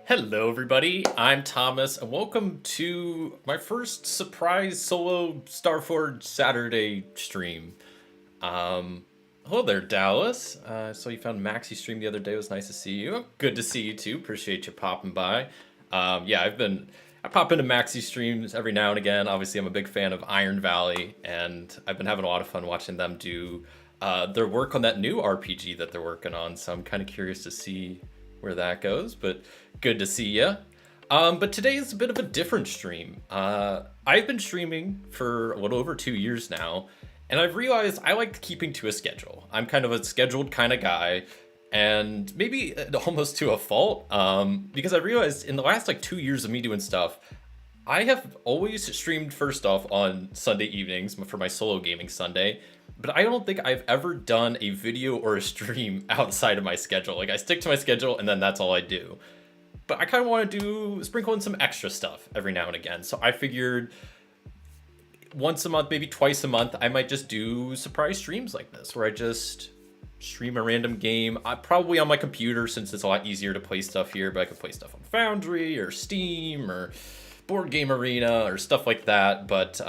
Hello, everybody. I'm Thomas, and welcome to my first surprise solo Starforged Saturday stream. Hello there, Dallas. So you found Maxi stream the other day. It was nice to see you. Good to see you too. Appreciate you popping by. Yeah, I pop into Maxi streams every now and again. Obviously, I'm a big fan of Iron Valley, and I've been having a lot of fun watching them do their work on that new RPG that they're working on. So I'm kind of curious to see where that goes, but good to see ya. But today is a bit of a different stream. I've been streaming for a little over 2 years now, and I've realized I like keeping to a schedule. I'm kind of a scheduled kind of guy, and maybe almost to a fault, because I realized in the last like 2 years of me doing stuff, I have always streamed first off on Sunday evenings for my solo gaming Sunday, but I don't think I've ever done a video or a stream outside of my schedule. Like, I stick to my schedule and then that's all I do. But I kind of want to sprinkle in some extra stuff every now and again. So I figured once a month, maybe twice a month, I might just do surprise streams like this, where I just stream a random game. Probably on my computer, since it's a lot easier to play stuff here, but I could play stuff on Foundry or Steam or Board Game Arena or stuff like that. But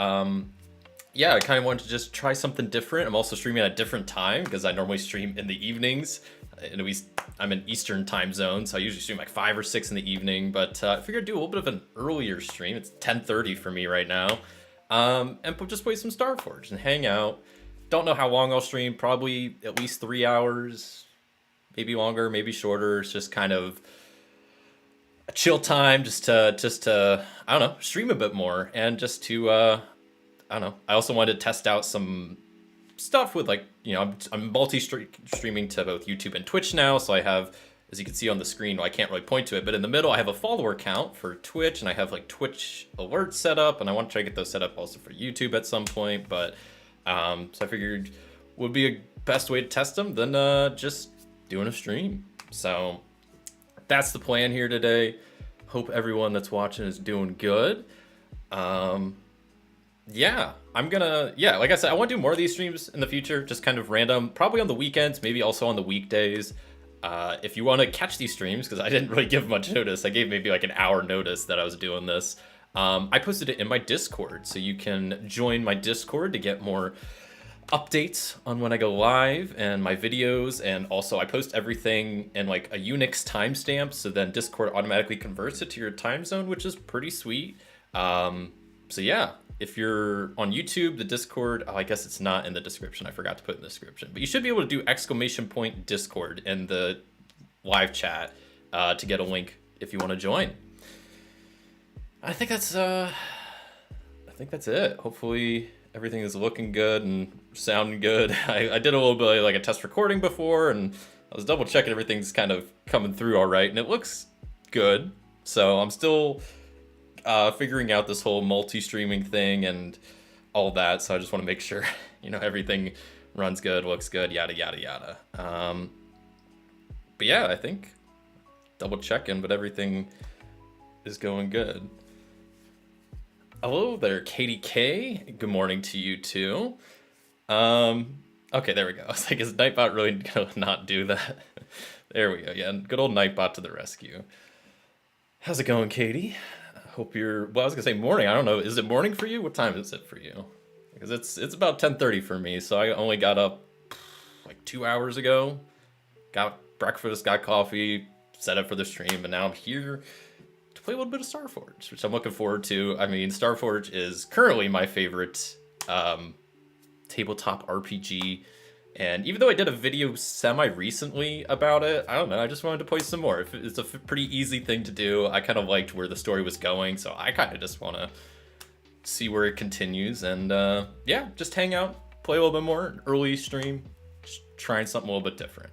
yeah, I kind of wanted to just try something different. I'm also streaming at a different time because I normally stream in the evenings. I'm in Eastern time zone, so I usually stream like 5 or 6 in the evening. But I figured I'd do a little bit of an earlier stream. It's 10:30 for me right now, and just play some Starforged and hang out. Don't know how long I'll stream. Probably at least 3 hours, maybe longer, maybe shorter. It's just kind of a chill time, just to I don't know, stream a bit more and just to I don't know. I also wanted to test out some stuff with, like, I'm multi-streaming to both YouTube and Twitch now. So I have, as you can see on the screen, well, I can't really point to it, but in the middle I have a follower count for Twitch, and I have like Twitch alerts set up, and I want to try to get those set up also for YouTube at some point. But so I figured would be a best way to test them than just doing a stream. So that's the plan here today. Hope everyone that's watching is doing good. Yeah, like I said, I want to do more of these streams in the future, just kind of random, probably on the weekends, maybe also on the weekdays. If you want to catch these streams, because I didn't really give much notice, I gave maybe like an hour notice that I was doing this. I posted it in my Discord, so you can join my Discord to get more updates on when I go live and my videos. And also I post everything in like a Unix timestamp, so then Discord automatically converts it to your time zone, which is pretty sweet. So yeah, if you're on YouTube, the Discord, I guess it's not in the description. I forgot to put it in the description, but you should be able to do !Discord in the live chat to get a link if you want to join. I think that's it. Hopefully everything is looking good and sounding good. I did a little bit of like a test recording before, and I was double checking everything's kind of coming through all right, and it looks good. So I'm still figuring out this whole multi-streaming thing and all that, so I just want to make sure everything runs good, looks good, yada yada yada. But yeah, I think double checking, but everything is going good. Hello there, Katie K. Good morning to you too. Okay, there we go. I was like, is Nightbot really gonna not do that? There we go. Yeah, good old Nightbot to the rescue. How's it going, Katie? Hope I was gonna say morning. I don't know. Is it morning for you? What time is it for you? Because it's about 10:30 for me. So I only got up like 2 hours ago. Got breakfast, got coffee, set up for the stream, and now I'm here to play a little bit of Starforged, which I'm looking forward to. I mean, Starforged is currently my favorite tabletop RPG. And even though I did a video semi-recently about it, I don't know, I just wanted to play some more. It's a pretty easy thing to do. I kind of liked where the story was going, so I kind of just want to see where it continues. And yeah, just hang out, play a little bit more, early stream, just trying something a little bit different.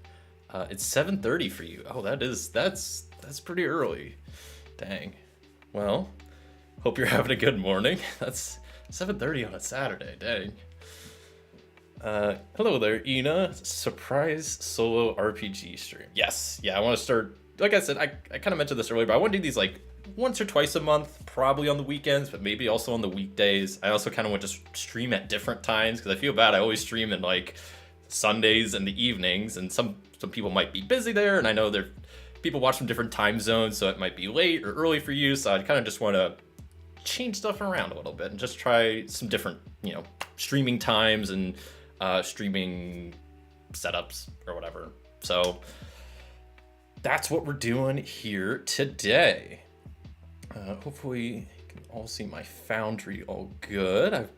It's 7:30 for you. Oh, that's pretty early. Dang. Well, hope you're having a good morning. That's 7:30 on a Saturday, dang. Hello there, Ina. Surprise solo RPG stream. Yes, yeah, I want to start. Like I said, I kind of mentioned this earlier, but I want to do these like once or twice a month, probably on the weekends, but maybe also on the weekdays. I also kind of want to stream at different times because I feel bad. I always stream in like Sundays and the evenings, and some people might be busy there, and I know they're people watch from different time zones, so it might be late or early for you. So I kind of just want to change stuff around a little bit and just try some different, streaming times and streaming setups or whatever. So that's what we're doing here today. Hopefully you can all see my Foundry all good.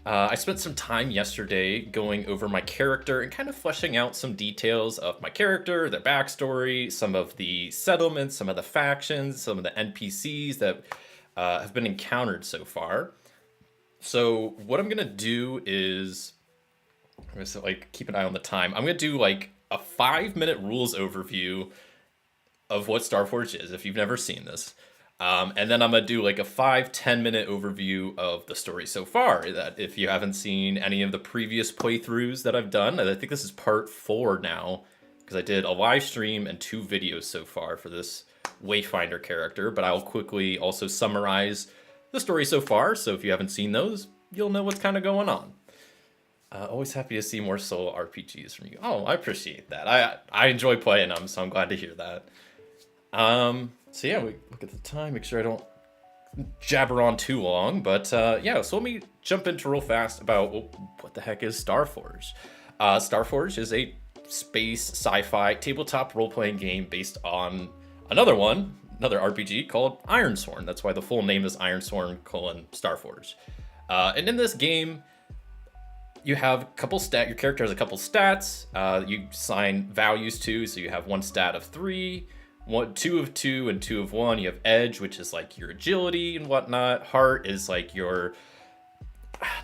I spent some time yesterday going over my character and kind of fleshing out some details of my character, their backstory, some of the settlements, some of the factions, some of the NPCs that have been encountered so far. So what I'm gonna do is, I'm gonna keep an eye on the time. I'm gonna do like a 5-minute rules overview of what Starforged is, if you've never seen this. And then I'm gonna do like a 5-10 minute overview of the story so far. That if you haven't seen any of the previous playthroughs that I've done, I think this is part 4 now, because I did a live stream and 2 videos so far for this Wayfinder character, but I'll quickly also summarize the story so far, so if you haven't seen those, you'll know what's kind of going on. Always happy to see more solo RPGs from you. Oh, I appreciate that. I enjoy playing them, so I'm glad to hear that. So yeah, we look at the time, make sure I don't jabber on too long, but yeah, so let me jump into real fast about what the heck is Starforged. Starforged is a space sci-fi tabletop role-playing game based on another RPG called Ironsworn. That's why the full name is Ironsworn: Starforged. And in this game, you have a couple your character has a couple stats, you assign values to, so you have 1 stat of 3, 2 of 2, and 2 of 1. You have edge, which is like your agility and whatnot. Heart is like your,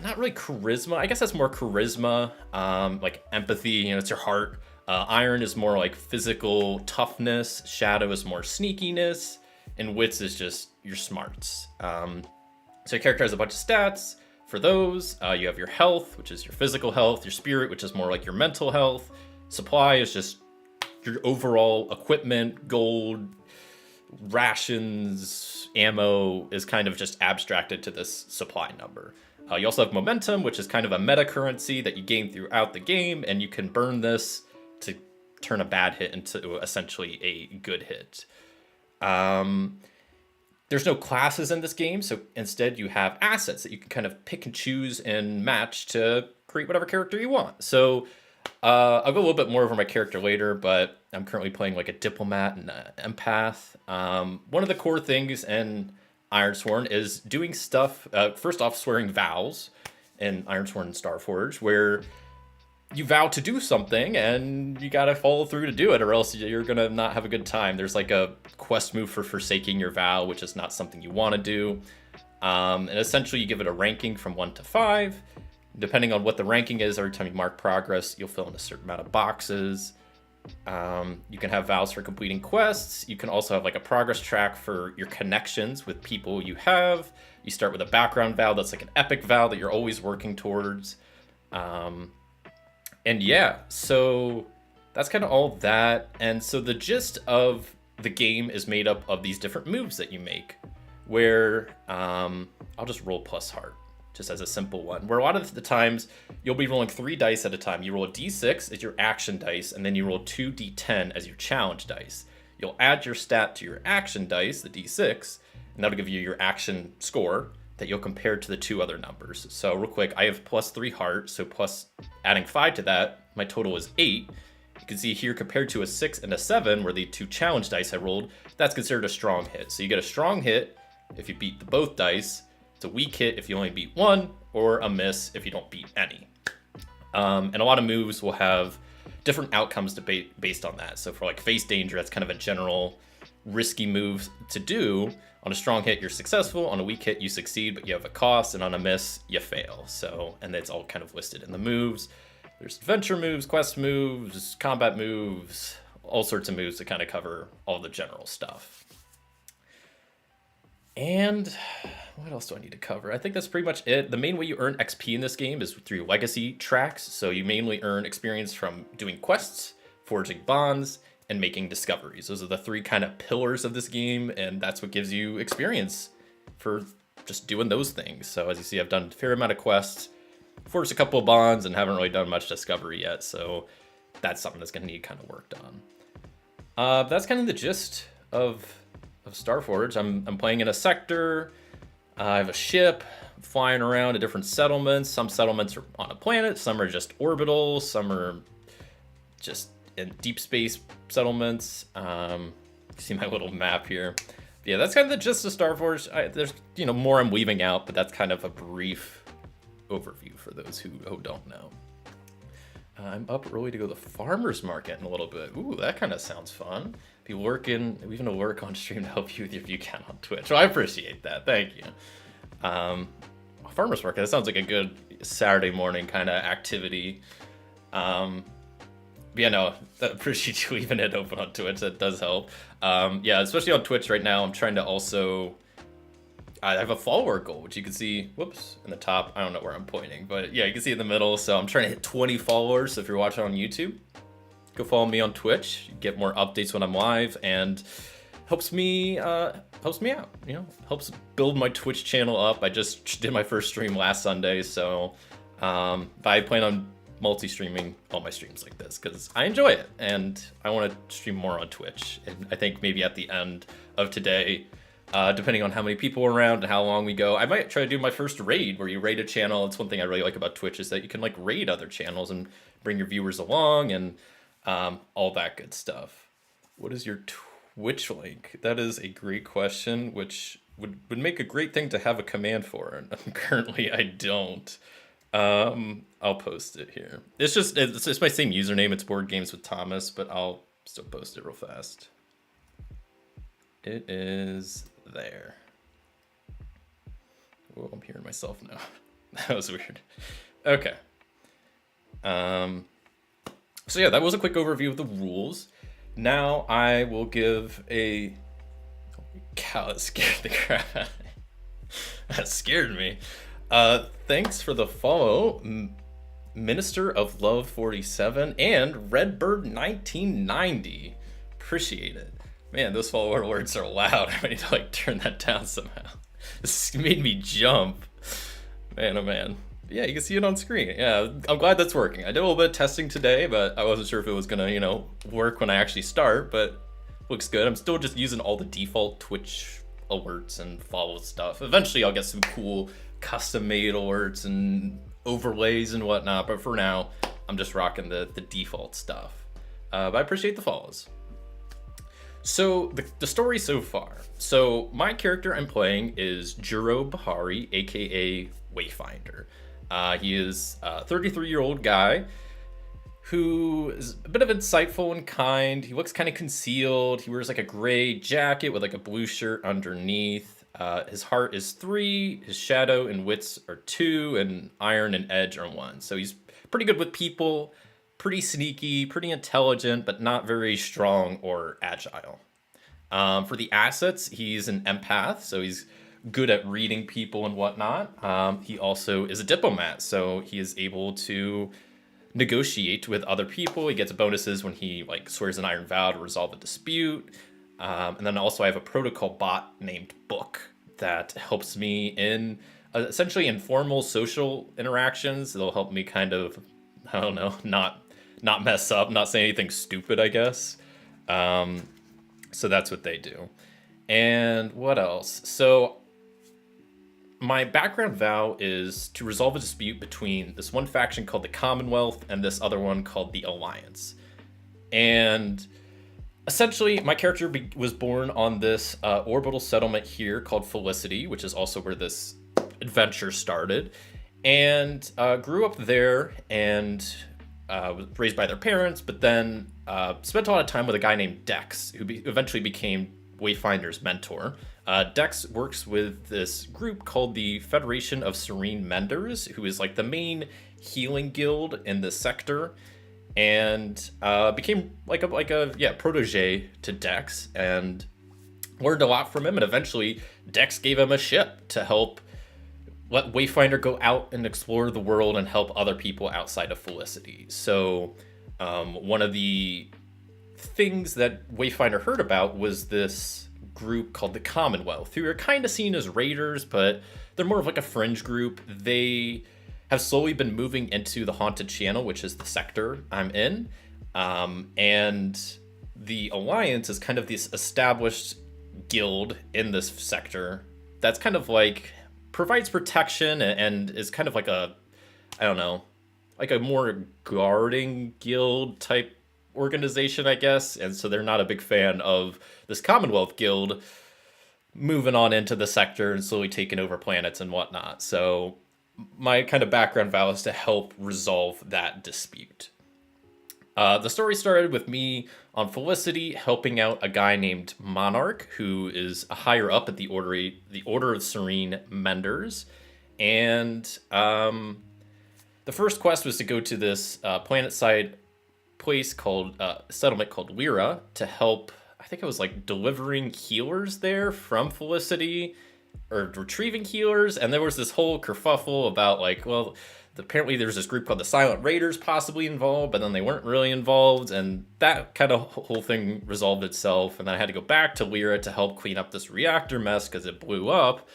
not really charisma, I guess that's more charisma, like empathy, it's your heart. Iron is more like physical toughness, shadow is more sneakiness, and wits is just your smarts. So your character has a bunch of stats. For those, you have your health, which is your physical health, your spirit, which is more like your mental health. Supply is just your overall equipment, gold, rations, ammo is kind of just abstracted to this supply number. You also have momentum, which is kind of a meta currency that you gain throughout the game, and you can burn this to turn a bad hit into essentially a good hit. There's no classes in this game, so instead you have assets that you can kind of pick and choose and match to create whatever character you want. So I'll go a little bit more over my character later, but I'm currently playing like a diplomat and an empath. One of the core things in Ironsworn is doing stuff, first off, swearing vows in Ironsworn and Starforged, where you vow to do something and you gotta follow through to do it, or else you're gonna not have a good time. There's like a quest move for forsaking your vow, which is not something you want to do. And essentially you give it a ranking from 1 to 5. Depending on what the ranking is, every time you mark progress, you'll fill in a certain amount of boxes. You can have vows for completing quests. You can also have like a progress track for your connections with people you have. You start with a background vow that's like an epic vow that you're always working towards. And yeah, so that's kind of all that. And so the gist of the game is made up of these different moves that you make, where I'll just roll plus heart, just as a simple one, where a lot of the times you'll be rolling 3 dice at a time. You roll a d6 as your action dice, and then you roll 2 d10 as your challenge dice. You'll add your stat to your action dice, the d6, and that'll give you your action score that you'll compare to the 2 other numbers. So real quick, I have plus 3 heart, so plus adding 5 to that, my total is 8. You can see here, compared to a 6 and a 7, where the 2 challenge dice I rolled, that's considered a strong hit. So you get a strong hit if you beat both dice. It's a weak hit if you only beat 1, or a miss if you don't beat any. And a lot of moves will have different outcomes based on that. So for like face danger, that's kind of a general risky move to do. On a strong hit, you're successful. On a weak hit, you succeed, but you have a cost. And on a miss, you fail. So, and it's all kind of listed in the moves. There's adventure moves, quest moves, combat moves, all sorts of moves to kind of cover all the general stuff. And what else do I need to cover? I think that's pretty much it. The main way you earn XP in this game is through legacy tracks. So you mainly earn experience from doing quests, forging bonds, and making discoveries. Those are the 3 kind of pillars of this game, and that's what gives you experience for just doing those things. So as you see, I've done a fair amount of quests, forged a couple of bonds, and haven't really done much discovery yet. So that's something that's going to need kind of worked on. That's kind of the gist of Starforged. I'm playing in a sector. I have a ship flying around to different settlements. Some settlements are on a planet. Some are just orbital. Some are just in deep space settlements. See my little map here. Yeah, that's kind of the gist of Starforged. There's more I'm leaving out, but that's kind of a brief overview for those who don't know. I'm up early to go to the farmer's market in a little bit. Ooh, that kind of sounds fun. Be working, even to work on stream to help you with your view count on Twitch. Well, I appreciate that. Thank you. Farmer's market, that sounds like a good Saturday morning kind of activity. Yeah, no, I appreciate you leaving it open on Twitch. That does help. Yeah, especially on Twitch right now, I'm trying to also... I have a follower goal, which you can see, whoops, in the top. I don't know where I'm pointing, but yeah, you can see in the middle. So I'm trying to hit 20 followers. So if you're watching on YouTube, go follow me on Twitch. You get more updates when I'm live, and helps me out. Helps build my Twitch channel up. I just did my first stream last Sunday, so I plan on multi-streaming all my streams like this because I enjoy it and I want to stream more on Twitch. And I think maybe at the end of today, depending on how many people are around and how long we go, I might try to do my first raid where you raid a channel. It's one thing I really like about Twitch is that you can like raid other channels and bring your viewers along and all that good stuff. What is your Twitch link? That is a great question, which would make a great thing to have a command for. And currently I don't. I'll post it here. It's my same username. It's Board Games with Thomas, but I'll still post it real fast. It is there. Oh, I'm hearing myself now. That was weird. Okay. So yeah, that was a quick overview of the rules. Now I will give a... Holy cow, that scared the crap out of me. That scared me. Thanks for the follow, Minister of Love 47 and Redbird 1990. Appreciate it. Man, those follower words are loud. I need to like turn that down somehow. This made me jump. Man, oh man. Yeah, you can see it on screen. Yeah, I'm glad that's working. I did a little bit of testing today, but I wasn't sure if it was gonna, work when I actually start, but looks good. I'm still just using all the default Twitch alerts and follow stuff. Eventually I'll get some cool custom made alerts and overlays and whatnot, but for now, I'm just rocking the default stuff. But I appreciate the follows. So the story so far. So my character I'm playing is Juro Bahari, aka Wayfinder. He is a 33-year-old guy who is a bit of insightful and kind. He looks kind of concealed. He wears like a gray jacket with like a blue shirt underneath. His heart is 3, his shadow and wits are 2, and iron and edge are 1. So he's pretty good with people, pretty sneaky, pretty intelligent, but not very strong or agile. For the assets, he's an empath, so he's good at reading people and whatnot. He also is a diplomat, so he is able to negotiate with other people. He gets bonuses when he like swears an iron vow to resolve a dispute. And then also I have a protocol bot named Book that helps me in essentially informal social interactions. They'll help me kind of, I don't know, not mess up, not say anything stupid, I guess. So that's what they do. And what else? So my background vow is to resolve a dispute between this one faction called the Commonwealth and this other one called the Alliance. And essentially, my character was born on this orbital settlement here called Felicity, which is also where this adventure started, and grew up there and was raised by their parents, but then spent a lot of time with a guy named Dex, who eventually became Wayfinder's mentor. Dex works with this group called the Federation of Serene Menders, who is like the main healing guild in the sector, and became like a protege to Dex and learned a lot from him. And eventually Dex gave him a ship to help let Wayfinder go out and explore the world and help other people outside of Felicity. So one of the things that Wayfinder heard about was this group called the Commonwealth, who are kind of seen as raiders, but they're more of like a fringe group. They have slowly been moving into the Haunted Channel, which is the sector I'm in. And the Alliance is kind of this established guild in this sector that's kind of like provides protection and is kind of like a, I don't know, like a more guarding guild type organization, I guess. And so they're not a big fan of this Commonwealth guild moving on into the sector and slowly taking over planets and whatnot. So my kind of background vow is to help resolve that dispute. The story started with me on Felicity helping out a guy named Monarch, who is a higher up at the Order of Serene Menders, and the first quest was to go to this planet-side place called settlement called Lyra to help. I think it was like delivering healers there from Felicity, or retrieving healers, and there was this whole kerfuffle about like, well, apparently there's this group called the Silent Raiders possibly involved, but then they weren't really involved, and that kind of whole thing resolved itself. And then I had to go back to Lyra to help clean up this reactor mess because it blew up.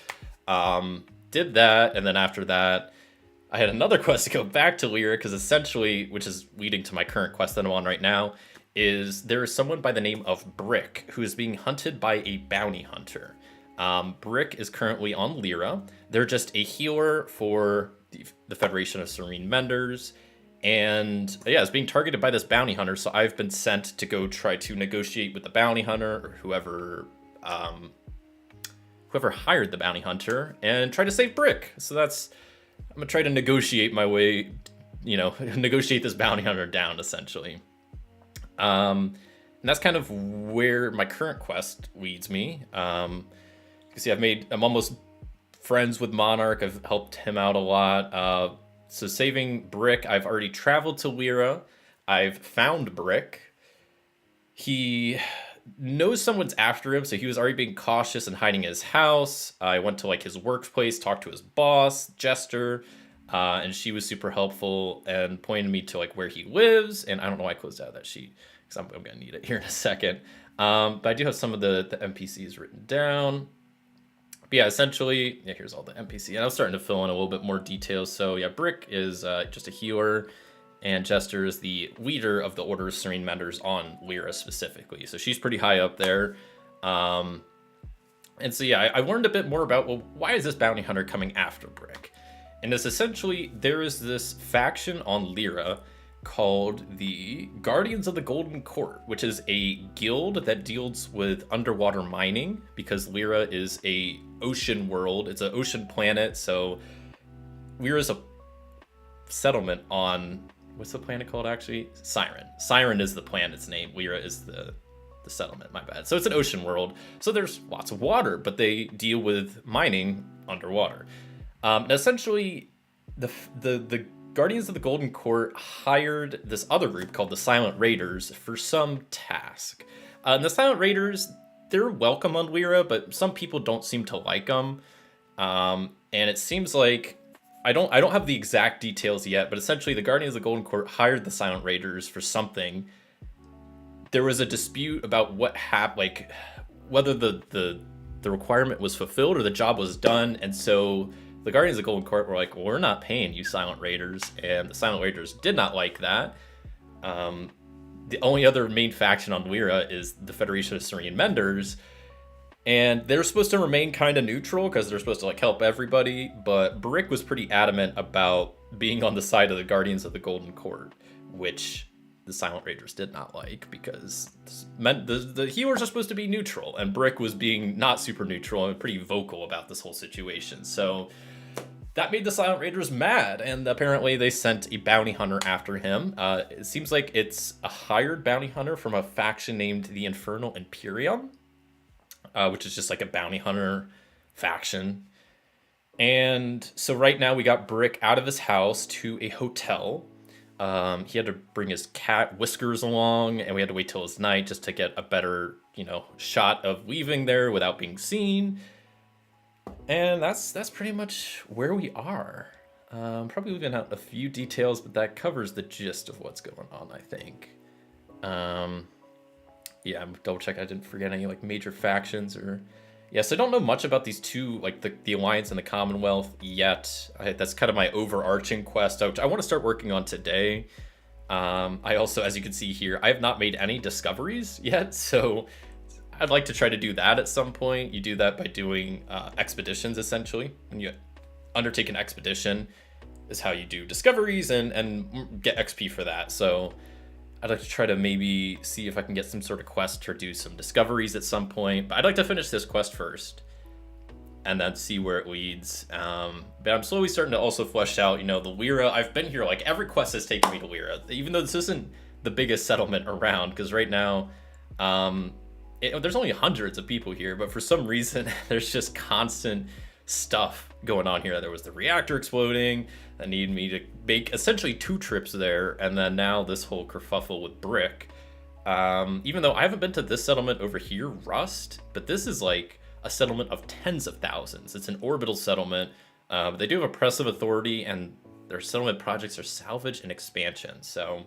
Did that, and then after that, I had another quest to go back to Lyra because essentially, which is leading to my current quest that I'm on right now, is there is someone by the name of Brick who is being hunted by a bounty hunter. Brick is currently on Lyra. They're just a healer for the Federation of Serene Menders, and yeah, it's being targeted by this bounty hunter. So I've been sent to go try to negotiate with the bounty hunter or whoever hired the bounty hunter and try to save Brick. So I'm gonna try to negotiate my way, negotiate this bounty hunter down essentially. And that's kind of where my current quest leads me. You see, I'm almost friends with Monarch. I've helped him out a lot. So saving Brick, I've already traveled to Lyra. I've found Brick. He knows someone's after him, so he was already being cautious and hiding in his house. I went to like his workplace, talked to his boss, Jester, and she was super helpful and pointed me to like where he lives. And I don't know why I closed out that sheet because I'm gonna need it here in a second. But I do have some of the NPCs written down. But yeah, essentially, here's all the NPC. And I was starting to fill in a little bit more details. So yeah, Brick is just a healer, and Jester is the leader of the Order of Serene Menders on Lyra specifically. So she's pretty high up there. And so yeah, I learned a bit more about, well, why is this bounty hunter coming after Brick? And it's essentially, there is this faction on Lyra called the Guardians of the Golden Court, which is a guild that deals with underwater mining because Lyra is a ocean world. It's an ocean planet, so Lyra's a settlement on, what's the planet called actually? Siren. Siren is the planet's name. Lyra is the settlement, my bad. So it's an ocean world, so there's lots of water, but they deal with mining underwater. Essentially, the Guardians of the Golden Court hired this other group called the Silent Raiders for some task. And the Silent Raiders, they're welcome on Lyra, but some people don't seem to like them. And it seems like I don't have the exact details yet, but essentially the Guardians of the Golden Court hired the Silent Raiders for something. There was a dispute about what happened, like whether the requirement was fulfilled or the job was done, and so the Guardians of the Golden Court were like, well, we're not paying you Silent Raiders, and the Silent Raiders did not like that. The only other main faction on Lyra is the Federation of Serene Menders, and they're supposed to remain kind of neutral because they're supposed to like help everybody, but Brick was pretty adamant about being on the side of the Guardians of the Golden Court, which the Silent Raiders did not like because meant the healers are supposed to be neutral, and Brick was being not super neutral and pretty vocal about this whole situation. So that made the Silent Raiders mad, and apparently they sent a bounty hunter after him. It seems like it's a hired bounty hunter from a faction named the Infernal Imperium, which is just like a bounty hunter faction. And so right now we got Brick out of his house to a hotel. He had to bring his cat Whiskers along, and we had to wait till it was night just to get a better, shot of leaving there without being seen. And that's pretty much where we are. Probably leaving out a few details, but that covers the gist of what's going on, I think. Yeah, I'm double check I didn't forget any like major factions or. Yes, I don't know much about these two, like the Alliance and the Commonwealth yet. That's kind of my overarching quest, which I want to start working on today. I also, as you can see here, I have not made any discoveries yet, so I'd like to try to do that at some point. You do that by doing expeditions, essentially. When you undertake an expedition is how you do discoveries and get XP for that. So I'd like to try to maybe see if I can get some sort of quest or do some discoveries at some point. But I'd like to finish this quest first and then see where it leads. But I'm slowly starting to also flesh out, the Lyra. I've been here, like, every quest has taken me to Lyra, even though this isn't the biggest settlement around, because right now, there's only hundreds of people here, but for some reason, there's just constant stuff going on here. There was the reactor exploding that needed me to make essentially 2 trips there, and then now this whole kerfuffle with Brick. Even though I haven't been to this settlement over here, Rust, but this is like a settlement of tens of thousands. It's an orbital settlement. They do have oppressive authority, and their settlement projects are salvage and expansion. So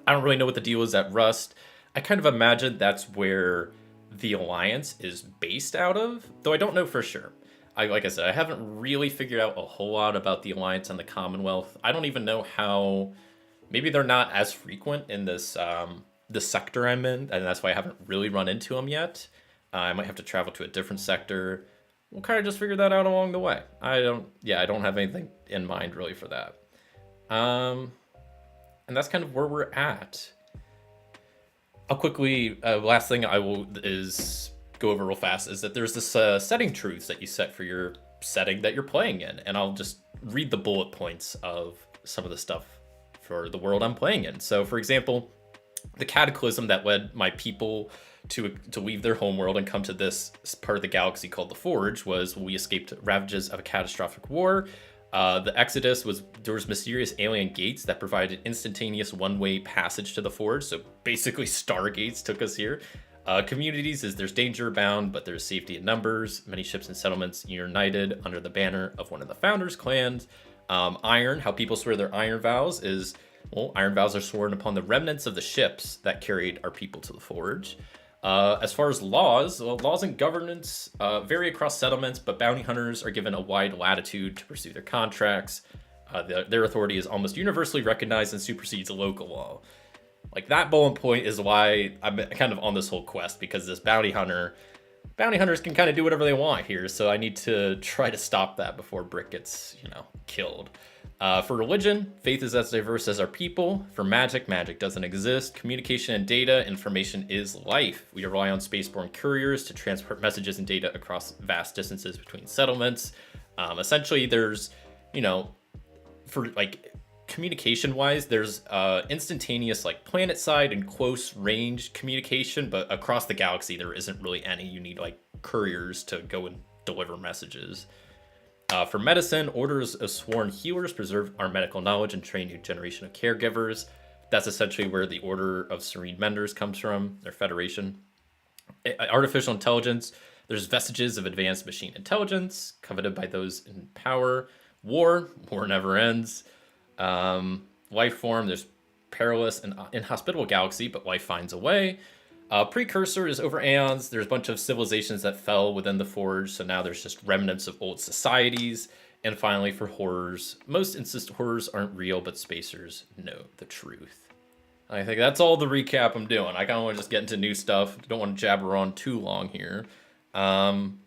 I don't really know what the deal is at Rust. I kind of imagine that's where the Alliance is based out of, though I don't know for sure. Like I said, I haven't really figured out a whole lot about the Alliance and the Commonwealth. I don't even know how. Maybe they're not as frequent in this this sector I'm in, and that's why I haven't really run into them yet. I might have to travel to a different sector. We'll kind of just figure that out along the way. I don't have anything in mind really for that. And that's kind of where we're at. I'll quickly, last thing I will is go over real fast is that there's this setting truths that you set for your setting that you're playing in. And I'll just read the bullet points of some of the stuff for the world I'm playing in. So for example, the cataclysm that led my people to leave their homeworld and come to this part of the galaxy called the Forge was we escaped ravages of a catastrophic war. The Exodus there was mysterious alien gates that provided instantaneous one-way passage to the Forge. So basically Stargates took us here. Communities is there's danger abound, but there's safety in numbers. Many ships and settlements united under the banner of one of the founders' clans. Iron, how people swear their iron vows is, iron vows are sworn upon the remnants of the ships that carried our people to the Forge. As far as laws, laws and governance vary across settlements, but bounty hunters are given a wide latitude to pursue their contracts. Their authority is almost universally recognized and supersedes local law. Like, that bullet point is why I'm kind of on this whole quest, because this bounty hunters can kind of do whatever they want here, so I need to try to stop that before Brick gets, killed. For religion, faith is as diverse as our people. For magic, magic doesn't exist. Communication and data, information is life. We rely on spaceborne couriers to transport messages and data across vast distances between settlements. Essentially, there's, for like communication-wise, there's instantaneous like planet-side and close range communication, but across the galaxy there isn't really any. You need like couriers to go and deliver messages. For medicine, orders of sworn healers preserve our medical knowledge and train new generation of caregivers. That's essentially where the Order of Serene Menders comes from, their federation. Artificial intelligence, there's vestiges of advanced machine intelligence, coveted by those in power. War never ends. Life form, there's perilous and inhospitable galaxy, but life finds a way. Precursor is over aeons. There's a bunch of civilizations that fell within the Forge, so now there's just remnants of old societies. And finally, for horrors, most insist horrors aren't real, but spacers know the truth. I think that's all the recap I'm doing. I kind of want to just get into new stuff. Don't want to jabber on too long here. Yeah. I'm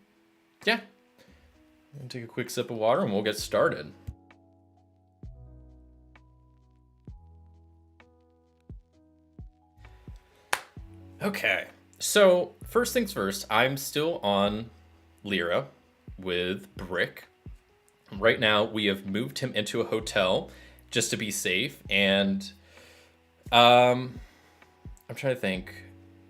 going to take a quick sip of water and we'll get started. Okay, so first things first, I'm still on Lyra with Brick. Right now, we have moved him into a hotel just to be safe, and I'm trying to think.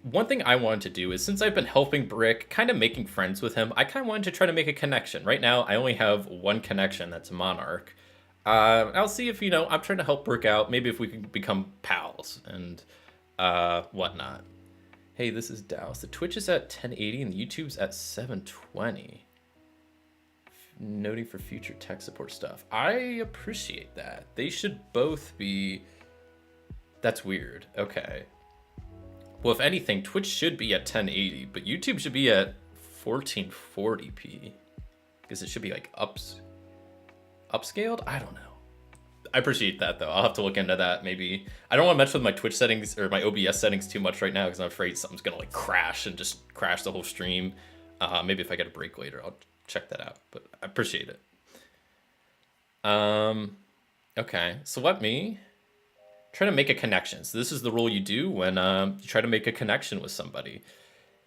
One thing I wanted to do is, since I've been helping Brick, kind of making friends with him, I kind of wanted to try to make a connection. Right now, I only have one connection, that's Monarch. I'll see if, I'm trying to help Brick out, maybe if we can become pals and whatnot. Hey, this is Dallas. The Twitch is at 1080 and the YouTube's at 720. Noting for future tech support stuff. I appreciate that. They should both be... That's weird. Okay. Well, if anything, Twitch should be at 1080, but YouTube should be at 1440p. Because it should be like upscaled? I don't know. I appreciate that though. I'll have to look into that. Maybe I don't want to mess with my Twitch settings or my OBS settings too much right now because I'm afraid something's gonna like crash and just crash the whole stream. Maybe if I get a break later, I'll check that out. But I appreciate it. Okay, so let me try to make a connection. So this is the role you do when you try to make a connection with somebody.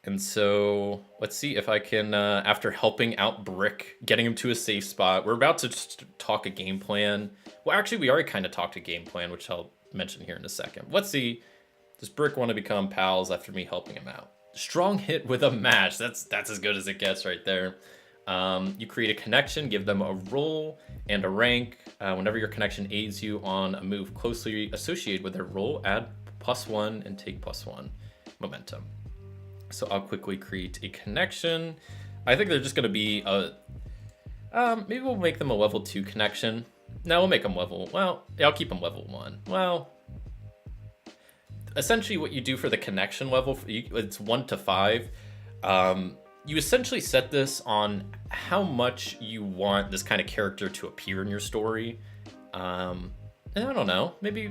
And so let's see if I can, after helping out Brick, getting him to a safe spot, we're about to just talk a game plan. Well, actually, we already kind of talked a game plan, which I'll mention here in a second. Let's see. Does Brick want to become pals after me helping him out? Strong hit with a match. That's as good as it gets right there. You create a connection, give them a role and a rank. Whenever your connection aids you on a move closely associated with their role, add +1 and take +1 momentum. So I'll quickly create a connection. I think they're just going to be a... maybe we'll make them a level 2 connection. No, we'll make them level... Well, yeah, I'll keep them level 1. Well, essentially what you do for the connection level, it's 1 to 5. You essentially set this on how much you want this kind of character to appear in your story. And I don't know. Maybe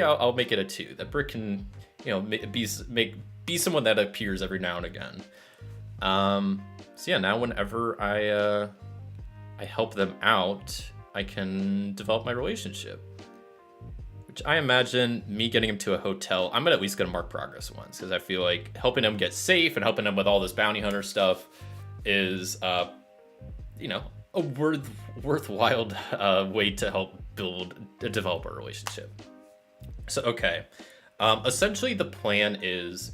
I'll make it a 2. That Brick can, be someone that appears every now and again. So yeah, now whenever I help them out, I can develop my relationship. Which I imagine me getting him to a hotel, I'm at least gonna mark progress once, because I feel like helping him get safe and helping him with all this bounty hunter stuff is, a worthwhile way to help develop a relationship. So, okay. Essentially the plan is,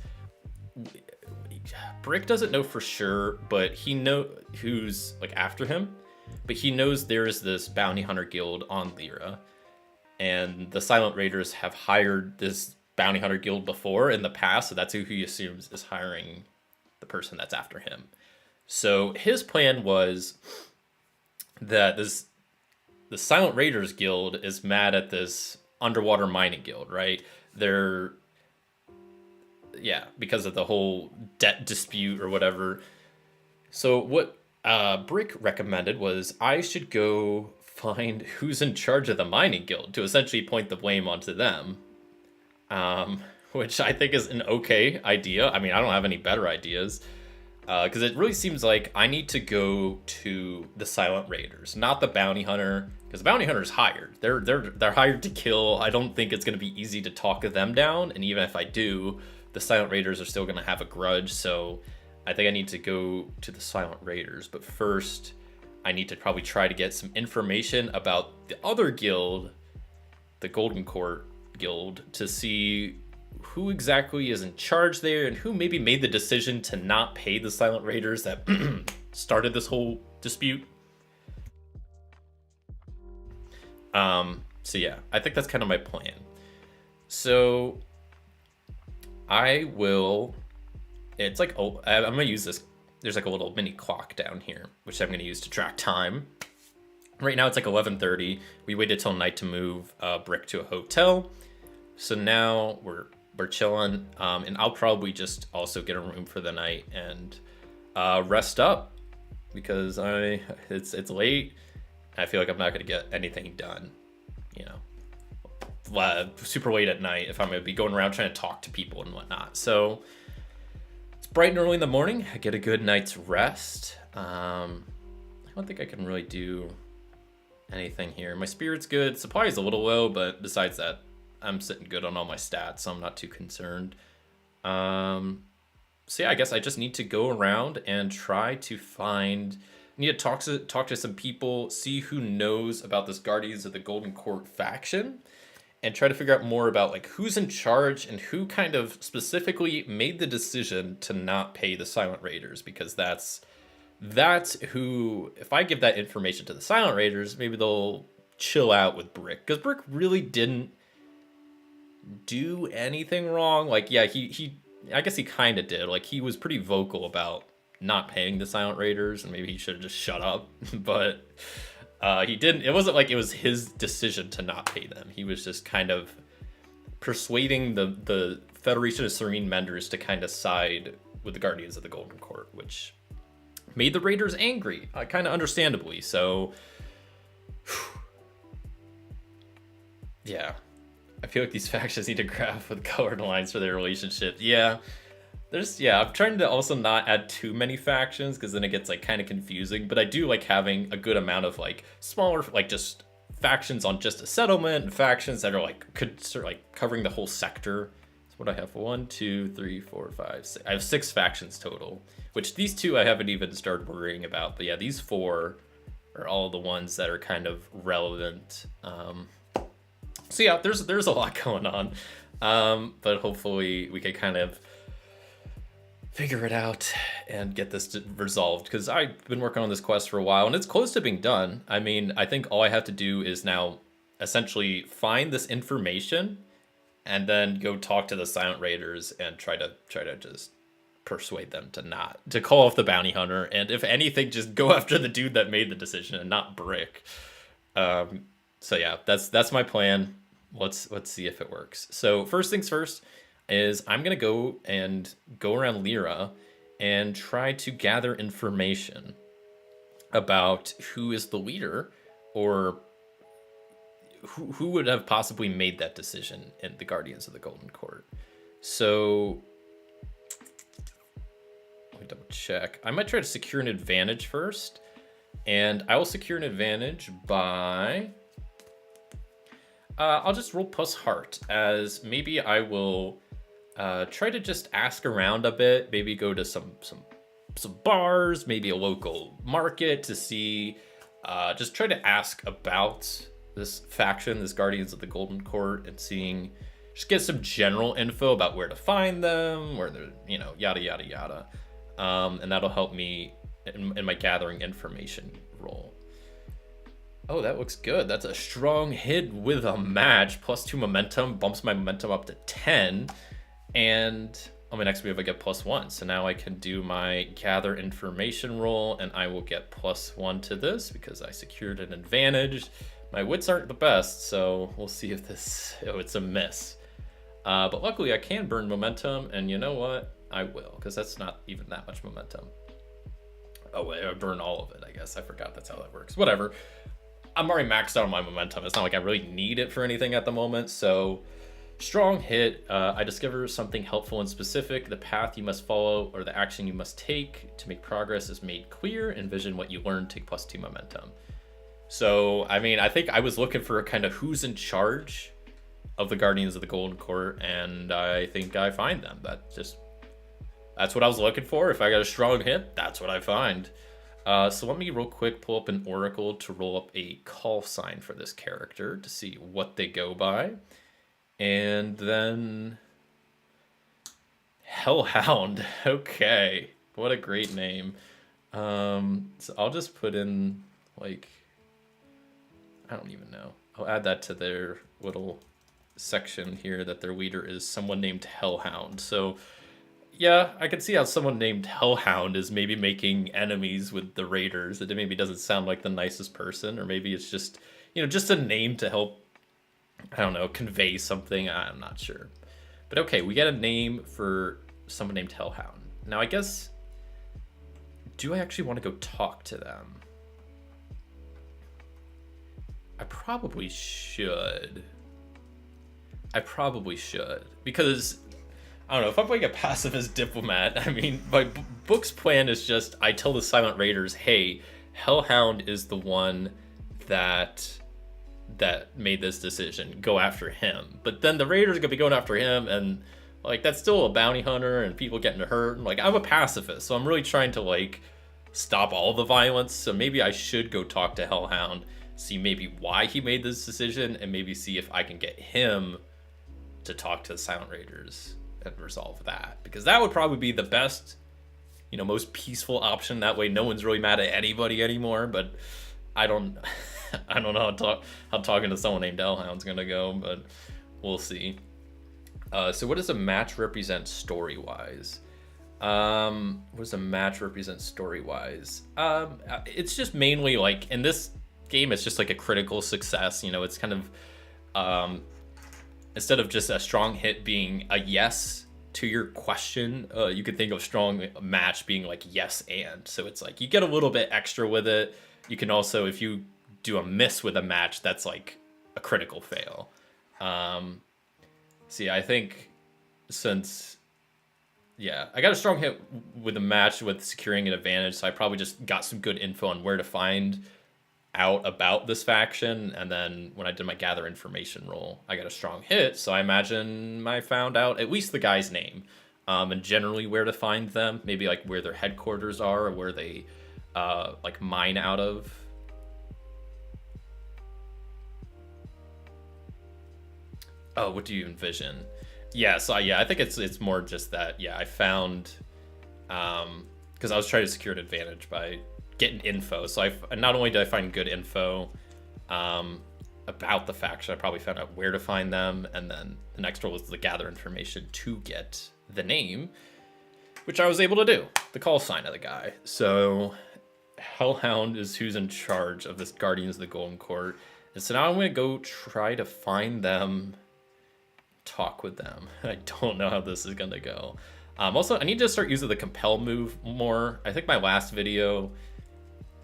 Brick doesn't know for sure, but he knows who's like after him, but he knows there is this bounty hunter guild on Lyra, and the Silent Raiders have hired this bounty hunter guild before in the past, so that's who he assumes is hiring the person that's after him. So his plan was that the Silent Raiders guild is mad at this underwater mining guild, right? Because of the whole debt dispute or whatever. So what Brick recommended was I should go find who's in charge of the mining guild to essentially point the blame onto them. Which I think is an okay idea. I mean, I don't have any better ideas. Because it really seems like I need to go to the Silent Raiders, not the bounty hunter. Because the bounty hunter's hired. They're hired to kill. I don't think it's going to be easy to talk them down. And even if I do, the Silent Raiders are still going to have a grudge. So I think I need to go to the Silent Raiders. But first, I need to probably try to get some information about the other guild, the Golden Court Guild, to see who exactly is in charge there and who maybe made the decision to not pay the Silent Raiders that started this whole dispute. So yeah, I think that's kind of my plan. So I will, it's like, I'm going to use this. There's like a little mini clock down here, which I'm going to use to track time. Right now it's like 11:30. We waited till night to move Brick to a hotel. So now we're chilling. And I'll probably just also get a room for the night and rest up because it's late. I feel like I'm not going to get anything done, super late at night if I'm going to be going around trying to talk to people and whatnot. So it's bright and early in the morning. I get a good night's rest. I don't think I can really do anything here. My spirit's good. Supply is a little low, but besides that, I'm sitting good on all my stats, so I'm not too concerned. So yeah, I guess I just need to go around and try to need to talk to some people, see who knows about this Guardians of the Golden Court faction, and try to figure out more about like who's in charge and who kind of specifically made the decision to not pay the Silent Raiders, because that's who, if I give that information to the Silent Raiders, maybe they'll chill out with Brick, because Brick really didn't do anything wrong. Like, yeah, he I guess he kind of did. Like, he was pretty vocal about not paying the Silent Raiders, and maybe he should have just shut up. But he didn't. It wasn't like it was his decision to not pay them. He was just kind of persuading the Federation of Serene Menders to kind of side with the Guardians of the Golden Court, which made the Raiders angry, kind of understandably. So Yeah. I feel like these factions need to graph with colored lines for their relationship. Yeah. I'm trying to also not add too many factions because then it gets like kind of confusing, but I do like having a good amount of like smaller, like just factions on just a settlement and factions that are like could sort of like covering the whole sector. So what do I have? 1, 2, 3, 4, 5, 6. I have 6 factions total, which these 2 I haven't even started worrying about. But yeah, these 4 are all the ones that are kind of relevant. So yeah, there's a lot going on, but hopefully we can kind of figure it out and get this resolved, because I've been working on this quest for a while and it's close to being done. I mean, I think all I have to do is now essentially find this information and then go talk to the Silent Raiders and try to just persuade them to call off the bounty hunter, and if anything just go after the dude that made the decision and not Brick. So yeah, that's my plan. Let's see if it works. So first things first is I'm gonna go around Lyra and try to gather information about who is the leader, or who would have possibly made that decision in the Guardians of the Golden Court. So let me double check. I might try to secure an advantage first, and I will secure an advantage by I'll just roll plus heart, as maybe I will try to just ask around a bit, maybe go to some bars, maybe a local market to see, just try to ask about this faction, this Guardians of the Golden Court, and just get some general info about where to find them, where they're, yada, yada, yada. And that'll help me in my gathering information roll. Oh, that looks good. That's a strong hit with a match. +2 momentum, bumps my momentum up to 10. And on my next move, I get +1. So now I can do my gather information roll, and I will get +1 to this because I secured an advantage. My wits aren't the best, so we'll see if it's a miss. But luckily I can burn momentum, and you know what? I will, because that's not even that much momentum. Oh wait, I burn all of it, I guess. I forgot that's how that works. Whatever. I'm already maxed out on my momentum. It's not like I really need it for anything at the moment, so strong hit. I discover something helpful and specific. The path you must follow or the action you must take to make progress is made clear. Envision what you learn, take +2 momentum. So, I mean, I think I was looking for a kind of who's in charge of the Guardians of the Golden Court, and I think I find them. That's what I was looking for. If I got a strong hit, that's what I find. So let me real quick pull up an oracle to roll up a call sign for this character to see what they go by. And then Hellhound. Okay, what a great name. So I'll just put in, like, I don't even know. I'll add that to their little section here that their leader is someone named Hellhound. So yeah, I could see how someone named Hellhound is maybe making enemies with the Raiders. It maybe doesn't sound like the nicest person, or maybe it's just, just a name to help, I don't know, convey something. I'm not sure. But okay, we get a name for someone named Hellhound. Now, I guess, do I actually want to go talk to them? I probably should. Because I don't know, if I'm playing a pacifist diplomat, I mean, my book's plan is just, I tell the Silent Raiders, hey, Hellhound is the one that made this decision. Go after him. But then the Raiders are going to be going after him, and, like, that's still a bounty hunter, and people getting hurt. Like, I'm a pacifist, so I'm really trying to, like, stop all the violence. So maybe I should go talk to Hellhound, see maybe why he made this decision, and maybe see if I can get him to talk to the Silent Raiders and resolve that, because that would probably be the best, most peaceful option. That way no one's really mad at anybody anymore. But I don't know how talking to someone named Hellhound's gonna go, but we'll see. So what does a match represent story-wise? It's just mainly, like, in this game, it's just like a critical success. It's kind of instead of just a strong hit being a yes to your question, you could think of strong match being like yes and. So it's like you get a little bit extra with it. You can also, if you do a miss with a match, that's like a critical fail. Um, See, I think since yeah, I got a strong hit with the match with securing an advantage, so I probably just got some good info on where to find out about this faction, and then when I did my gather information roll, I got a strong hit, so I imagine I found out at least the guy's name, and generally where to find them, maybe like where their headquarters are, or where they like mine out of. Oh, what do you envision? Yeah, so yeah, I think it's more just that. Yeah, I found because I was trying to secure an advantage by getting info. So I not only did I find good info um, about the faction, I probably found out where to find them, and then the next role was to gather information to get the name, which I was able to do. The call sign of the guy. So Hellhound is who's in charge of this Guardians of the Golden Court, and so now I'm gonna go try to find them, talk with them. I don't know how this is gonna go. Also, I need to start using the compel move more. I think my last video,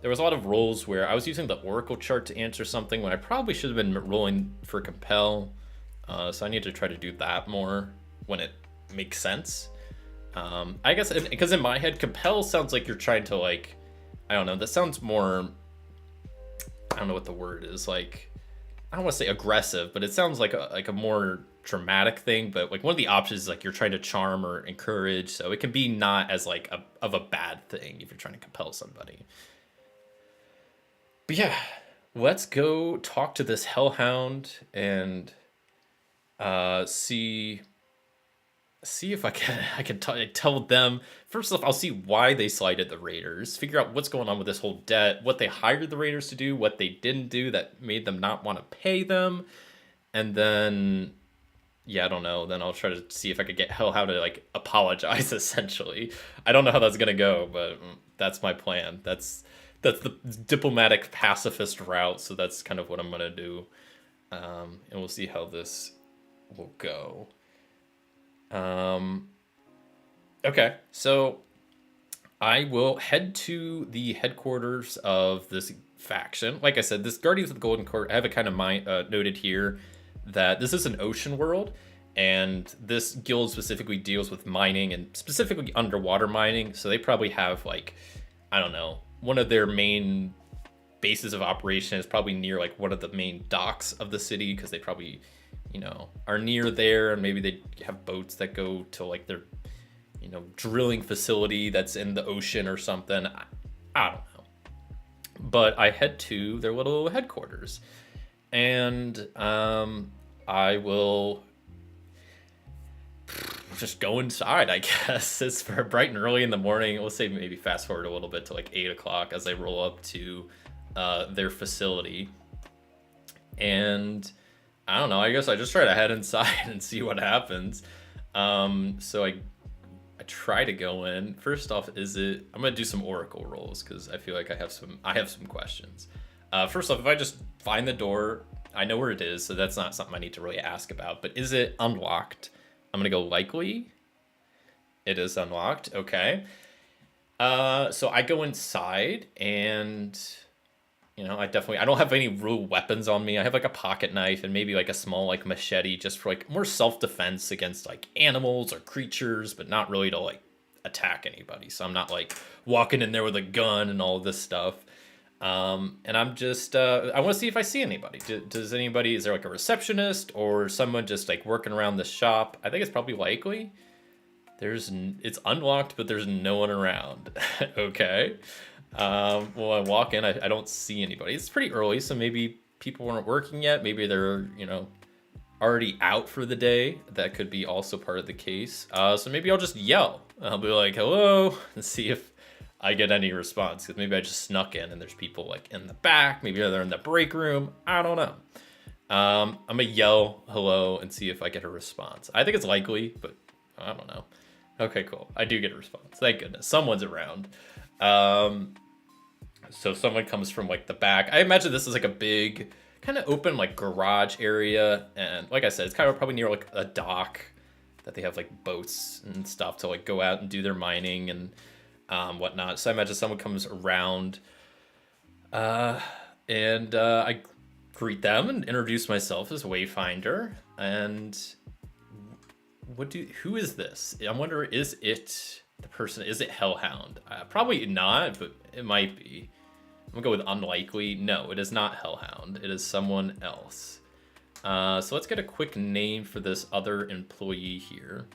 there was a lot of rolls where I was using the Oracle chart to answer something when I probably should have been rolling for compel. So I need to try to do that more when it makes sense. I guess because in my head, compel sounds like you're trying to like, I don't know, that sounds more, I don't know what the word is, like, I don't want to say aggressive, but it sounds like a more dramatic thing. But like one of the options is like you're trying to charm or encourage, so it can be not as like of a bad thing if you're trying to compel somebody. But yeah, let's go talk to this hellhound and see if I can tell them. First off, I'll see why they slighted the Raiders, figure out what's going on with this whole debt, what they hired the Raiders to do, what they didn't do that made them not want to pay them, and then yeah, I don't know. Then I'll try to see if I could get Hellhound to like apologize. Essentially, I don't know how that's gonna go, but that's my plan. That's the diplomatic pacifist route. So that's kind of what I'm gonna do, and we'll see how this will go. Um, okay, so I will head to the headquarters of this faction. Like I said, this Guardians of the Golden Court, I have it kind of noted here that this is an ocean world, and this guild specifically deals with mining and specifically underwater mining. So they probably have like, I don't know, one of their main bases of operation is probably near like one of the main docks of the city, because they probably, you know, are near there, and maybe they have boats that go to like their, you know, drilling facility that's in the ocean or something. I don't know. But I head to their little headquarters, and I will just go inside, I guess. It's for bright and early in the morning. Let's say maybe fast forward a little bit to like 8 o'clock as I roll up to their facility. And I don't know, I guess I just try to head inside and see what happens. So I try to go in. First off, I'm gonna do some oracle rolls because I feel like I have some questions. First off, if I just find the door, I know where it is, so that's not something I need to really ask about. But is it unlocked? I'm gonna go likely. It is unlocked. Okay. So I go inside, and you know, I don't have any real weapons on me. I have like a pocket knife and maybe like a small like machete, just for like more self-defense against like animals or creatures, but not really to like attack anybody. So I'm not like walking in there with a gun and all this stuff. And I'm just, I want to see if I see anybody. Is there like a receptionist or someone just like working around the shop? I think it's probably likely. It's unlocked, but there's no one around. Okay. Well, I walk in, I don't see anybody. It's pretty early, so maybe people weren't working yet. Maybe they're, you know, already out for the day. That could be also part of the case. So maybe I'll just yell. I'll be like, hello, and see if I get any response. Because maybe I just snuck in and there's people like in the back. Maybe they're in the break room. I don't know. I'm gonna yell hello and see if I get a response. I think it's likely, but I don't know. Okay, cool. I do get a response. Thank goodness. Someone's around. So someone comes from like the back. I imagine this is like a big kind of open like garage area, and like I said, it's kind of probably near like a dock that they have like boats and stuff to like go out and do their mining and whatnot. So I imagine someone comes around, and I greet them and introduce myself as Wayfinder. And who is this? I wonder, is it the person? Is it Hellhound? Probably not, but it might be. I'm gonna go with unlikely. No, it is not Hellhound. It is someone else. So let's get a quick name for this other employee here.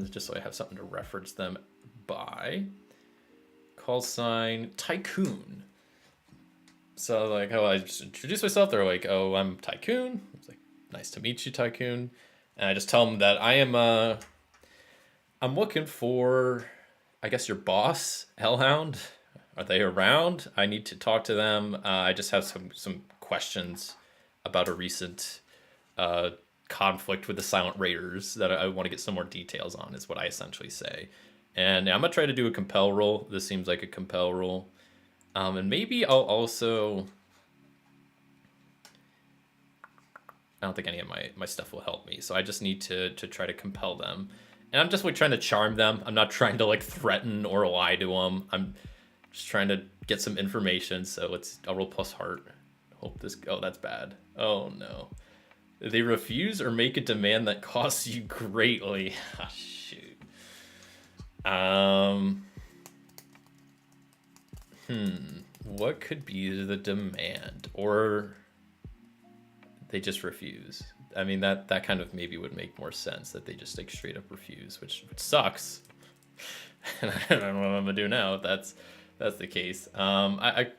Just so I have something to reference them by. Call sign Tycoon. So like, oh, I just introduce myself. They're like, oh, I'm Tycoon. I was like, nice to meet you, Tycoon. And I just tell them that I am I'm looking for, I guess, your boss, Hellhound. Are they around? I need to talk to them. I just have some questions about a recent conflict with the Silent Raiders that I want to get some more details on, is what I essentially say. And I'm going to try to do a compel roll. This seems like a compel roll. And maybe I'll also... I don't think any of my stuff will help me. So I just need to try to compel them. And I'm just like trying to charm them. I'm not trying to like threaten or lie to them. I'm just trying to get some information. So I'll roll plus heart. Hope this... Oh, that's bad. Oh, no. They refuse or make a demand that costs you greatly. Ah, shoot. What could be the demand? Or they just refuse? I mean, that kind of maybe would make more sense, that they just like straight up refuse, which sucks. And I don't know what I'm gonna do now if that's the case. I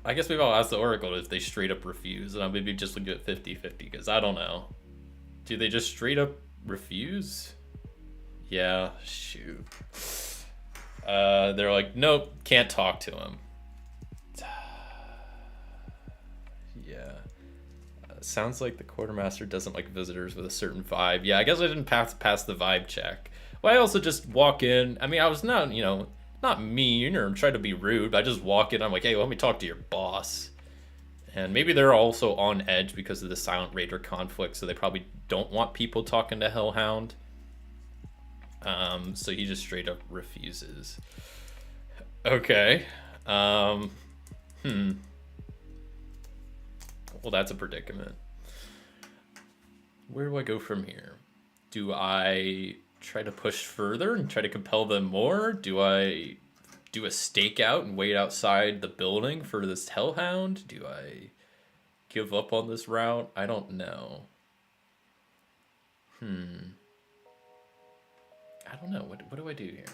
guess maybe I'll ask the Oracle if they straight up refuse, and I'll maybe just look at 50-50, because I don't know. Do they just straight up refuse? Yeah, shoot. They're like, nope, can't talk to him. Yeah. Sounds like the quartermaster doesn't like visitors with a certain vibe. Yeah, I guess I didn't pass the vibe check. Well, I also just walk in. I mean, I was not, not mean or trying to be rude, but I just walk in. I'm like, hey, let me talk to your boss. And maybe they're also on edge because of the Silent Raider conflict, so they probably don't want people talking to Hellhound. So he just straight up refuses. Okay. Well, that's a predicament. Where do I go from here? Do I try to push further and try to compel them more? Do I do a stakeout and wait outside the building for this Hellhound? Do I give up on this route? I don't know. I don't know. What do I do here?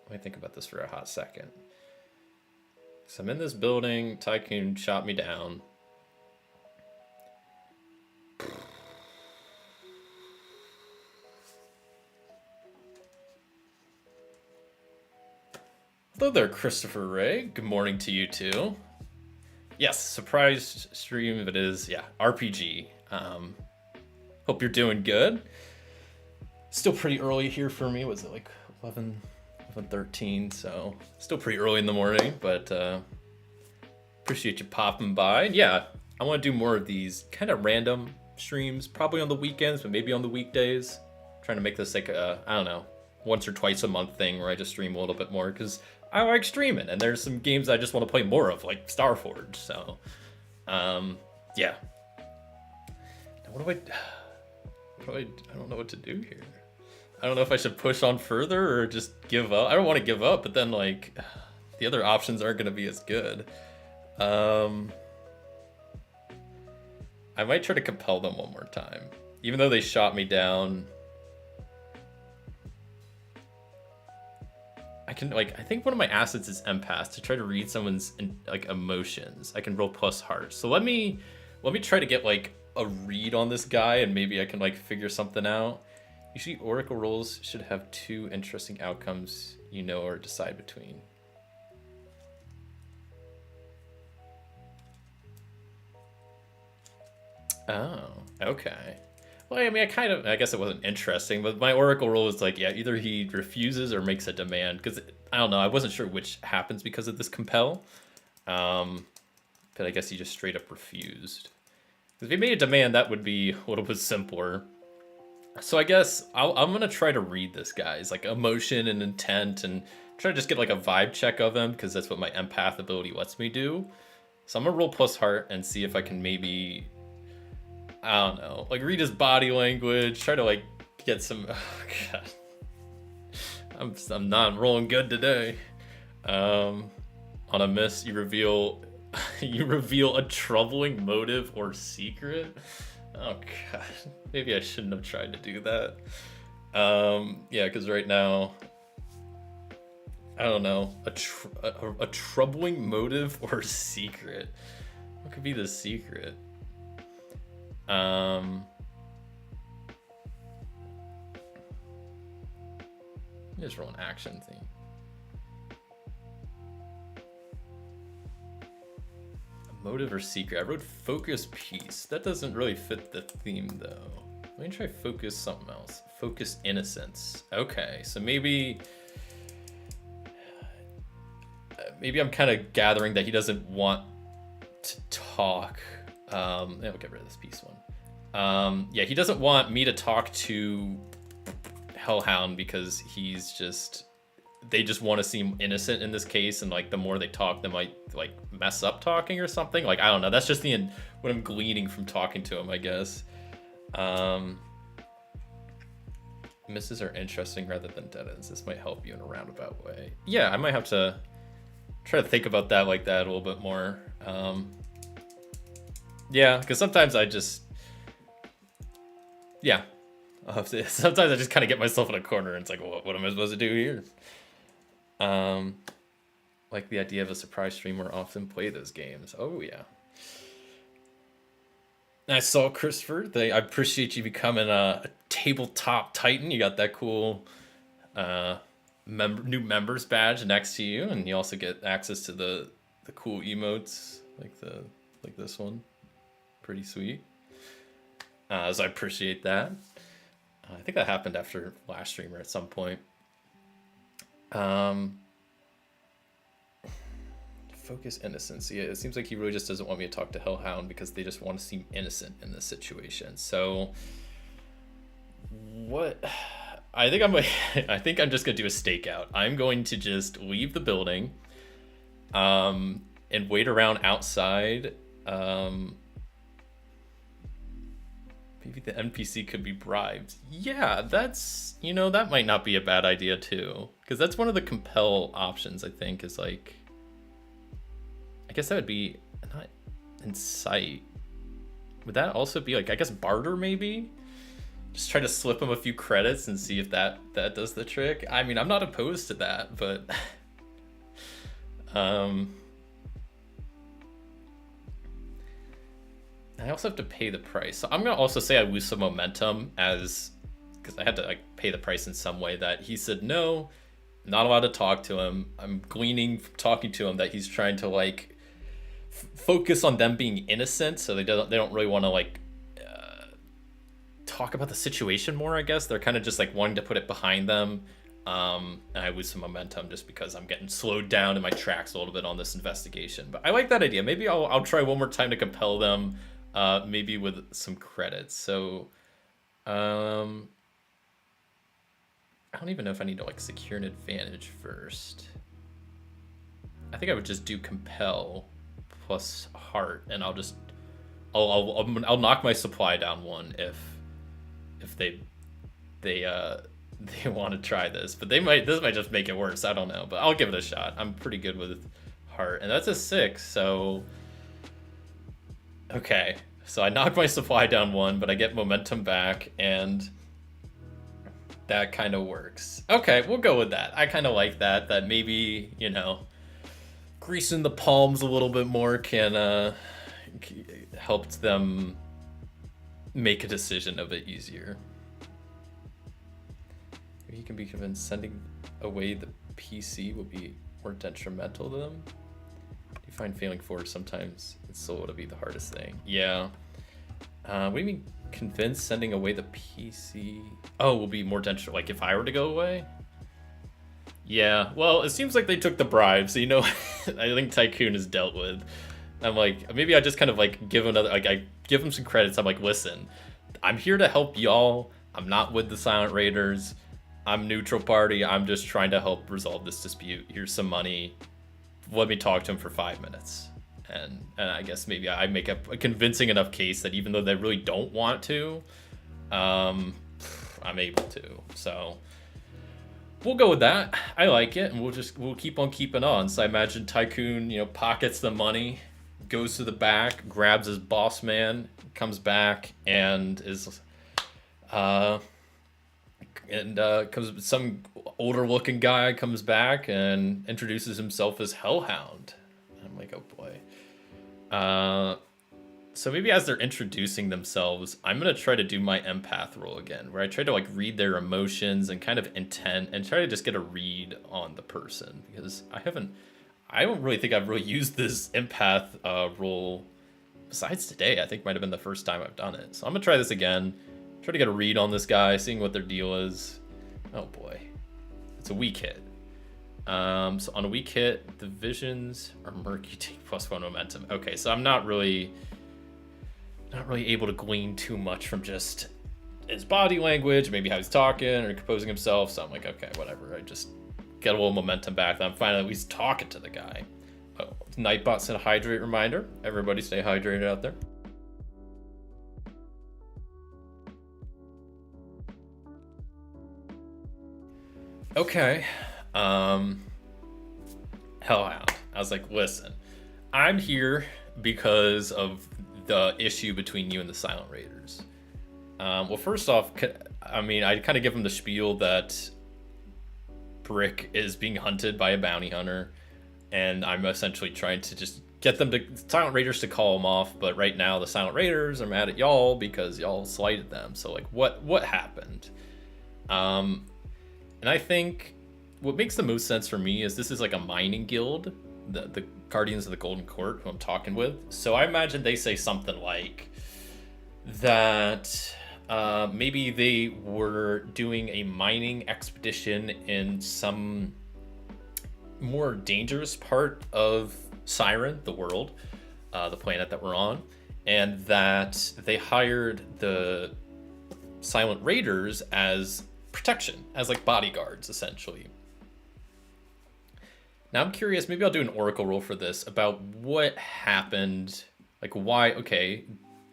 Let me think about this for a hot second. So I'm in this building. Tycoon shot me down. Hello there, Christopher Ray. Good morning to you too. Yes, surprise stream if it is. Yeah, RPG. Hope you're doing good. Still pretty early here for me. Was it like 11:13? So still pretty early in the morning, but appreciate you popping by. And yeah, I want to do more of these kind of random streams, probably on the weekends, but maybe on the weekdays. Trying to make this like a, I don't know, once or twice a month thing where I just stream a little bit more, because I like streaming, and there's some games I just want to play more of, like Starforged. So, yeah. Now I don't know what to do here. I don't know if I should push on further or just give up. I don't want to give up, but then like the other options aren't going to be as good. I might try to compel them one more time, even though they shot me down. I think one of my assets is empath, to try to read someone's like emotions. I can roll plus heart. So let me try to get like a read on this guy, and maybe I can like figure something out. Usually Oracle rolls should have two interesting outcomes, or decide between. Oh, okay. Well, I mean, I guess it wasn't interesting, but my Oracle roll was like, yeah, either he refuses or makes a demand, because I don't know, I wasn't sure which happens because of this compel. But I guess he just straight up refused. If he made a demand, that would be a little bit simpler. So I guess I'm gonna try to read this guy's like emotion and intent, and try to just get like a vibe check of him because that's what my empath ability lets me do. So I'm gonna roll plus heart and see if I can maybe, I don't know, like read his body language, try to like get some. Oh God, I'm not rolling good today. On a miss, you reveal a troubling motive or secret. Oh God, maybe I shouldn't have tried to do that. Yeah, because right now, I don't know, a troubling motive or secret. What could be the secret? Just roll an action thing. A motive or secret. I wrote focus piece. That doesn't really fit the theme though. Let me try focus something else. Focus innocence. Okay, so maybe I'm kind of gathering that he doesn't want to talk. Yeah, we'll get rid of this piece one. Yeah, he doesn't want me to talk to Hellhound because they just want to seem innocent in this case, and like the more they talk, they might like mess up talking or something. Like I don't know. That's just what I'm gleaning from talking to him, I guess. Misses are interesting rather than dead ends. This might help you in a roundabout way. Yeah, I might have to try to think about that like that a little bit more. Yeah, because sometimes sometimes I just kind of get myself in a corner and it's like, well, what am I supposed to do here? Like the idea of a surprise streamer often play those games. Oh yeah. I saw Christopher. I appreciate you becoming a tabletop titan. You got that cool new members badge next to you, and you also get access to the cool emotes like this one. Pretty sweet. So I appreciate that. I think that happened after last streamer at some point. Focus innocence. Yeah, it seems like he really just doesn't want me to talk to Hellhound because they just want to seem innocent in this situation. So what? I think I'm just gonna do a stakeout. I'm going to just leave the building, and wait around outside. Maybe the NPC could be bribed. Yeah, that might not be a bad idea too, because that's one of the compel options. I think is like, I guess that would be not incite. Would that also be like, I guess barter maybe? Just try to slip him a few credits and see if that does the trick. I mean, I'm not opposed to that, but I also have to pay the price. So I'm gonna also say I lose some momentum because I had to like pay the price in some way. That he said no, not allowed to talk to him. I'm gleaning from talking to him that he's trying to like focus on them being innocent, so they don't really want to like talk about the situation more. I guess they're kind of just like wanting to put it behind them. And I lose some momentum just because I'm getting slowed down in my tracks a little bit on this investigation. But I like that idea. Maybe I'll try one more time to compel them. Maybe with some credits. So, I don't even know if I need to like secure an advantage first. I think I would just do compel plus heart, and I'll knock my supply down one if they want to try this, but this might just make it worse. I don't know, but I'll give it a shot. I'm pretty good with heart, and that's a 6. So. Okay, so I knock my supply down one, but I get momentum back, and that kind of works. Okay, we'll go with that. I kind of like that maybe, greasing the palms a little bit more can help them make a decision a bit easier. He can be convinced sending away the PC will be more detrimental to them. You find failing forward sometimes it's solo to be the hardest thing. Yeah. What do you mean convinced sending away the PC? Oh, will be more detrimental, like if I were to go away? Yeah, well, it seems like they took the bribe, so I think Tycoon is dealt with. I'm like, maybe I just kind of like give I give him some credits. I'm like, listen, I'm here to help y'all. I'm not with the Silent Raiders. I'm neutral party. I'm just trying to help resolve this dispute. Here's some money. Let me talk to him for 5 minutes. And I guess maybe I make a convincing enough case that even though they really don't want to, um, I'm able to. So we'll go with that. I like it, and we'll keep on keeping on. So I imagine Tycoon, pockets the money, goes to the back, grabs his boss man, comes back, and is comes some older looking guy comes back and introduces himself as Hellhound. I'm like, oh boy. So maybe as they're introducing themselves, I'm gonna try to do my empath roll again, where I try to like read their emotions and kind of intent and try to just get a read on the person, because I don't really think I've really used this empath roll besides today. I think might have been the first time I've done it. So I'm gonna try this again, try to get a read on this guy, seeing what their deal is. Oh boy, it's a weak hit. So on a weak hit, the visions are murky. Take +1 momentum. Okay, so I'm not really able to glean too much from just his body language, maybe how he's talking or composing himself. So I'm like, okay, whatever. I just get a little momentum back. I'm finally at least talking to the guy. Oh, Nightbot sent a hydrate reminder. Everybody stay hydrated out there. Okay. Hellhound. I was like, listen, I'm here because of the issue between you and the Silent Raiders. Well, first off, I mean, I kind of give him the spiel that Brick is being hunted by a bounty hunter, and I'm essentially trying to just get Silent Raiders to call him off. But right now, the Silent Raiders are mad at y'all because y'all slighted them. So, like, what happened? And I think what makes the most sense for me is this is like a mining guild, the Guardians of the Golden Court, who I'm talking with. So I imagine they say something like that maybe they were doing a mining expedition in some more dangerous part of Siren, the world, the planet that we're on, and that they hired the Silent Raiders as protection, as like bodyguards, essentially. Now I'm curious, maybe I'll do an oracle roll for this about what happened, like why, okay,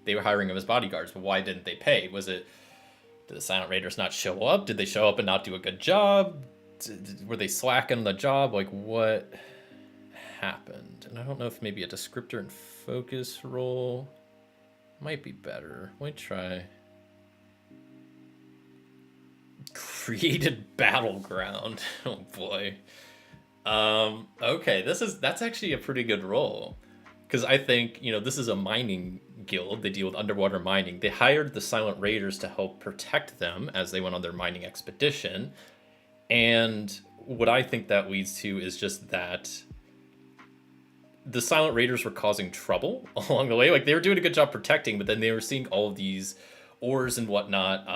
they were hiring him as bodyguards, but why didn't they pay? Did the Silent Raiders not show up? Did they show up and not do a good job? Were they slacking the job? Like, what happened? And I don't know if maybe a descriptor and focus roll might be better. Let me try. Created battleground. Oh boy. Okay, that's actually a pretty good roll, because I think this is a mining guild. They deal with underwater mining. They hired the Silent Raiders to help protect them as they went on their mining expedition, and what I think that leads to is just that the Silent Raiders were causing trouble along the way. Like, they were doing a good job protecting, but then they were seeing all of these ores and whatnot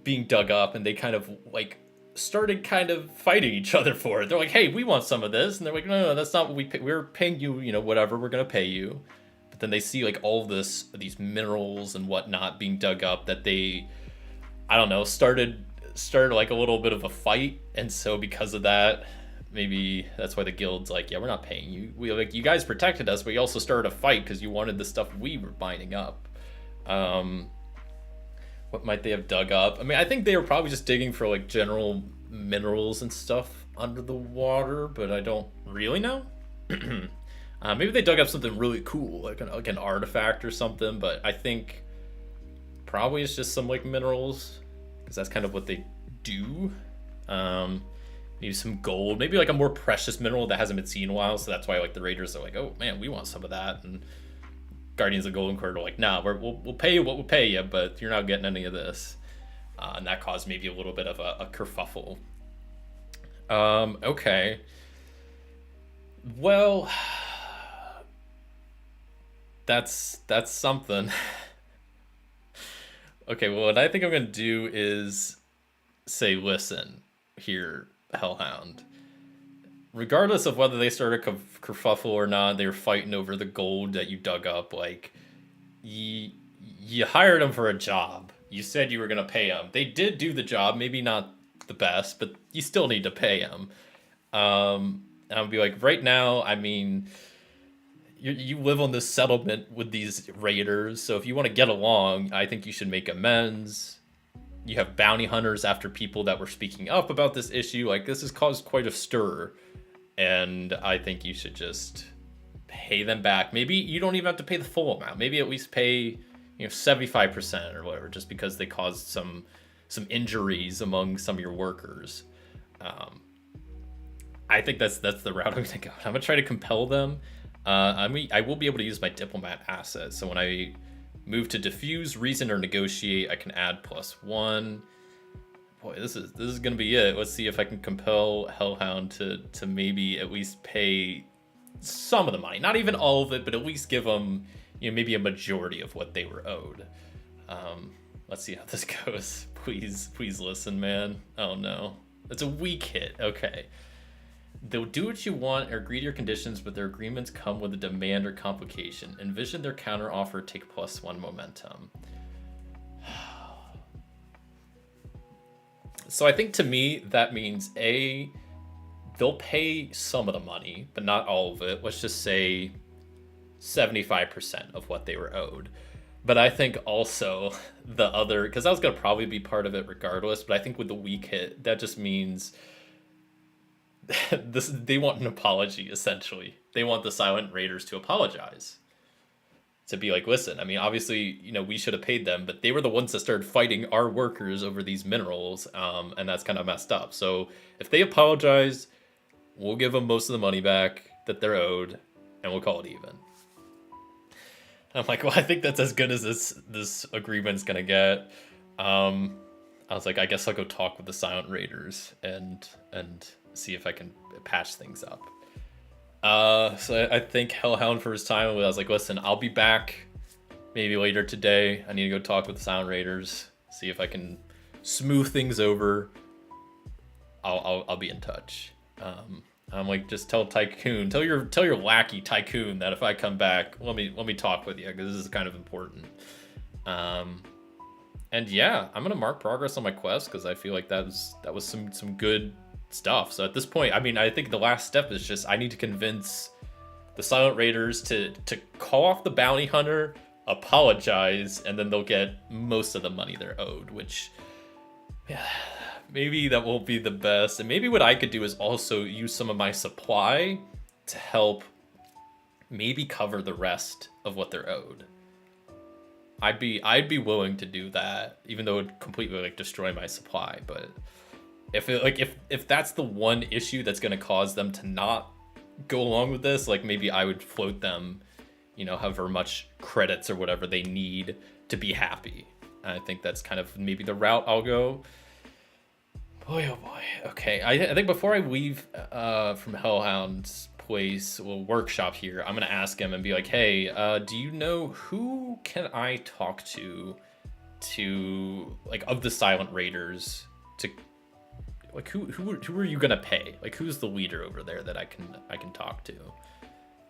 being dug up, and they kind of like started kind of fighting each other for it. They're like, hey, we want some of this, and they're like, no, that's not what we pay. We're paying you, whatever, we're gonna pay you. But then they see like all of these minerals and whatnot being dug up, that they, I don't know, started like a little bit of a fight. And so because of that, maybe that's why the guild's like, yeah, we're not paying you. We like, you guys protected us, but you also started a fight because you wanted the stuff we were mining up. What might they have dug up? I mean, I think they were probably just digging for like general minerals and stuff under the water, but I don't really know. Maybe they dug up something really cool, like an artifact or something, but I think probably it's just some like minerals, because that's kind of what they do. Maybe some gold, maybe like a more precious mineral that hasn't been seen in a while, so that's why like the Raiders are like, oh man, we want some of that. And Guardians of the Golden Court are like, nah, we'll pay you what we'll pay you, but you're not getting any of this. And that caused maybe a little bit of a kerfuffle. Okay. Well, that's something. Okay, well, what I think I'm going to do is say, listen, here, Hellhound. Regardless of whether they started a kerfuffle or not, they were fighting over the gold that you dug up. Like, you hired them for a job. You said you were gonna pay them. They did do the job, maybe not the best, but you still need to pay them. And I'll be like, right now, I mean, you live on this settlement with these raiders, so if you want to get along, I think you should make amends. You have bounty hunters after people that were speaking up about this issue. Like, this has caused quite a stir, and I think you should just pay them back. Maybe you don't even have to pay the full amount. Maybe at least pay 75% or whatever, just because they caused some injuries among some of your workers. I think that's the route I'm gonna go. I'm gonna try to compel them. I will be able to use my diplomat asset. So when I move to diffuse, reason, or negotiate, I can add +1. Boy, this is gonna be it. Let's see if I can compel Hellhound to maybe at least pay some of the money. Not even all of it, but at least give them maybe a majority of what they were owed. Let's see how this goes. Please listen, man. Oh no, it's a weak hit. Okay. They'll do what you want or agree to your conditions, but their agreements come with a demand or complication. Envision their counteroffer, take +1 momentum. So I think to me, that means they'll pay some of the money, but not all of it. Let's just say 75% of what they were owed. But I think also the other, because that was going to probably be part of it regardless, but I think with the weak hit, that just means they want an apology, essentially. They want the Silent Raiders to apologize. To be like, listen, I mean, obviously, we should have paid them, but they were the ones that started fighting our workers over these minerals, and that's kind of messed up. So if they apologize, we'll give them most of the money back that they're owed, and we'll call it even. I'm like, well, I think that's as good as this agreement's gonna get. I was like, I guess I'll go talk with the Silent Raiders and see if I can patch things up. So I think Hellhound for his time, I was like, listen, I'll be back maybe later today. I need to go talk with the Silent Raiders, see if I can smooth things over. I'll be in touch. I'm like, just tell Tycoon, tell your lackey Tycoon that if I come back, let me talk with you, because this is kind of important. And yeah, I'm gonna mark progress on my quest, because I feel like that was some good stuff. So at this point, I mean, I think the last step is just I need to convince the Silent Raiders to call off the bounty hunter, apologize, and then they'll get most of the money they're owed, which, yeah, maybe that won't be the best. And maybe what I could do is also use some of my supply to help maybe cover the rest of what they're owed. I'd be willing to do that, even though it would completely destroy my supply, but if that's the one issue that's going to cause them to not go along with this, maybe I would float them, however much credits or whatever they need to be happy. And I think that's kind of maybe the route I'll go. Boy, oh boy. Okay, I think before I leave from Hellhound's place, workshop here, I'm going to ask him and be like, hey, do you know who can I talk to of the Silent Raiders to... who are you gonna pay? Who's the leader over there that I can talk to?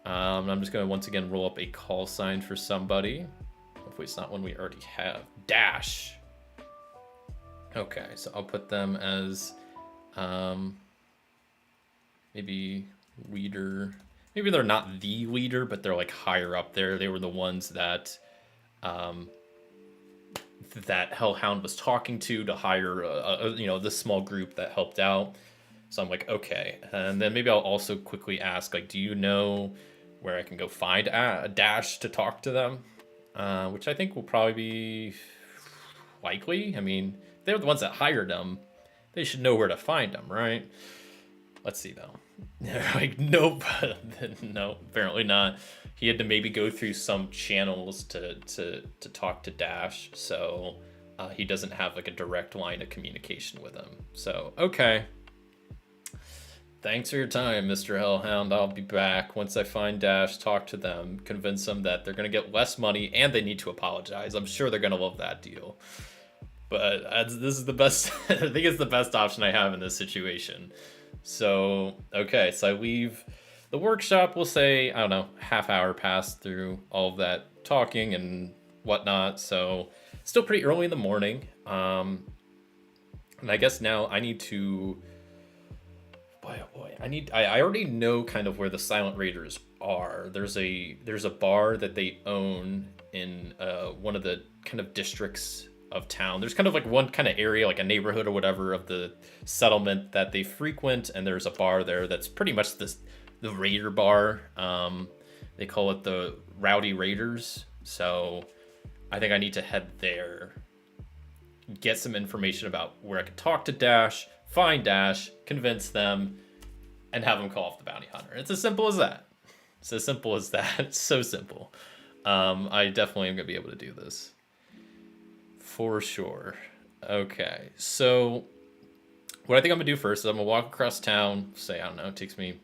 I'm just gonna once again roll up a call sign for somebody. Hopefully it's not one we already have. Dash. Okay, so I'll put them as maybe leader. Maybe they're not the leader, but they're higher up there. They were the ones that that Hellhound was talking to hire this small group that helped out. So I'm like, okay. And then maybe I'll also quickly ask, do you know where I can go find a Dash to talk to them? Which I think will probably be likely. I mean, they're the ones that hired them. They should know where to find them, right? Let's see though. Nope. No, apparently not. He had to maybe go through some channels to talk to Dash, so he doesn't have a direct line of communication with him. So, okay. Thanks for your time, Mr. Hellhound. I'll be back once I find Dash, talk to them, convince them that they're going to get less money and they need to apologize. I'm sure they're going to love that deal. But this is the best, I think it's the best option I have in this situation. So, okay, so I leave the workshop, we'll say, I don't know, half hour passed through all of that talking and whatnot. So Still pretty early in the morning. And I guess now I need to. Boy, oh boy, I already know kind of where the Silent Raiders are. There's a bar that they own in one of the kind of districts of town. There's kind of like one kind of area, like a neighborhood or whatever of the settlement that they frequent, and there's a bar there that's pretty much the Raider bar. They call it the Rowdy Raiders. So I think I need to head there, get some information about where I can talk to Dash, find Dash, convince them, and have them call off the bounty hunter. It's as simple as that. It's as simple as that. It's so simple. I definitely am going to be able to do this. For sure. Okay, so what I think I'm going to do first is I'm going to walk across town, say, I don't know, it takes me...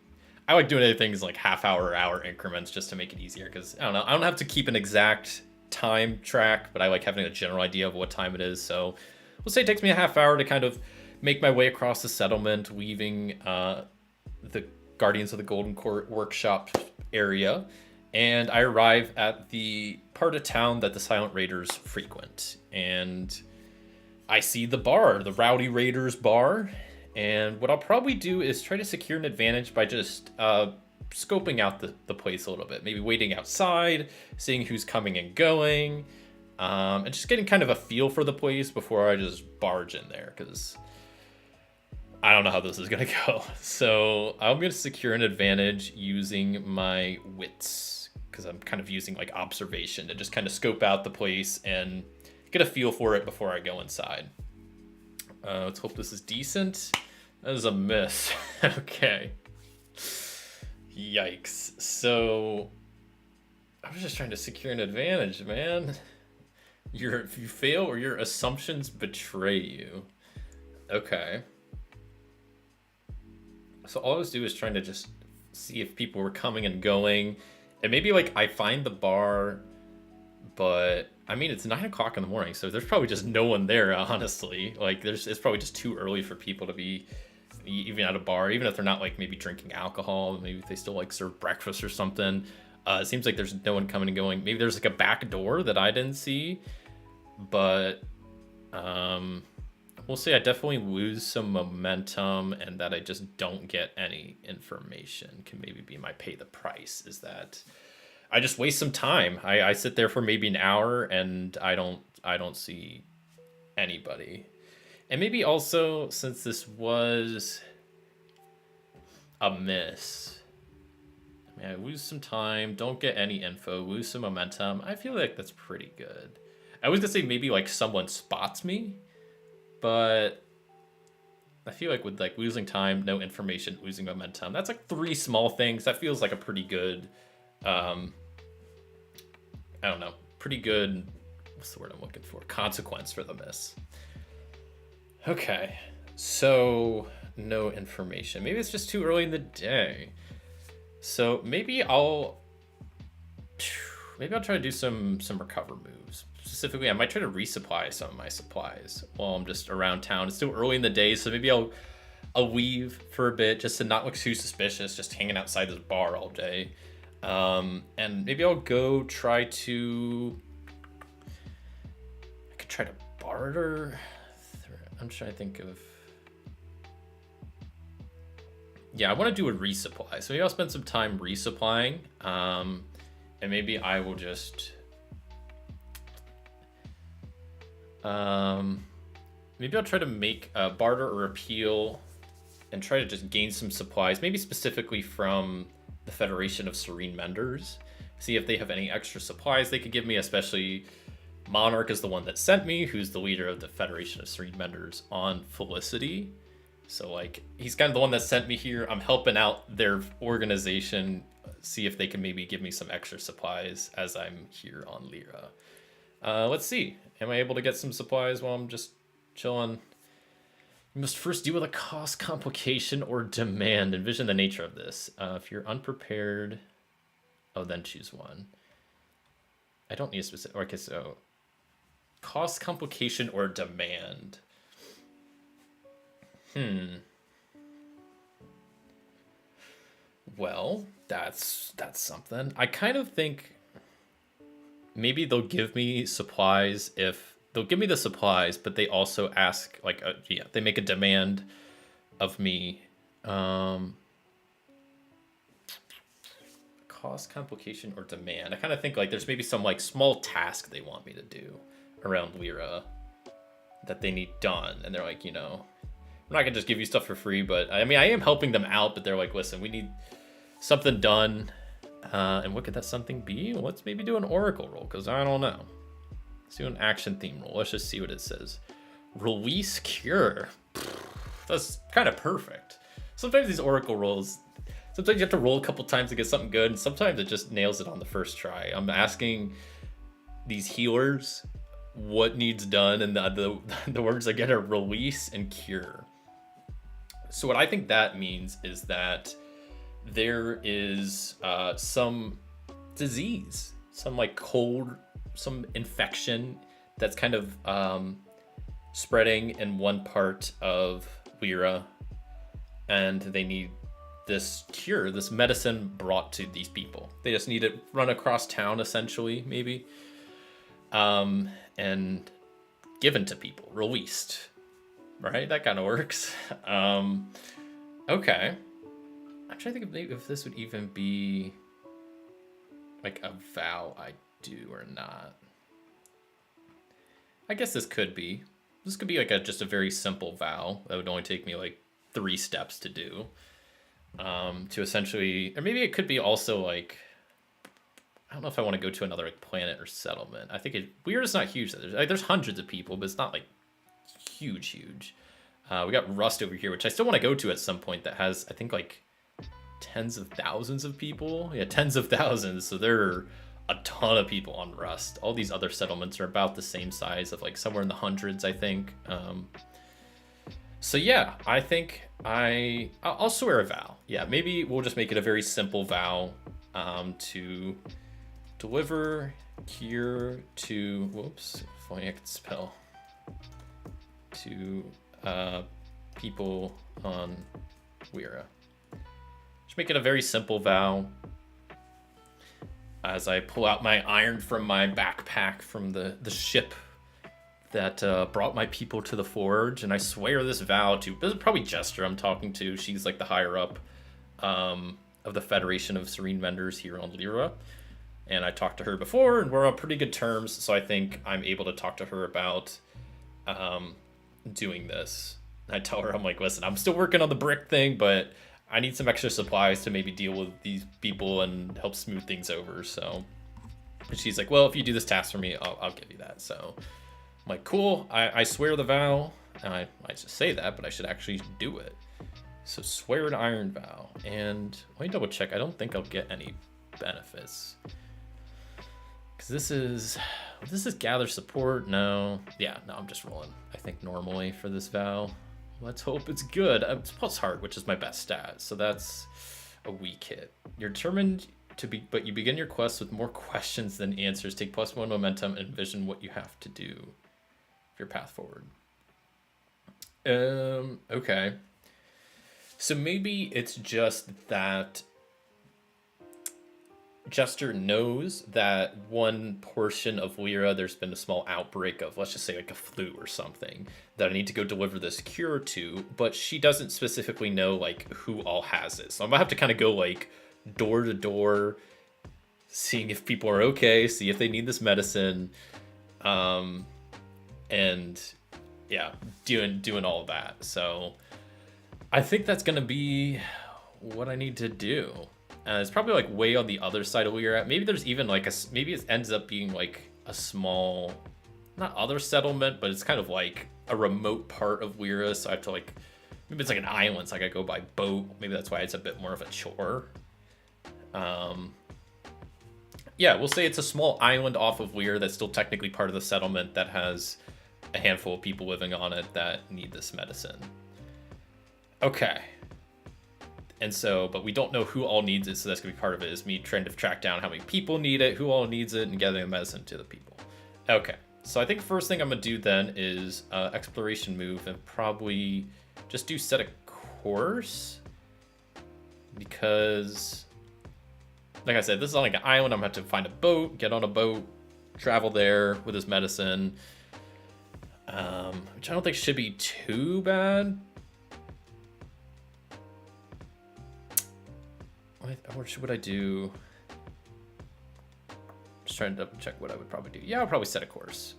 I like doing things like half-hour increments just to make it easier, because, I don't know, I don't have to keep an exact time track, but I like having a general idea of what time it is. So we'll say it takes me a half hour to kind of make my way across the settlement, leaving the Guardians of the Golden Court workshop area, and I arrive at the part of town that the Silent Raiders frequent, and I see the bar, the Rowdy Raiders bar, and what I'll probably do is try to secure an advantage by just scoping out the place a little bit, maybe waiting outside, seeing who's coming and going, and just getting kind of a feel for the place before I just barge in there, because I don't know how this is going to go. So I'm going to secure an advantage using my wits, because I'm kind of using like observation to just kind of scope out the place and get a feel for it before I go inside. Let's hope this is decent. That is a miss. Okay. Yikes. So I was just trying to secure an advantage, man. If you fail or your assumptions betray you. Okay. So all I was doing is trying to just see if people were coming and going. And maybe like I find the bar, but I mean, it's 9 o'clock in the morning, so there's probably just no one there, honestly. Like it's probably just too early for people to be even at a bar, even if they're not like maybe drinking alcohol. Maybe they still like serve breakfast or something. It seems like there's no one coming and going. Maybe there's like a back door that I didn't see, but we'll see. I definitely lose some momentum, and that I just don't get any information can maybe be my pay the price, is that I just waste some time. I sit there for maybe an hour and I don't see anybody. And maybe also, since this was a miss, I mean, I lose some time, don't get any info, lose some momentum. I feel like that's pretty good. I was gonna say maybe like someone spots me, but I feel like with like losing time, no information, losing momentum, that's like 3 small things. That feels like a pretty good, I don't know, pretty good, what's the word I'm looking for? Consequence for the miss. Okay, so no information. Maybe it's just too early in the day. So maybe I'll try to do some recover moves. Specifically, I might try to resupply some of my supplies while I'm just around town. It's still early in the day, so maybe I'll weave for a bit just to not look too suspicious, just hanging outside this bar all day. And maybe I'll go try to... I could try to barter. I'm trying to think of... Yeah, I want to do a resupply. So maybe I'll spend some time resupplying. And maybe I will just... maybe I'll try to make a barter or appeal and try to just gain some supplies, maybe specifically from the Federation of Serene Menders. See if they have any extra supplies they could give me, especially Monarch is the one that sent me, who's the leader of the Federation of Serene Menders on Felicity. So like, he's kind of the one that sent me here. I'm helping out their organization, see if they can maybe give me some extra supplies as I'm here on Lyra. Let's see. Am I able to get some supplies while I'm just chilling? You must first deal with a cost, complication, or demand. Envision the nature of this. If you're unprepared, then choose one. I don't need a specific... Okay, so... Cost, complication, or demand. Well, that's something. I kind of think maybe they'll give me supplies if they'll give me the supplies, but they also ask like, yeah, they make a demand of me. Cost, complication, or demand. I kind of think like there's maybe some like small task they want me to do around Lyra that they need done, and they're like, I'm not gonna just give you stuff for free, but I mean I am helping them out, but they're like, listen, we need something done. And what could that something be? Well, let's maybe do an oracle roll, because I don't know. Let's do an action theme roll. Let's just see what it says. Release cure. That's kind of perfect. Sometimes these oracle rolls, sometimes you have to roll a couple times to get something good, and sometimes it just nails it on the first try. I'm asking these healers what needs done, and the words I get are release and cure. So what I think that means is that there is some disease, some like cold, some infection that's kind of spreading in one part of Lyra, and they need this cure, this medicine brought to these people. They just need it run across town, essentially, maybe, and given to people, released, right? That kind of works. Okay. I'm trying to think if this would even be like a vow I do or not. I guess this could be. This could be like just a very simple vow that would only take me like 3 steps to do. To essentially, or maybe it could be also like, I don't know if I want to go to another like planet or settlement. I think Lyra's not huge. There's hundreds of people, but it's not like huge. We got Rust over here, which I still want to go to at some point, that has, I think, like tens of thousands of people. Yeah, tens of thousands. So there are a ton of people on Rust. All these other settlements are about the same size, of like somewhere in the hundreds, I think. So yeah, I think I'll swear a vow. Yeah, maybe we'll just make it a very simple vow to deliver cure to, whoops, if only I could spell, to people on Lyra. Just make it a very simple vow. As I pull out my iron from my backpack from the ship that brought my people to the forge, and I swear this vow to, this is probably Jester I'm talking to. She's like the higher up of the Federation of Serene Vendors here on Lyra. And I talked to her before, and we're on pretty good terms, so I think I'm able to talk to her about doing this. I tell her, I'm like, listen, I'm still working on the brick thing, but I need some extra supplies to maybe deal with these people and help smooth things over. So, and she's like, well, if you do this task for me, I'll give you that. So I'm like, cool, I swear the vow. And I just say that, but I should actually do it. So swear an iron vow. And let me double check. I don't think I'll get any benefits. Because this is gather support. No. Yeah, no, I'm just rolling, I think, normally for this vow. Let's hope it's good. It's plus heart, which is my best stat. So that's a weak hit. You're determined but you begin your quest with more questions than answers. Take +1 momentum and envision what you have to do for your path forward. Okay. So maybe it's just that Jester knows that one portion of Lyra, there's been a small outbreak of, let's just say, like a flu or something, that I need to go deliver this cure to, but she doesn't specifically know, like, who all has it. So I'm gonna have to kind of go, like, door to door, seeing if people are okay, see if they need this medicine, and, yeah, doing all of that. So I think that's gonna be what I need to do. It's probably like way on the other side of where you're at. Maybe there's even like maybe it ends up being like a small, not other settlement, but it's kind of like a remote part of Lyra. So I have to like, maybe it's like an island, so I gotta go by boat. Maybe that's why it's a bit more of a chore. Yeah, we'll say it's a small island off of Lyra that's still technically part of the settlement that has a handful of people living on it that need this medicine. Okay. And so, but we don't know who all needs it, so that's going to be part of it, is me trying to track down how many people need it, who all needs it, and gathering the medicine to the people. Okay, so I think first thing I'm going to do then is exploration move and probably just do set a course. Because, like I said, this is on like an island. I'm going to have to find a boat, get on a boat, travel there with this medicine. which I don't think should be too bad. Or what would I do? Just trying to double check what I would probably do. Yeah, I'll probably set a course.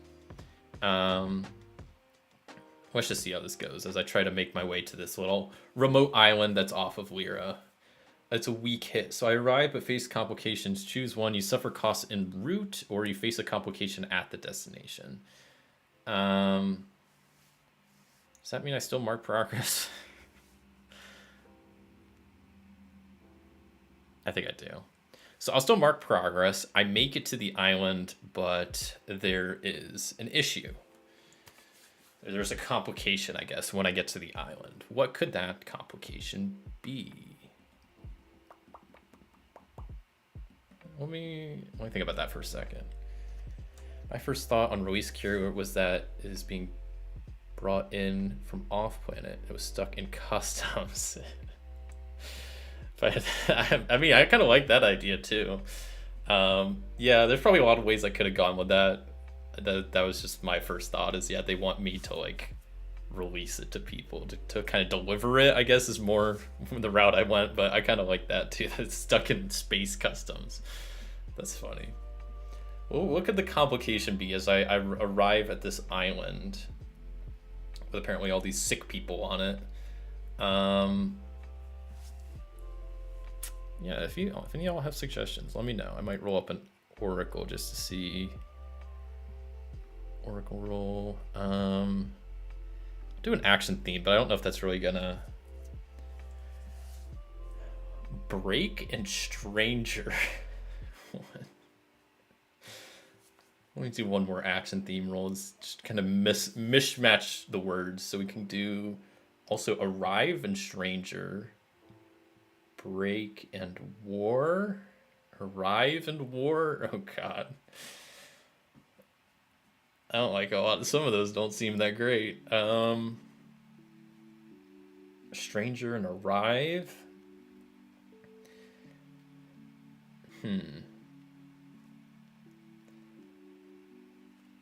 Let's just see how this goes as I try to make my way to this little remote island that's off of Lyra. It's a weak hit. So I arrive but face complications. Choose one. You suffer costs en route, or you face a complication at the destination. Does that mean I still mark progress? I think I do. So I'll still mark progress. I make it to the island, but there is an issue. There's a complication, I guess, when I get to the island. What could that complication be? Let me think about that for a second. My first thought on release cure was that it is being brought in from off planet. It was stuck in customs. But I mean, I kind of like that idea too. Yeah, there's probably a lot of ways I could have gone with that. That was just my first thought is, yeah, they want me to like release it to people to kind of deliver it, I guess, is more the route I went. But I kind of like that too. It's stuck in space customs. That's funny. Well, what could the complication be as I arrive at this island with apparently all these sick people on it? Yeah, if any of y'all have suggestions, let me know. I might roll up an oracle just to see. Oracle roll. Do an action theme, but I don't know if that's really gonna break and stranger. Let me do one more action theme roll. It's just kind of mishmatch the words, so we can do also arrive and stranger. Break and war. Arrive and war. Oh god. I don't like a lot. Some of those don't seem that great. Stranger and arrive.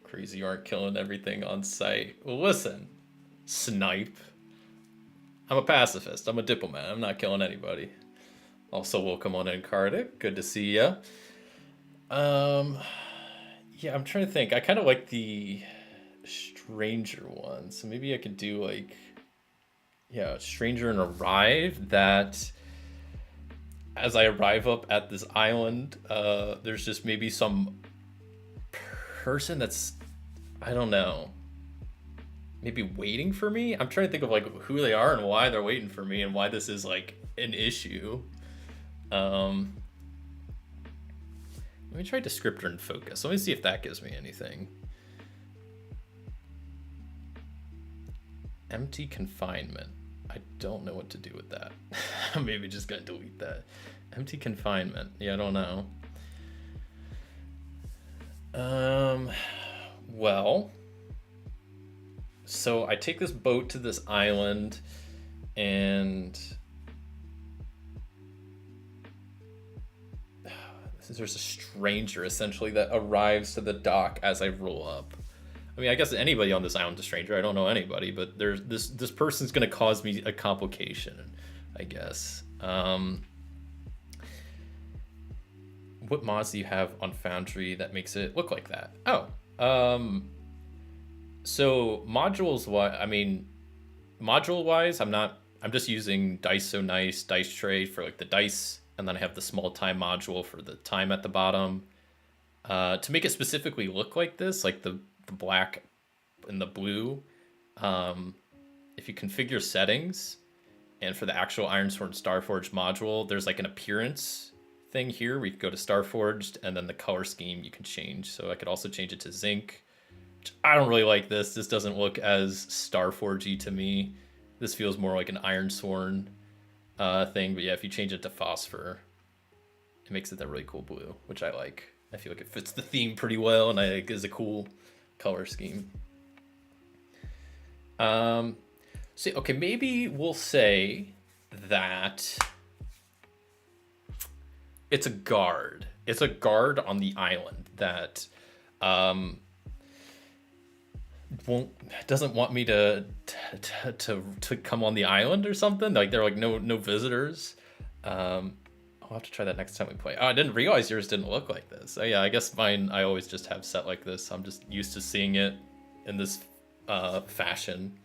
Crazy art killing everything on sight. Well, listen, snipe. I'm a pacifist. I'm a diplomat. I'm not killing anybody. Also, welcome on in, Cardiff. Good to see ya. Yeah, I'm trying to think. I kind of like the stranger one. So maybe I could do like, yeah, stranger and arrive. That as I arrive up at this island, there's just maybe some person that's, I don't know, maybe waiting for me. I'm trying to think of like who they are and why they're waiting for me and why this is like an issue. Let me try descriptor and focus. Let me see if that gives me anything. Empty confinement. I don't know what to do with that. I'm maybe just gonna delete that. Empty confinement. Yeah, I don't know. Well, so I take this boat to this island and there's a stranger essentially that arrives to the dock as I roll up. I mean, I guess anybody on this island is a stranger. I don't know anybody, but there's this person's gonna cause me a complication, I guess. What mods do you have on Foundry that makes it look like that? Oh, so module wise, I'm just using Dice So Nice, Dice Tray for like the dice, and then I have the small time module for the time at the bottom. To make it specifically look like this, like the black and the blue, if you configure settings, and for the actual Ironsworn Starforged module, there's like an appearance thing here. We could go to Starforged, and then the color scheme you can change. So I could also change it to zinc. Which I don't really like this. This doesn't look as Starforged-y to me. This feels more like an Ironsworn thing. But yeah, if you change it to phosphor, it makes it that really cool blue, which I like. I feel like it fits the theme pretty well, and it is a cool color scheme. So okay, maybe we'll say that it's a guard. It's a guard on the island that won't doesn't want me to come on the island or something. Like they're like no visitors. I'll have to try that next time we play. Oh, I didn't realize yours didn't look like this. Oh yeah, I guess mine I always just have set like this. I'm just used to seeing it in this fashion.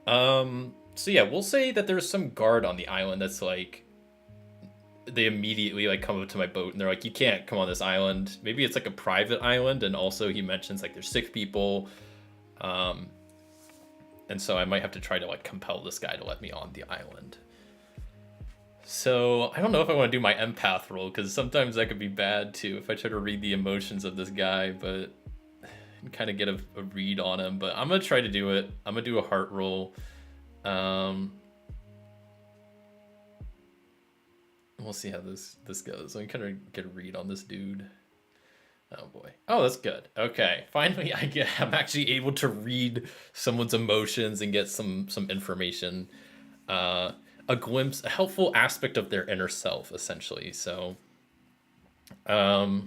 So yeah, we'll say that there's some guard on the island that's like they immediately like come up to my boat and they're like, you can't come on this island. Maybe it's like a private island, and also he mentions like there's sick people. And so I might have to try to like compel this guy to let me on the island. So I don't know if I want to do my empath roll, because sometimes that could be bad too if I try to read the emotions of this guy, but kind of get a read on him. But I'm gonna try to do it. I'm gonna do a heart roll. We'll see how this goes. Let me kind of get a read on this dude. Oh boy. Oh, that's good. Okay, finally I'm actually able to read someone's emotions and get some information. A glimpse, a helpful aspect of their inner self, essentially. So, I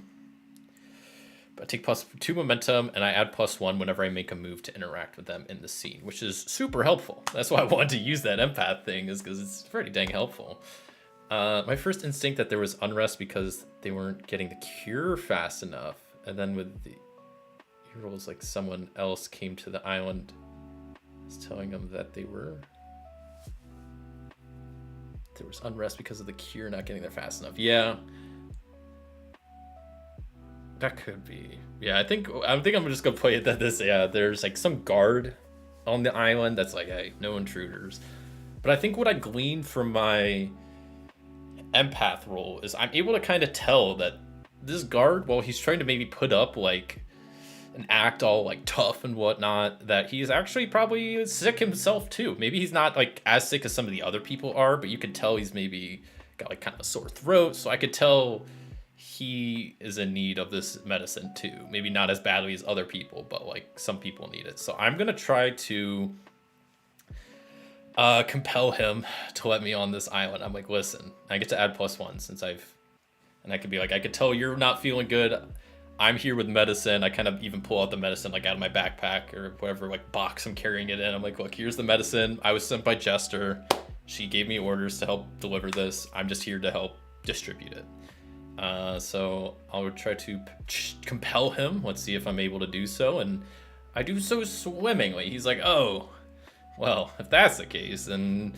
take +2 momentum and I add +1 whenever I make a move to interact with them in the scene, which is super helpful. That's why I wanted to use that empath thing, is because it's pretty dang helpful. My first instinct that there was unrest because they weren't getting the cure fast enough, and then with the heroes, like someone else came to the island, was telling them that there was unrest because of the cure not getting there fast enough. Yeah, that could be. Yeah, I think I'm just gonna play it that there's like some guard on the island that's like, hey, no intruders. But I think what I gleaned from my empath roll is I'm able to kind of tell that this guard, while he's trying to maybe put up like an act all like tough and whatnot, that he's actually probably sick himself too. Maybe he's not like as sick as some of the other people are, but you could tell he's maybe got like kind of a sore throat. So I could tell he is in need of this medicine too. Maybe not as badly as other people, but like some people need it. So I'm gonna try to compel him to let me on this island. I'm like, listen, I get to add +1 and I could be like, I could tell you're not feeling good. I'm here with medicine. I kind of even pull out the medicine like out of my backpack or whatever like box I'm carrying it in. I'm like, look, here's the medicine. I was sent by Jester. She gave me orders to help deliver this. I'm just here to help distribute it. So I'll try to compel him. Let's see if I'm able to do so. And I do so swimmingly. He's like, oh, well, if that's the case, then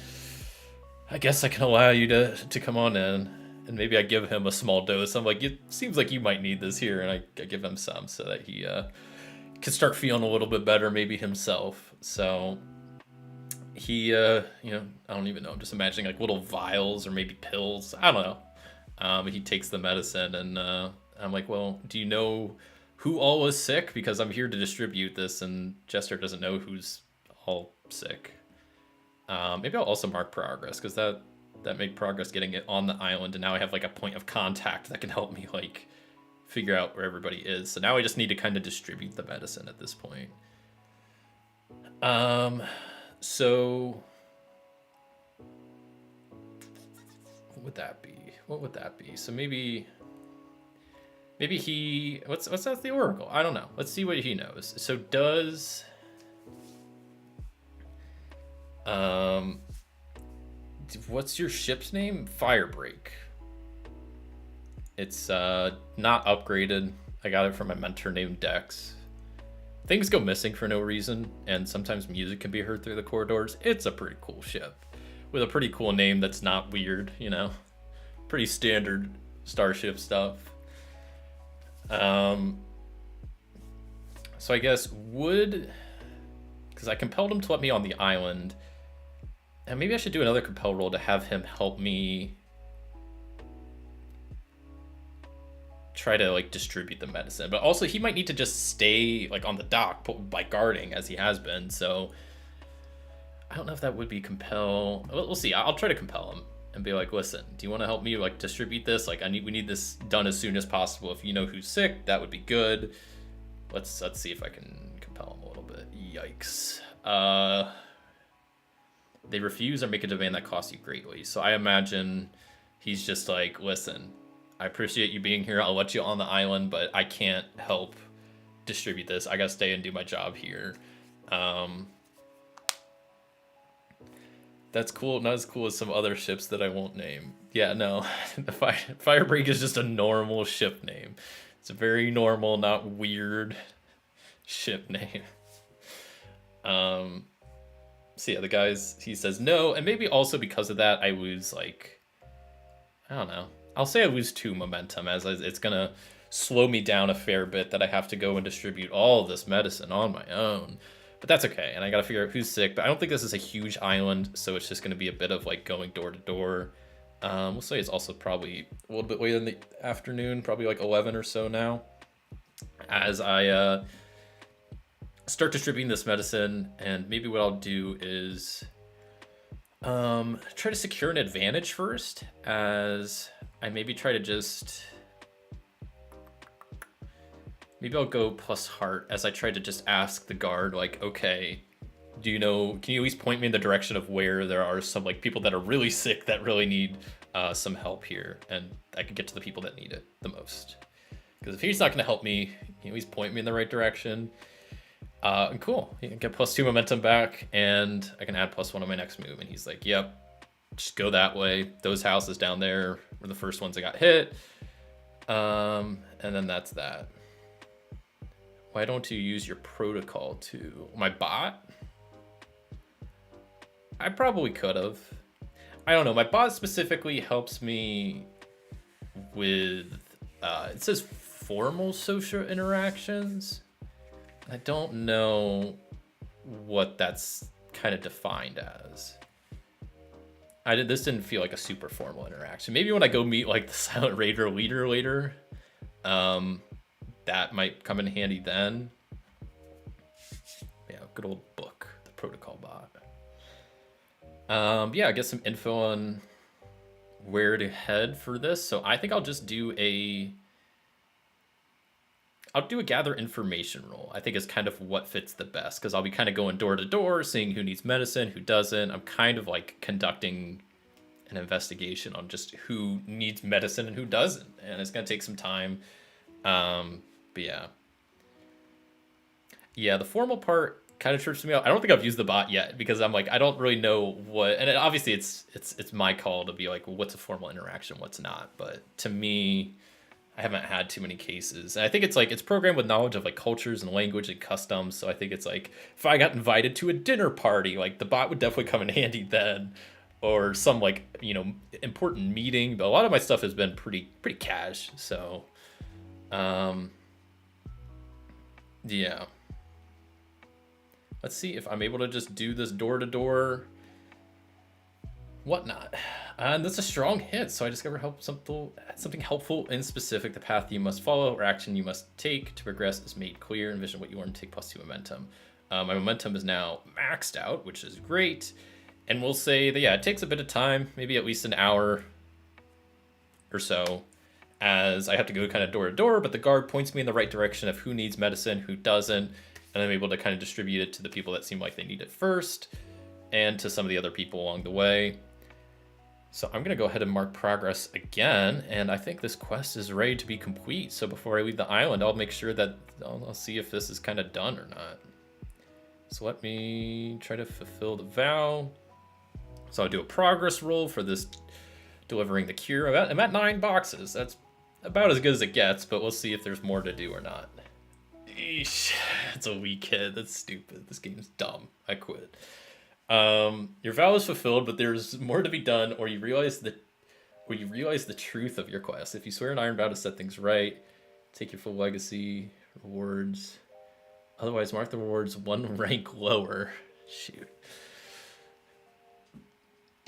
I guess I can allow you to come on in. And maybe I give him a small dose. I'm like, it seems like you might need this here. And I give him some so that he can start feeling a little bit better, maybe himself. So he, I don't even know. I'm just imagining like little vials or maybe pills. I don't know. He takes the medicine and I'm like, well, do you know who all is sick? Because I'm here to distribute this and Jester doesn't know who's all sick. Maybe I'll also mark progress, because that made progress getting it on the island, and now I have like a point of contact that can help me like figure out where everybody is. So now I just need to kind of distribute the medicine at this point. So what would that be? So maybe he, what's that, the Oracle? I don't know. Let's see what he knows. So does what's your ship's name? Firebreak. It's not upgraded. I got it from a mentor named Dex. Things go missing for no reason, and sometimes music can be heard through the corridors. It's a pretty cool ship with a pretty cool name that's not weird, pretty standard starship stuff. So I guess because I compelled him to let me on the island, and maybe I should do another compel roll to have him help me try to like distribute the medicine. But also he might need to just stay like on the dock by guarding as he has been. So I don't know if that would be compel. We'll see. I'll try to compel him and be like, listen, do you want to help me like distribute this? Like we need this done as soon as possible. If you know who's sick, that would be good. Let's see if I can compel him a little bit. Yikes. They refuse or make a demand that costs you greatly. So I imagine he's just like, listen, I appreciate you being here. I'll let you on the island, but I can't help distribute this. I gotta stay and do my job here. Um, that's cool. Not as cool as some other ships that I won't name. Yeah, no. The Firebreak is just a normal ship name. It's a very normal, not weird ship name. Um, so yeah, the guys, he says no, and maybe also because of that, I lose like, I don't know. I'll say I lose 2 momentum as it's gonna slow me down a fair bit that I have to go and distribute all of this medicine on my own. But that's okay, and I gotta figure out who's sick. But I don't think this is a huge island, so it's just gonna be a bit of like going door to door. We'll say it's also probably a little bit later in the afternoon, probably like 11 or so now, as I start distributing this medicine. And maybe what I'll do is try to secure an advantage first, as I maybe try to just, maybe I'll go plus heart as I try to just ask the guard, like, okay, do you know, can you at least point me in the direction of where there are some like people that are really sick that really need some help here, and I can get to the people that need it the most. Because if he's not going to help me, can you at least point me in the right direction? And cool, you can get +2 momentum back, and I can add +1 on my next move. And he's like, yep, just go that way. Those houses down there were the first ones that got hit. And then that's that. Why don't you use your protocol to my bot? I probably could have. I don't know. My bot specifically helps me with, it says formal social interactions. I don't know what that's kind of defined as. This didn't feel like a super formal interaction. Maybe when I go meet like the Silent Raider leader later, that might come in handy then. Yeah, good old book, the protocol bot. Yeah, get some info on where to head for this. So I think I'll just do I'll do a gather information roll. I think is kind of what fits the best, because I'll be kind of going door to door, seeing who needs medicine, who doesn't. I'm kind of like conducting an investigation on just who needs medicine and who doesn't, and it's gonna take some time. But yeah, the formal part kind of trips me out. I don't think I've used the bot yet, because I'm like, I don't really know what, and obviously it's my call to be like, well, what's a formal interaction, what's not. But to me, I haven't had too many cases. And I think it's like, it's programmed with knowledge of like cultures and language and customs. So I think it's like, if I got invited to a dinner party, like the bot would definitely come in handy then, or some like, important meeting. But a lot of my stuff has been pretty cash. So, yeah. Let's see if I'm able to just do this door to door whatnot. And that's a strong hit, so I discover something helpful and specific. The path you must follow or action you must take to progress is made clear. Envision what you want to take +2 momentum. My momentum is now maxed out, which is great. And we'll say that, yeah, it takes a bit of time, maybe at least an hour or so, as I have to go kind of door to door, but the guard points me in the right direction of who needs medicine, who doesn't, and I'm able to kind of distribute it to the people that seem like they need it first, and to some of the other people along the way. So I'm going to go ahead and mark progress again, and I think this quest is ready to be complete. So before I leave the island, I'll make sure that I'll see if this is kind of done or not. So let me try to fulfill the vow. So I'll do a progress roll for this delivering the cure. I'm at 9 boxes. That's about as good as it gets, but we'll see if there's more to do or not. Eesh, it's a weak hit. That's stupid. This game's dumb. I quit. Your vow is fulfilled, but there's more to be done, or you realize the truth of your quest. If you swear an iron vow to set things right, take your full legacy rewards. Otherwise, mark the rewards 1 rank lower. Shoot.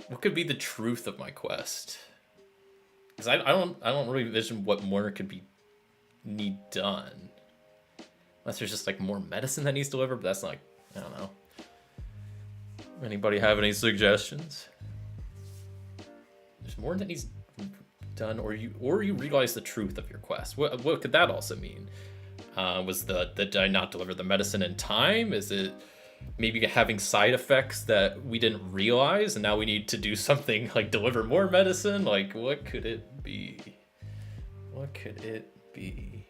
What could be the truth of my quest? Because I don't really envision what more could need done. Unless there's just like more medicine that needs delivered, but that's not, I don't know. Anybody have any suggestions? There's more that needs done, or you realize the truth of your quest. What could that also mean? Was did I not deliver the medicine in time? Is it maybe having side effects that we didn't realize, and now we need to do something like deliver more medicine? Like, what could it be? What could it be?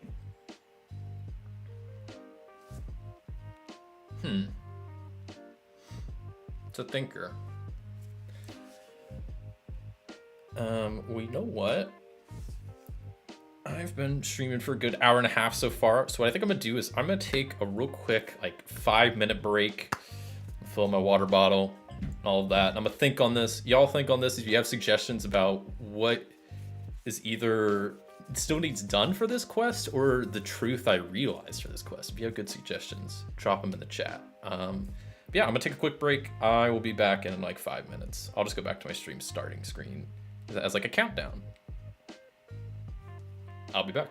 It's a thinker. Well, you know what? I've been streaming for a good hour and a half so far. So what I think I'm gonna do is I'm gonna take a real quick, like 5-minute break, fill my water bottle, all of that. And I'm gonna think on this. Y'all think on this if you have suggestions about what is either still needs done for this quest or the truth I realized for this quest. If you have good suggestions, drop them in the chat. Yeah, I'm gonna take a quick break. I will be back in like 5 minutes. I'll just go back to my stream starting screen as like a countdown. I'll be back.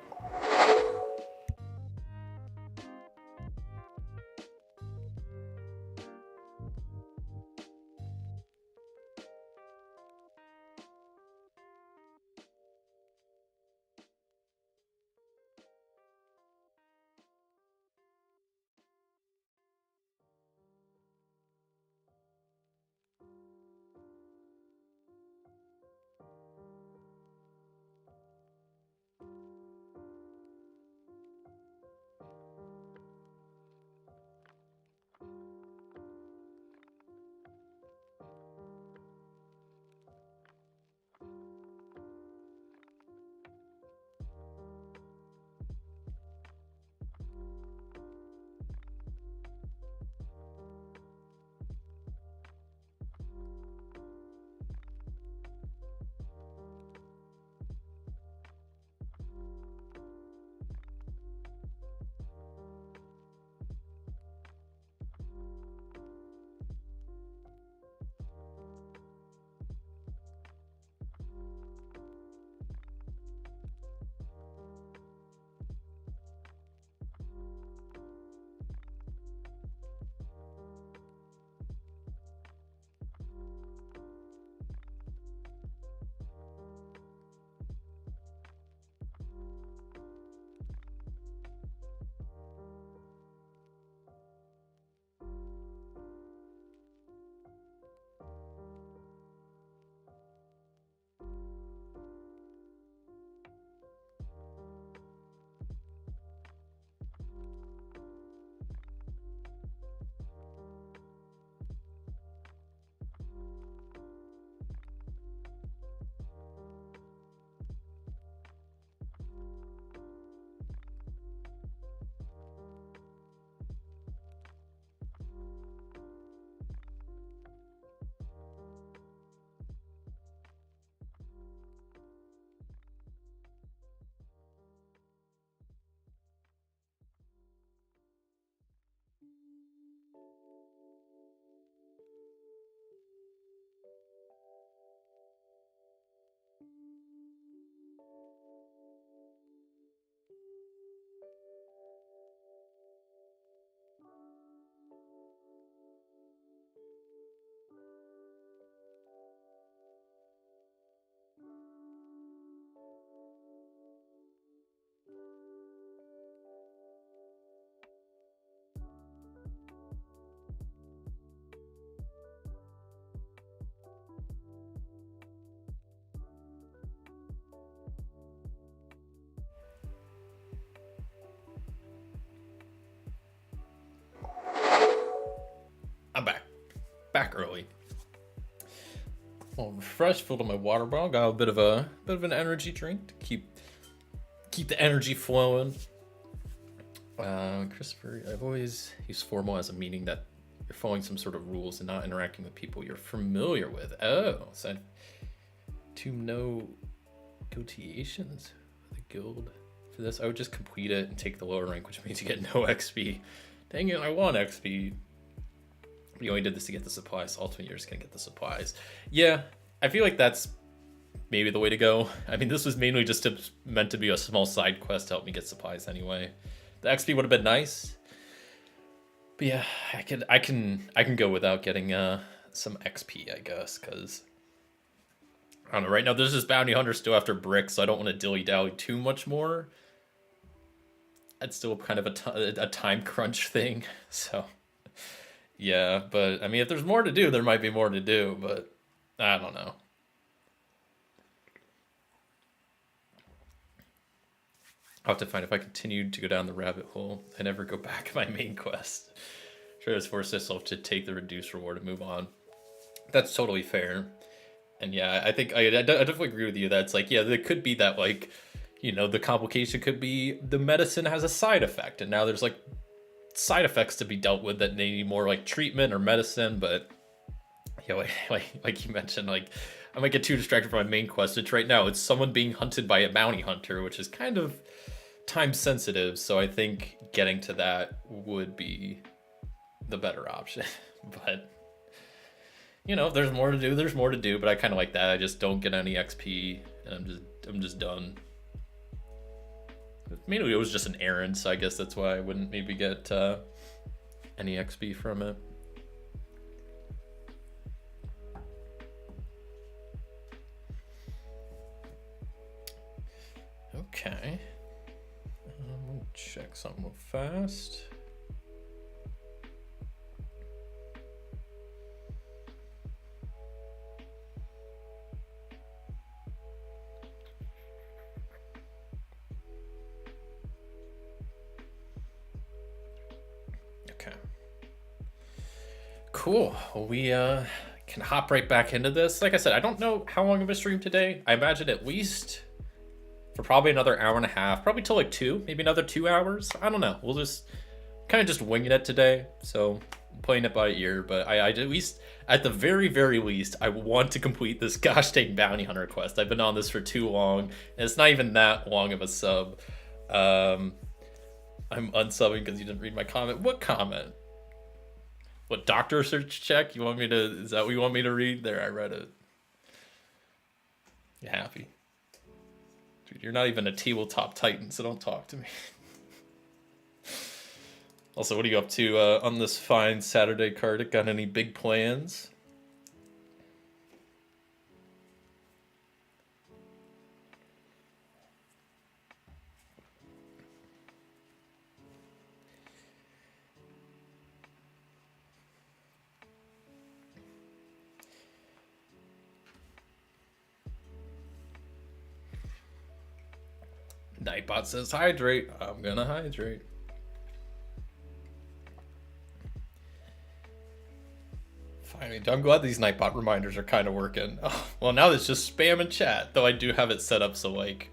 I'm back. Back early. Well, refreshed, filled up my water bottle, got a bit of an energy drink to keep the energy flowing. Christopher, I've always used formal as a meaning that you're following some sort of rules and not interacting with people you're familiar with. Oh, so to no negotiations with the guild for this. I would just complete it and take the lower rank, which means you get no XP. Dang it, I want XP. You only did this to get the supplies, so ultimately you're just gonna get the supplies. Yeah, I feel like that's maybe the way to go. I mean, this was mainly just meant to be a small side quest to help me get supplies anyway. The XP would have been nice, but yeah, I can go without getting some XP, I guess, because I don't know. Right now, there's this bounty hunter still after bricks, so I don't want to dilly dally too much more. It's still kind of a time crunch thing, so. Yeah, but I mean, if there's more to do, there might be more to do, but I don't know. I'll have to find if I continued to go down the rabbit hole, I never go back to my main quest. Try to force myself to take the reduced reward and move on. That's totally fair. And yeah, I think I definitely agree with you. That's like, yeah, there could be that, like, the complication could be the medicine has a side effect, and now there's like side effects to be dealt with that need more like treatment or medicine. But like you mentioned, like I might get too distracted from my main quest. Which right now it's someone being hunted by a bounty hunter, which is kind of time sensitive. So I think getting to that would be the better option. But if there's more to do, there's more to do. But I kind of like that. I just don't get any XP, and I'm just done. Maybe it was just an errand, so I guess that's why I wouldn't maybe get any XP from it. Okay. We'll check something real fast. Okay. Cool. Well, we can hop right back into this. Like I said, I don't know how long of a stream today. I imagine at least for probably another hour and a half, probably till like 2, maybe another 2 hours. I don't know. We'll just kind of just winging it today. So playing it by ear, but I at least, at the very, very least, I want to complete this gosh dang bounty hunter quest. I've been on this for too long, and it's not even that long of a sub. I'm unsubbing because you didn't read my comment. What comment? What, doctor search check? Is that what you want me to read? There, I read it. You happy? Dude, you're not even a tabletop titan, so don't talk to me. Also, what are you up to on this fine Saturday, Kartik? Got any big plans? Nightbot says hydrate. I'm gonna hydrate. Finally, I'm glad these Nightbot reminders are kind of working. Oh, well, now it's just spam and chat. Though I do have it set up so like,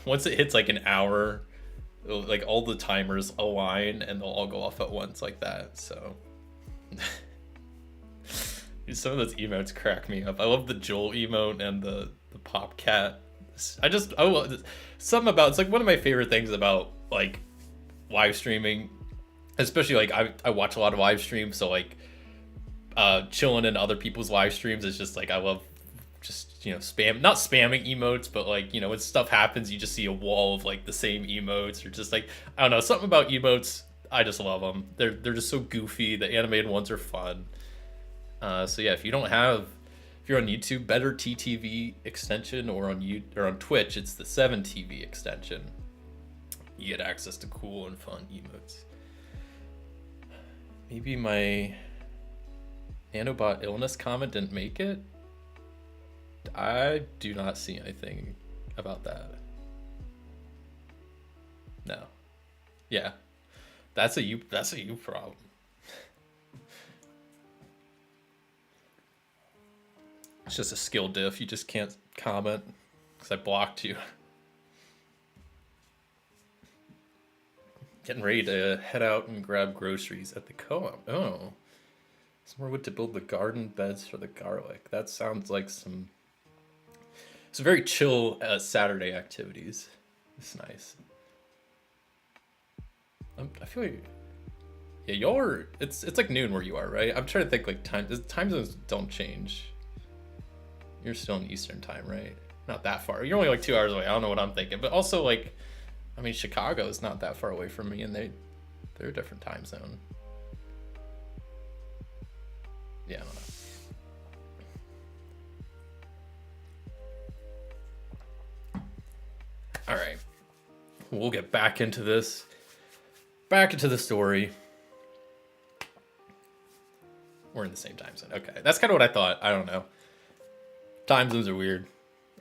once it hits like an hour, like all the timers align and they'll all go off at once like that. So some of those emotes crack me up. I love the Joel emote and the pop cat. Something about, it's like one of my favorite things about like live streaming, especially like I watch a lot of live streams, so like chilling in other people's live streams is just like, I love just not spamming emotes, but like when stuff happens you just see a wall of like the same emotes, or just like, I don't know, something about emotes, I just love them. They're just so goofy. The animated ones are fun. So yeah, if you're on YouTube, better TTV extension, or on Twitch, it's the 7TV extension. You get access to cool and fun emotes. Maybe my nanobot illness comment didn't make it. I do not see anything about that. No. Yeah. That's a you problem. It's just a skill diff. You just can't comment because I blocked you. Getting ready to head out and grab groceries at the co-op. Oh. Some more wood to build the garden beds for the garlic. That sounds like some very chill Saturday activities. It's nice. I feel like, yeah, y'all are, it's like noon where you are, right? I'm trying to think, like, time zones don't change. You're still in Eastern time, right? Not that far. You're only like 2 hours away. I don't know what I'm thinking, but also like, I mean, Chicago is not that far away from me, and they're a different time zone. Yeah, I don't know. All right, we'll get back into this. Back into the story. We're in the same time zone. Okay, that's kind of what I thought. I don't know. Time zones are weird.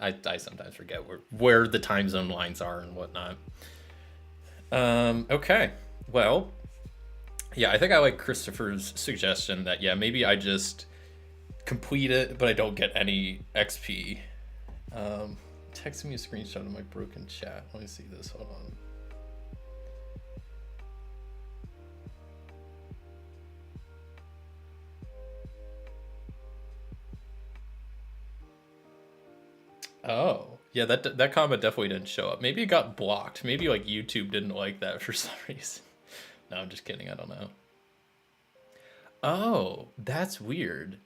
I sometimes forget where the time zone lines are and whatnot. Okay. Well, yeah, I think I like Christopher's suggestion that, yeah, maybe I just complete it, but I don't get any XP. Text me a screenshot of my broken chat. Let me see this. Hold on. Oh, yeah, that comment definitely didn't show up. Maybe it got blocked. Maybe like YouTube didn't like that for some reason. No, I'm just kidding. I don't know. Oh, that's weird.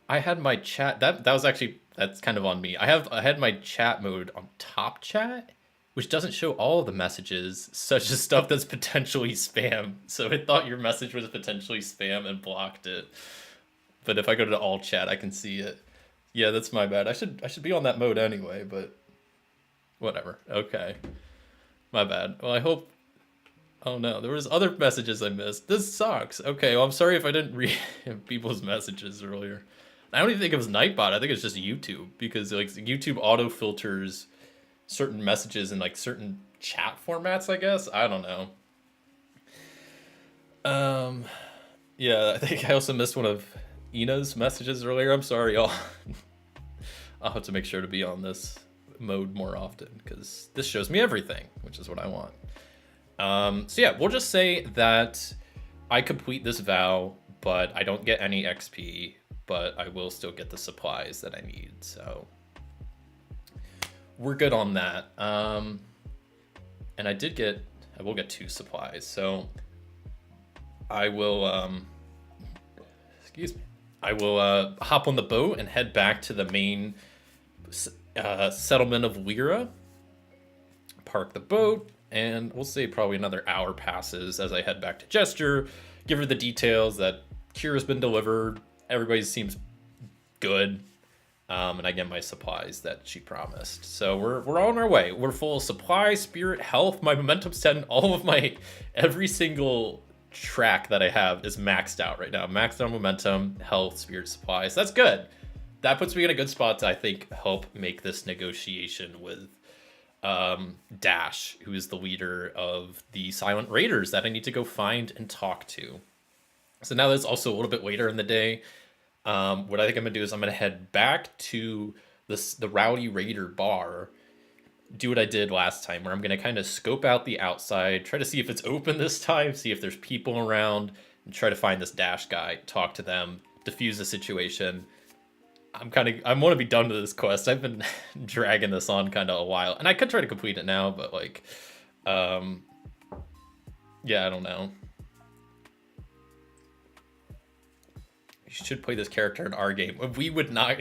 I had my chat that was actually that's kind of on me. I had my chat mode on top chat, which doesn't show all of the messages, such as stuff that's potentially spam. So it thought your message was potentially spam and blocked it. But if I go to all chat, I can see it. Yeah, that's my bad. I should be on that mode anyway, but whatever. Okay. My bad. Well, I hope. Oh no, there was other messages I missed. This sucks. Okay, well I'm sorry if I didn't read people's messages earlier. I don't even think it was Nightbot. I think it's just YouTube because like YouTube auto filters certain messages in like certain chat formats, I guess. I don't know. Um yeah, I think I also missed one of Ina's messages earlier. I'm sorry, y'all. I'll have to make sure to be on this mode more often because this shows me everything, which is what I want. So yeah, we'll just say that I complete this vow, but I don't get any XP, but I will still get the supplies that I need. So we're good on that. And I will get 2 supplies. So I will, excuse me. I will hop on the boat and head back to the main settlement of Lyra. Park the boat, and we'll say probably another hour passes as I head back to Gesture, give her the details that Kira's been delivered, everybody seems good, and I get my supplies that she promised. So we're on our way. We're full of supply, spirit, health. My momentum's 10. All of my every single track that I have is maxed out right now. Maxed out momentum, health, spirit, supplies. That's good. That puts me in a good spot to, I think, help make this negotiation with Dash, who is the leader of the Silent Raiders that I need to go find and talk to. So now that's also a little bit later in the day. What I think I'm gonna do is I'm gonna head back to the Rowdy Raider bar, do what I did last time, where I'm gonna kind of scope out the outside, try to see if it's open this time, see if there's people around, and try to find this Dash guy, talk to them, diffuse the situation. I want to be done with this quest. I've been dragging this on kind of a while, and I could try to complete it now, but like, yeah, I don't know. You should play this character in our game. We would not,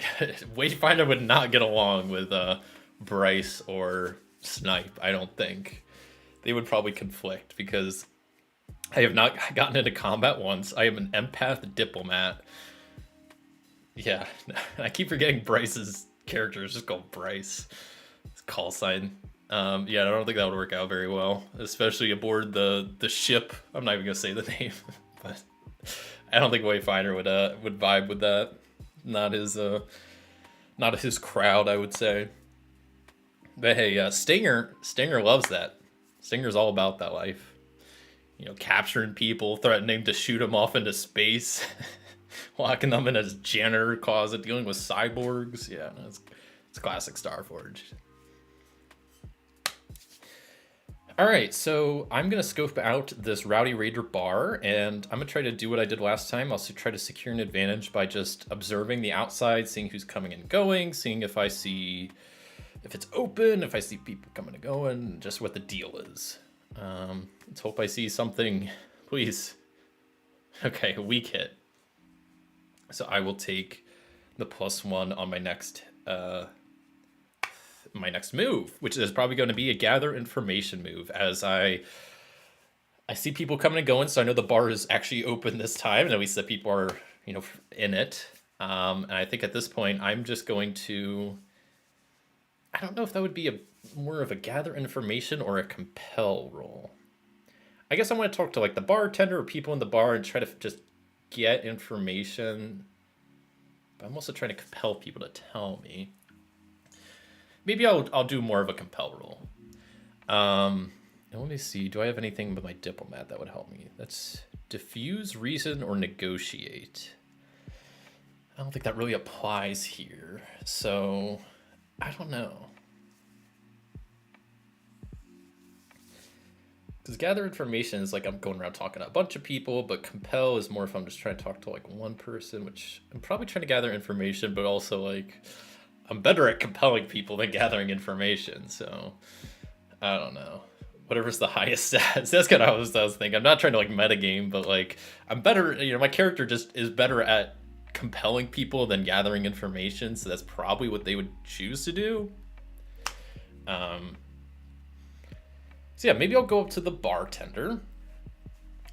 Wayfinder would not get along with Bryce or Snipe. I don't think they would probably conflict because I have not gotten into combat once. I am an empath diplomat. Yeah, I keep forgetting Bryce's character is just called Bryce. It's call sign. Yeah, I don't think that would work out very well, especially aboard the ship. I'm not even gonna say the name, but I don't think Wayfinder would vibe with that. Not his crowd, I would say. But hey, Stinger loves that. Stinger's all about that life. You know, capturing people, threatening to shoot them off into space. Locking them in a janitor closet, dealing with cyborgs. Yeah, it's classic Starforged. Alright, so I'm going to scope out this Rowdy Raider bar, and I'm going to try to do what I did last time. I'll try to secure an advantage by just observing the outside, seeing who's coming and going, seeing if it's open, if I see people coming and going, just what the deal is. Let's hope I see something, please. Okay, a weak hit. So I will take the +1 on my next move, which is probably going to be a gather information move, as I see people coming and going, so I know the bar is actually open this time, and at least the people are, you know, in it. And I think at this point, I'm just going to, I don't know if that would be more of a gather information or a compel roll. I guess I want to talk to like the bartender or people in the bar and try to just get information, but I'm also trying to compel people to tell me. Maybe I'll do more of a compel roll. And let me see. Do I have anything with my diplomat that would help me? That's diffuse, reason, or negotiate. I don't think that really applies here. So I don't know. Because gather information is like I'm going around talking to a bunch of people, but compel is more if I'm just trying to talk to like one person, which I'm probably trying to gather information, but also like I'm better at compelling people than gathering information. So I don't know. Whatever's the highest stats. That's kind of what I was thinking. I'm not trying to like metagame, but like I'm better. My character just is better at compelling people than gathering information. So that's probably what they would choose to do. So yeah, maybe I'll go up to the bartender.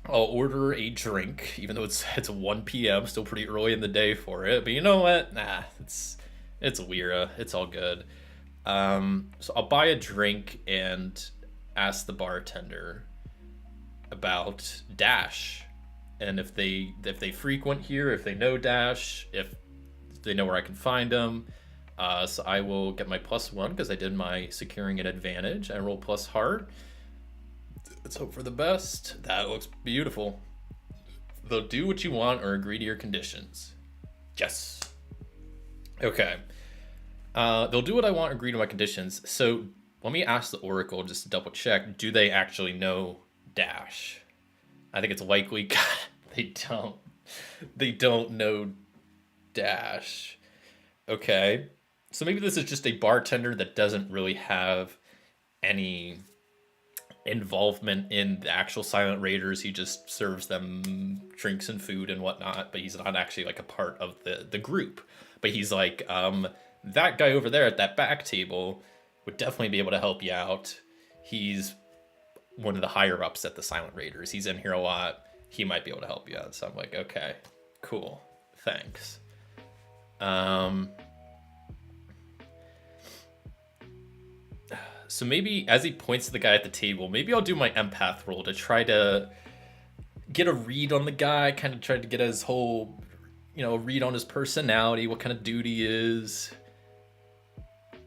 I'll order a drink, even though it's 1 p.m. Still pretty early in the day for it. But you know what? Nah, it's Weira. It's all good. So I'll buy a drink and ask the bartender about Dash, and if they frequent here, if they know Dash, if they know where I can find them. So I will get my +1 because I did my securing an advantage. I roll plus heart. Let's hope for the best. That looks beautiful. They'll do what you want or agree to your conditions. Yes. Okay. They'll do what I want, agree to my conditions. So let me ask the Oracle just to double check. Do they actually know Dash? I think it's likely. God, they don't. They don't know Dash. Okay. So maybe this is just a bartender that doesn't really have any involvement in the actual Silent Raiders. He just serves them drinks and food and whatnot, but he's not actually like a part of the group. But he's like, that guy over there at that back table would definitely be able to help you out. He's one of the higher ups at the Silent Raiders. He's in here a lot. He might be able to help you out. So I'm like, okay, cool. Thanks. So maybe as he points to the guy at the table, maybe I'll do my empath roll to try to get a read on the guy, kind of try to get his whole, read on his personality, what kind of dude he is.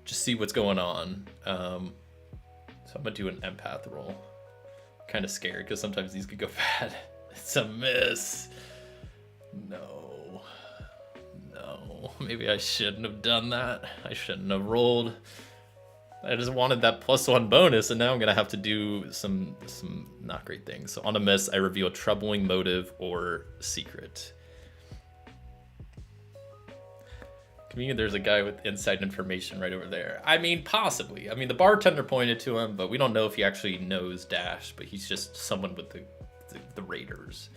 Just see what's going on. So I'm gonna do an empath roll. Kind of scared because sometimes these could go bad. It's a miss. No. Maybe I shouldn't have done that. I shouldn't have rolled. I just wanted that +1 bonus, and now I'm gonna have to do some not great things. So on a miss, I reveal troubling motive or secret. Convenient, there's a guy with inside information right over there. I mean, possibly. I mean, the bartender pointed to him, but we don't know if he actually knows Dash, but he's just someone with the Raiders.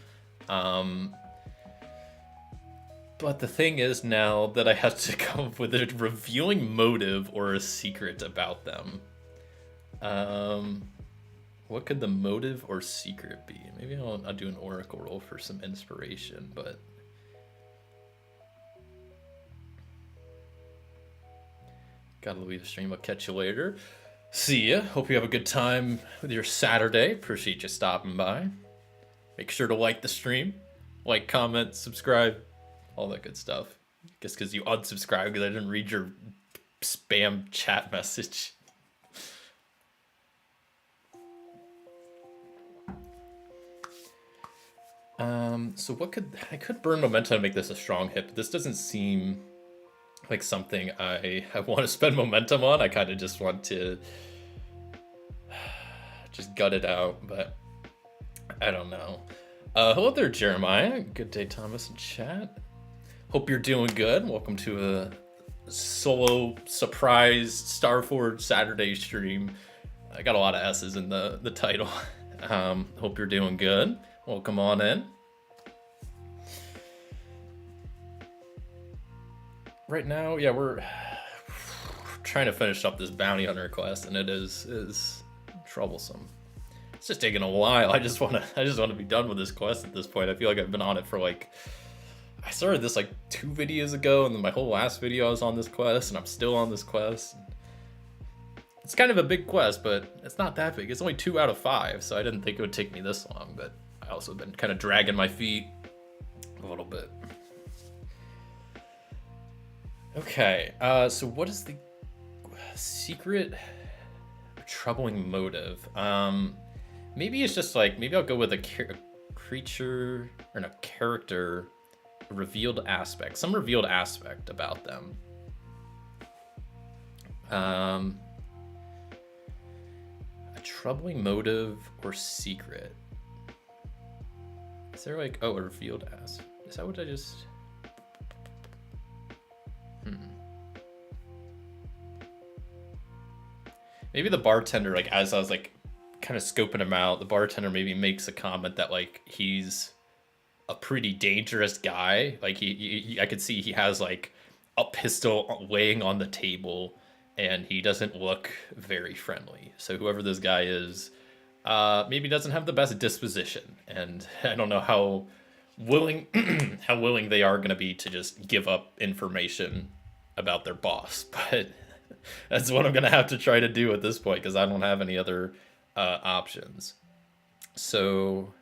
But the thing is now that I have to come up with a revealing motive or a secret about them. What could the motive or secret be? Maybe I'll do an oracle roll for some inspiration, but gotta leave the stream. I'll catch you later. See ya. Hope you have a good time with your Saturday. Appreciate you stopping by. Make sure to like the stream. Like, comment, subscribe. All that good stuff. Guess because you unsubscribed because I didn't read your spam chat message. So what I could burn momentum to make this a strong hit, but this doesn't seem like something I want to spend momentum on. I kind of just want to just gut it out, but I don't know. Hello there, Jeremiah. Good day, Thomas in chat. Hope you're doing good. Welcome to a solo surprise Starforged Saturday stream. I got a lot of S's in the title. Hope you're doing good. Welcome on in. Right now, yeah, we're trying to finish up this bounty hunter quest, and it is troublesome. It's just taking a while. I just want to be done with this quest at this point. I feel like I've been on it for I started this 2 videos ago, and then my whole last video I was on this quest, and I'm still on this quest. It's kind of a big quest, but it's not that big. It's only 2 out of 5, so I didn't think it would take me this long, but I also been kind of dragging my feet a little bit. Okay, so what is the secret or troubling motive? Maybe it's just maybe I'll go with a creature or a character revealed aspect, some revealed aspect about them. A troubling motive or secret. Is there like, oh, a revealed aspect? Is that what I just... Maybe the bartender, like, as I was like kind of scoping him out, the bartender maybe makes a comment that like he's a pretty dangerous guy. Like I could see he has like a pistol laying on the table, and he doesn't look very friendly. So whoever this guy is, maybe doesn't have the best disposition, and I don't know how willing how willing they are going to be to just give up information about their boss, but that's what I'm going to have to try to do at this point because I don't have any other options. So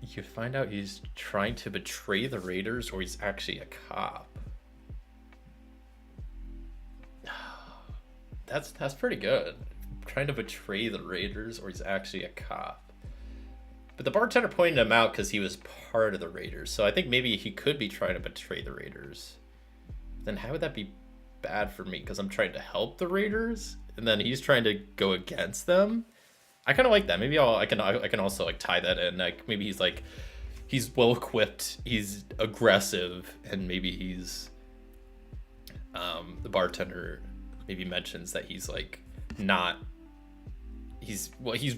you find out he's trying to betray the Raiders, or he's actually a cop. That's pretty good. Trying to betray the Raiders, or he's actually a cop. But the bartender pointed him out because he was part of the Raiders. So I think maybe he could be trying to betray the Raiders. Then how would that be bad for me? Because I'm trying to help the Raiders, and then he's trying to go against them. I kind of like that. Maybe I can also like tie that in. Like maybe he's well equipped, he's aggressive, and maybe he's the bartender maybe mentions that he's like not. He's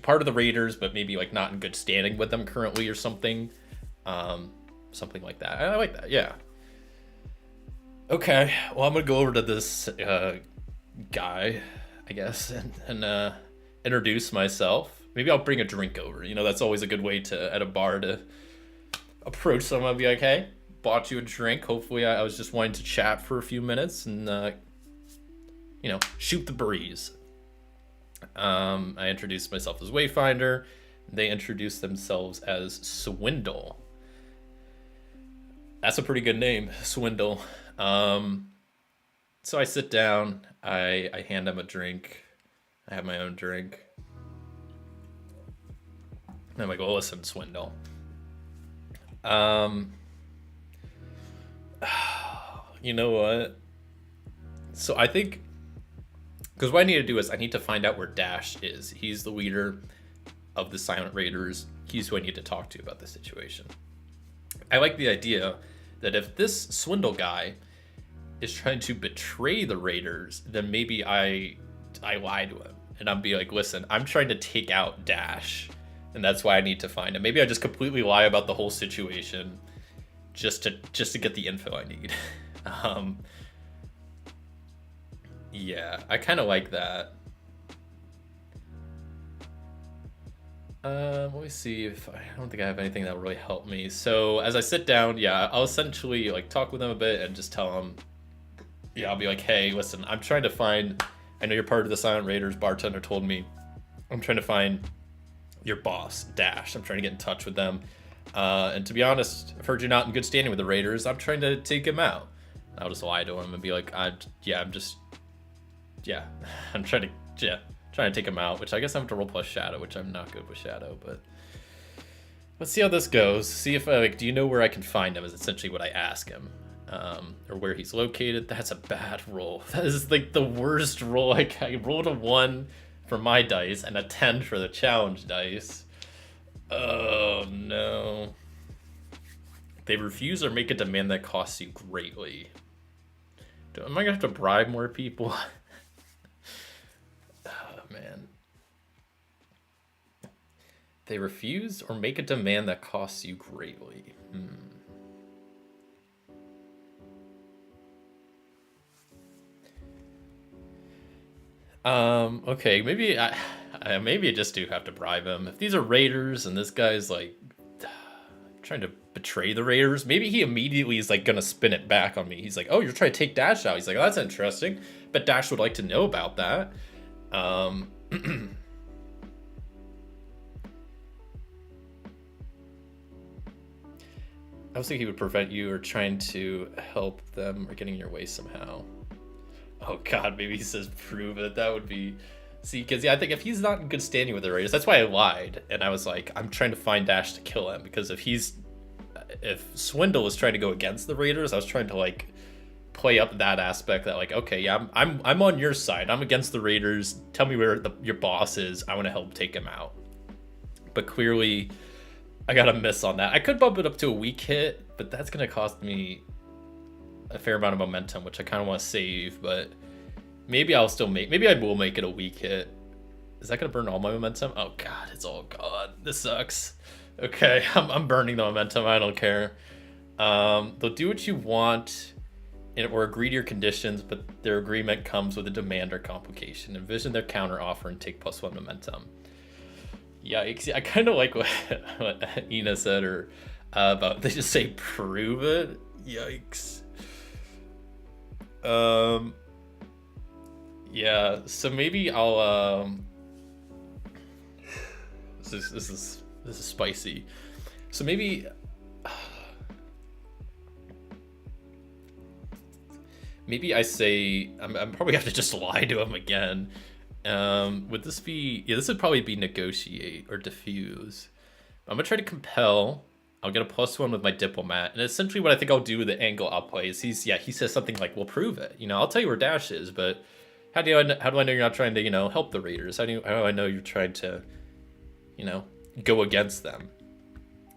part of the Raiders, but maybe like not in good standing with them currently or something. Something like that. I like that, yeah. Okay, well, I'm gonna go over to this guy, I guess, and introduce myself. Maybe I'll bring a drink over. You know, that's always a good way to, at a bar, to approach someone and be like, hey, bought you a drink. Hopefully I was just wanting to chat for a few minutes and, you know, shoot the breeze. I introduced myself as Wayfinder. They introduced themselves as Swindle. That's a pretty good name, Swindle. So I sit down, I hand them a drink. I have my own drink. And I'm like, well, listen, Swindle. You know what? So I think, because what I need to do is I need to find out where Dash is. He's the leader of the Silent Raiders. He's who I need to talk to about the situation. I like the idea that if this Swindle guy is trying to betray the Raiders, then maybe I lie to him. And I'm be like, listen, I'm trying to take out Dash, and that's why I need to find him. Maybe I just completely lie about the whole situation just to get the info I need. Yeah, I kind of like that. Let me see if I don't think I have anything that will really help me. So as I sit down, yeah, I'll essentially like talk with them a bit and just tell them, yeah, I'll be like, hey, listen, I'm trying to find, I know you're part of the Silent Raiders, bartender told me, I'm trying to find your boss, Dash. I'm trying to get in touch with them. And to be honest, I've heard you're not in good standing with the Raiders. I'm trying to take him out. I'll just lie to him and be like, I'm trying to take him out, which I guess I have to roll plus Shadow, which I'm not good with Shadow, but let's see how this goes. See if do you know where I can find him is essentially what I ask him, or where he's located. That's a bad roll. That is like the worst roll. Like I rolled a 1 for my dice and a 10 for the challenge dice. Oh no. They refuse or make a demand that costs you greatly. Am I gonna have to bribe more people? Man. They refuse or make a demand that costs you greatly. Okay, maybe I just do have to bribe him. If these are Raiders and this guy's like trying to betray the Raiders, maybe he immediately is like gonna spin it back on me. He's like, oh, you're trying to take Dash out. He's like, oh, that's interesting. But Dash would like to know about that. I was thinking he would prevent you or trying to help them or getting in your way somehow. Oh god, maybe he says prove it. That would be See, because yeah, I think if he's not in good standing with the Raiders, that's why I lied, and I was like, I'm trying to find Dash to kill him, because if Swindle was trying to go against the Raiders, I was trying to like play up that aspect that like, okay, yeah, I'm on your side. I'm against the Raiders. Tell me where your boss is. I want to help take him out. But clearly, I got a miss on that. I could bump it up to a weak hit, but that's gonna cost me a fair amount of momentum, which I kind of want to save. But maybe I will make it a weak hit. Is that gonna burn all my momentum? Oh god, it's all gone. This sucks. Okay, I'm burning the momentum. I don't care. They'll do what you want or agree to your conditions, but their agreement comes with a demand or complication. Envision their counter offer and take +1 momentum. Yikes. I kind of like what Ina said, or about they just say prove it. Yikes. Yeah, so maybe I'll this is spicy. So maybe I say I'm probably have to just lie to him again. Would this be... Yeah, this would probably be negotiate or diffuse. I'm gonna try to compel. I'll get a +1 with my diplomat, and essentially what I think I'll do with the angle I'll play is he says something like, "We'll prove it." I'll tell you where Dash is, but how do I know you're not trying to help the Raiders? How do I know you're trying to go against them?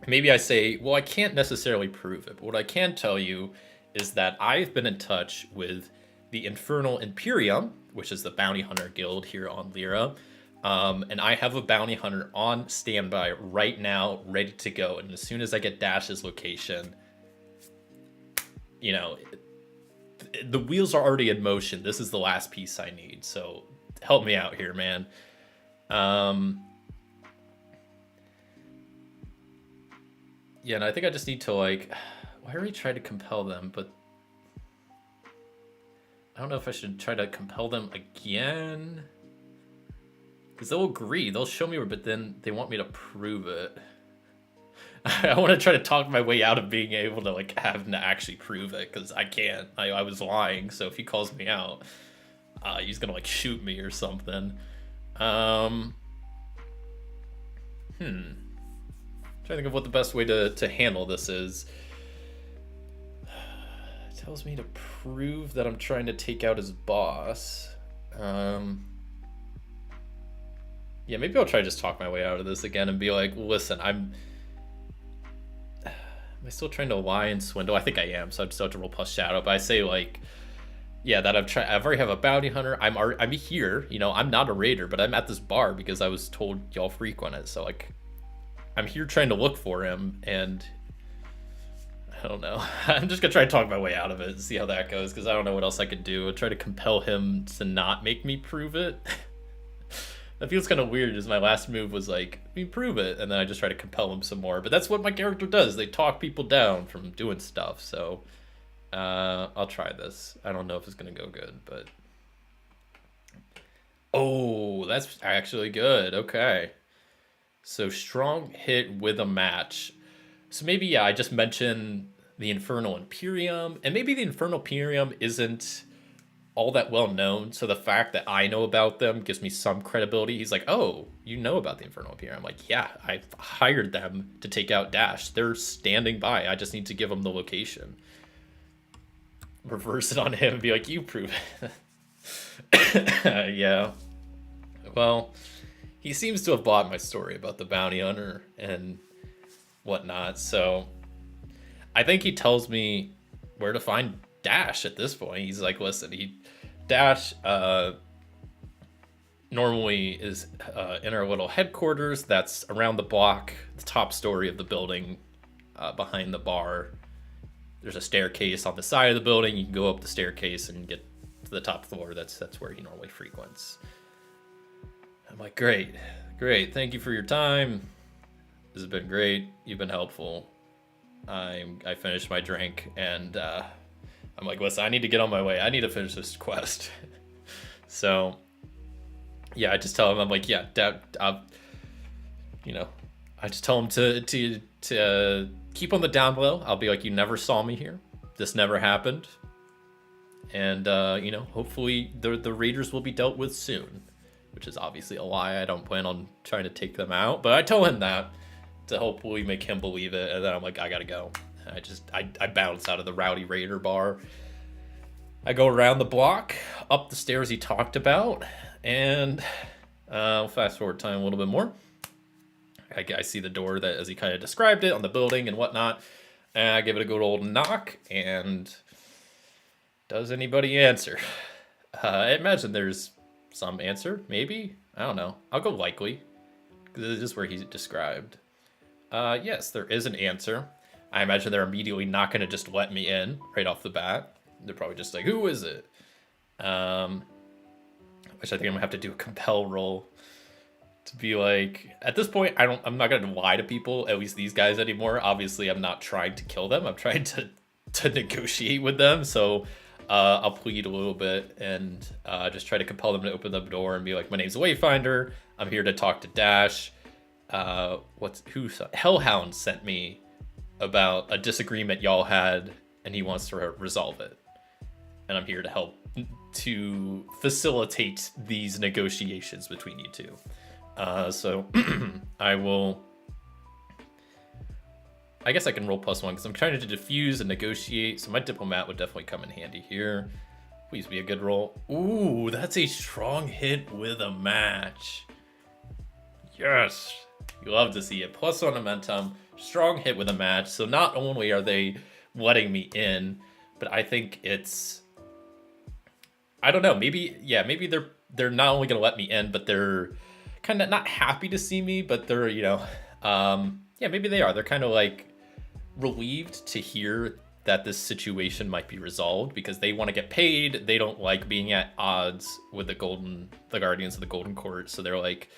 Maybe I say, well, I can't necessarily prove it, but what I can tell you is that I've been in touch with the Infernal Imperium, which is the bounty hunter guild here on Lyra, and I have a bounty hunter on standby right now, ready to go. And as soon as I get Dash's location, the wheels are already in motion. This is the last piece I need, so help me out here, man. Yeah, and I think I just need to like... I already tried to compel them, but I don't know if I should try to compel them again. Because they'll agree. They'll show me where, but then they want me to prove it. I want to try to talk my way out of being able to like having to actually prove it, because I can't. I was lying, so if he calls me out, he's gonna like shoot me or something. Trying to think of what the best way to handle this is. Tells me to prove that I'm trying to take out his boss. Yeah, maybe I'll try to just talk my way out of this again and be like, listen, am I still trying to lie and swindle? I think I am, so I just have to roll +shadow. But I say like, yeah, that I've already have a bounty hunter. I'm here, I'm not a raider, but I'm at this bar because I was told y'all frequent it. So like, I'm here trying to look for him, and I don't know. I'm just gonna try to talk my way out of it and see how that goes, because I don't know what else I could do. I'll try to compel him to not make me prove it. That feels kind of weird, as my last move was like, prove it, and then I just try to compel him some more. But that's what my character does. They talk people down from doing stuff. So I'll try this. I don't know if it's gonna go good, but oh, that's actually good. Okay, so strong hit with a match. So maybe, yeah, I just mentioned the Infernal Imperium, and maybe the Infernal Imperium isn't all that well known, so the fact that I know about them gives me some credibility. He's like, oh, you know about the Infernal Imperium? I'm like, yeah, I've hired them to take out Dash. They're standing by. I just need to give them the location. Reverse it on him and be like, you prove it. Yeah. Well, he seems to have bought my story about the bounty hunter and whatnot, so I think he tells me where to find Dash at this point. He's like, listen, Dash normally is in our little headquarters that's around the block, the top story of the building, behind the bar. There's a staircase on the side of the building. You can go up the staircase and get to the top floor. That's where he normally frequents. I'm like, great, thank you for your time. This has been great. You've been helpful. I finished my drink, and I'm like, listen, I need to get on my way. I need to finish this quest. So, yeah, I just tell him, I'm like, yeah, I just tell him to keep on the down low. I'll be like, you never saw me here. This never happened. And, hopefully the Raiders will be dealt with soon. which is obviously a lie. I don't plan on trying to take them out, but I tell him that to hopefully make him believe it, and then I'm like, I gotta go. I bounce out of the Rowdy Raider bar. I go around the block, up the stairs he talked about, and fast forward time a little bit more. I see the door that, as he kind of described it, on the building and whatnot. And I give it a good old knock, and does anybody answer? I imagine there's some answer, maybe? I don't know. I'll go likely, because this is where he described. Yes, there is an answer. I imagine they're immediately not going to just let me in right off the bat. They're probably just like, who is it? Which I think I'm going to have to do a compel roll to be like, at this point, I'm not going to lie to people, at least these guys anymore. Obviously, I'm not trying to kill them. I'm trying to negotiate with them. So I'll plead a little bit and just try to compel them to open the door and be like, my name's Wayfinder. I'm here to talk to Dash. Hellhound sent me about a disagreement y'all had, and he wants to resolve it. And I'm here to help to facilitate these negotiations between you two. So I guess I can roll +1 because I'm trying to diffuse and negotiate. So my diplomat would definitely come in handy here. Please be a good roll. Ooh, that's a strong hit with a match. Yes, you love to see it. +1 momentum, strong hit with a match. So not only are they letting me in, but I think it's, I don't know, maybe they're not only gonna let me in, but they're kind of not happy to see me, but they're, maybe they are. They're kind of like relieved to hear that this situation might be resolved because they want to get paid. They don't like being at odds with the Guardians of the Golden Court. So they're like,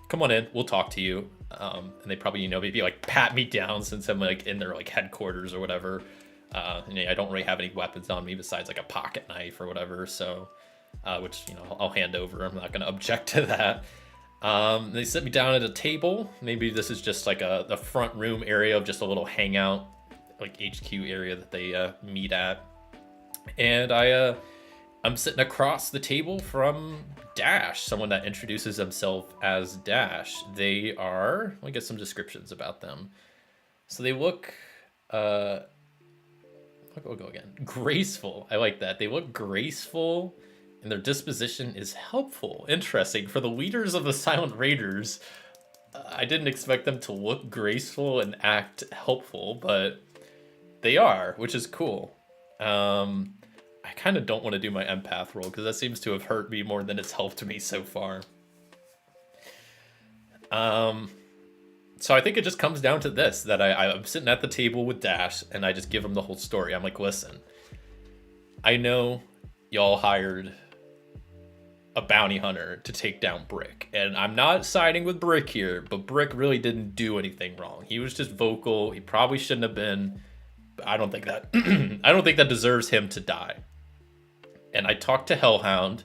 come on in, we'll talk to you. And they probably, maybe like pat me down since I'm like in their like headquarters or whatever. I don't really have any weapons on me besides like a pocket knife or whatever. So, which, I'll hand over. I'm not going to object to that. They sit me down at a table. Maybe this is just like the front room area of just a little hangout, like HQ area that they meet at. And I'm sitting across the table from Dash, someone that introduces himself as Dash. They are, let me get some descriptions about them. So they look, we'll go again. Graceful. I like that. They look graceful. And their disposition is helpful. Interesting. For the leaders of the Silent Raiders, I didn't expect them to look graceful and act helpful, but they are, which is cool. I kind of don't want to do my empath roll because that seems to have hurt me more than it's helped me so far. So I think it just comes down to this, that I'm sitting at the table with Dash and I just give him the whole story. I'm like, listen, I know y'all hired a bounty hunter to take down Brick, and I'm not siding with Brick here, but Brick really didn't do anything wrong. He was just vocal. He probably shouldn't have been, but I don't think that I don't think that deserves him to die. And I talked to Hellhound,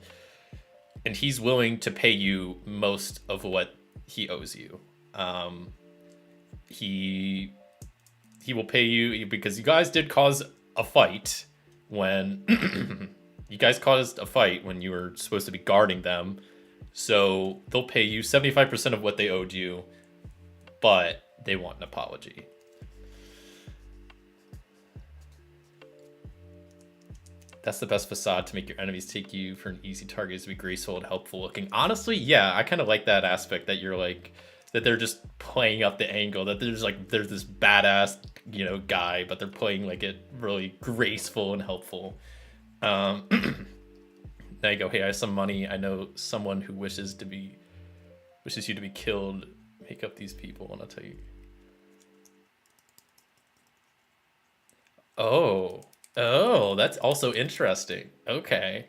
and he's willing to pay you most of what he owes you. He will pay you because you guys did cause a fight when you guys caused a fight when you were supposed to be guarding them. So they'll pay you 75% of what they owed you, but they want an apology. That's the best facade to make your enemies take you for an easy target, is to be graceful and helpful looking. Honestly, yeah, I kind of like that aspect that you're like, that they're just playing up the angle, that there's this badass, guy, but they're playing like it really graceful and helpful. There you go. Hey, I have some money. I know someone who wishes you to be killed. Make up these people, and I'll tell you. Oh, that's also interesting. Okay.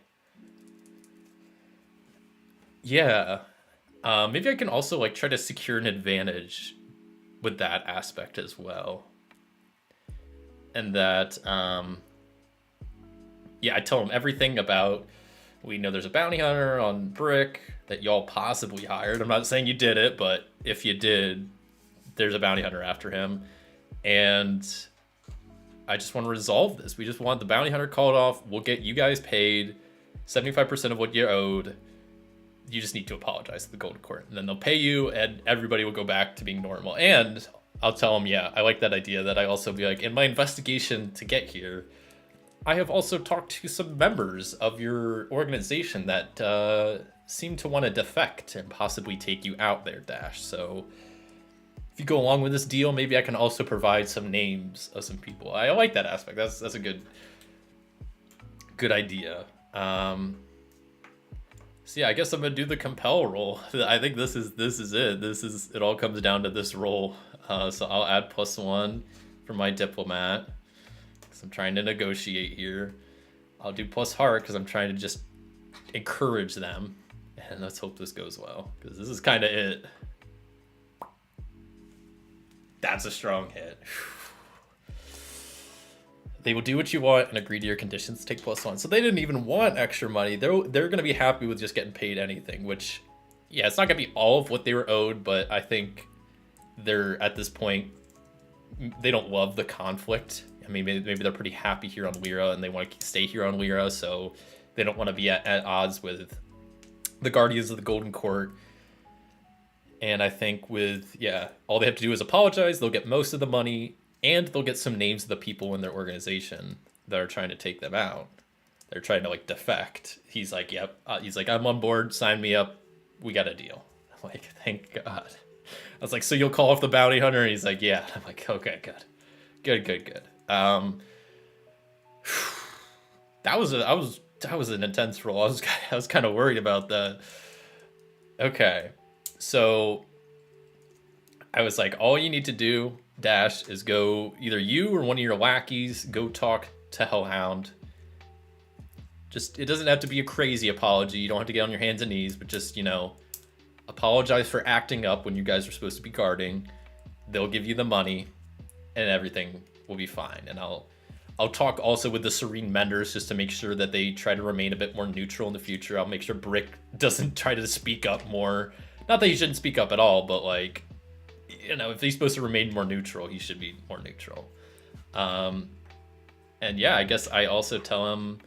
Yeah. Maybe I can also like try to secure an advantage with that aspect as well. And that, I tell him everything about, we know there's a bounty hunter on Brick that y'all possibly hired. I'm not saying you did it, but if you did, there's a bounty hunter after him. And I just want to resolve this. We just want the bounty hunter called off. We'll get you guys paid 75% of what you owed. you just need to apologize to the Golden Court, and then they'll pay you, and everybody will go back to being normal. And I'll tell them, yeah, I like that idea. That I also be like, in my investigation to get here, I have also talked to some members of your organization that seem to want to defect and possibly take you out there, Dash. So if you go along with this deal, maybe I can also provide some names of some people. I like that aspect. That's a good idea. So yeah, I guess I'm gonna do the compel roll. I think this is it. It all comes down to this roll. So I'll add +1 for my diplomat, because I'm trying to negotiate here. I'll do plus heart because I'm trying to just encourage them. And let's hope this goes well, because this is kind of it. That's a strong hit. They will do what you want and agree to your conditions. Take +1. So they didn't even want extra money. They're going to be happy with just getting paid anything, which, yeah, it's not going to be all of what they were owed, but I think they're, at this point, they don't love the conflict. I mean, maybe they're pretty happy here on Lyra, and they want to stay here on Lyra, so they don't want to be at odds with the Guardians of the Golden Court. And I think with, yeah, all they have to do is apologize. They'll get most of the money, and they'll get some names of the people in their organization that are trying to take them out. They're trying to, like, defect. He's like, yep. He's like, I'm on board. Sign me up. We got a deal. I'm like, thank God. I was like, so you'll call off the bounty hunter? And he's like, yeah. I'm like, okay, good. That was an intense roll. I was kind of worried about that. Okay, so I was like, all you need to do, Dash, is go, either you or one of your lackeys, go talk to Hellhound. Just, it doesn't have to be a crazy apology. You don't have to get on your hands and knees, but just, apologize for acting up when you guys are supposed to be guarding. They'll give you the money, and everything will be fine. And I'll talk also with the Serene Menders just to make sure that they try to remain a bit more neutral in the future. I'll make sure Brick doesn't try to speak up more. Not that he shouldn't speak up at all, but, like, if he's supposed to remain more neutral, he should be more neutral. And yeah, I guess I also tell him,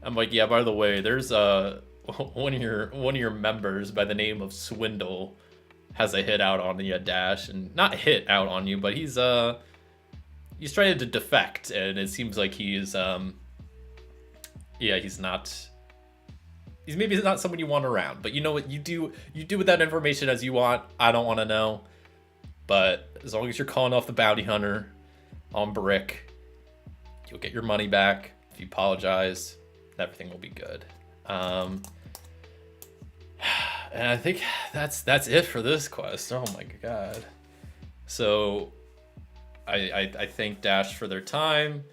I'm like, yeah, by the way, there's one of your members by the name of Swindle has a hit out on you, Dash, and not hit out on you, but he's trying to defect, and it seems like he's maybe not someone you want around, but you know what, you do with that information as you want. I don't want to know, but as long as you're calling off the bounty hunter on Brick, you'll get your money back. If you apologize, everything will be good. And I think that's it for this quest. Oh my god. So I thank Dash for their time,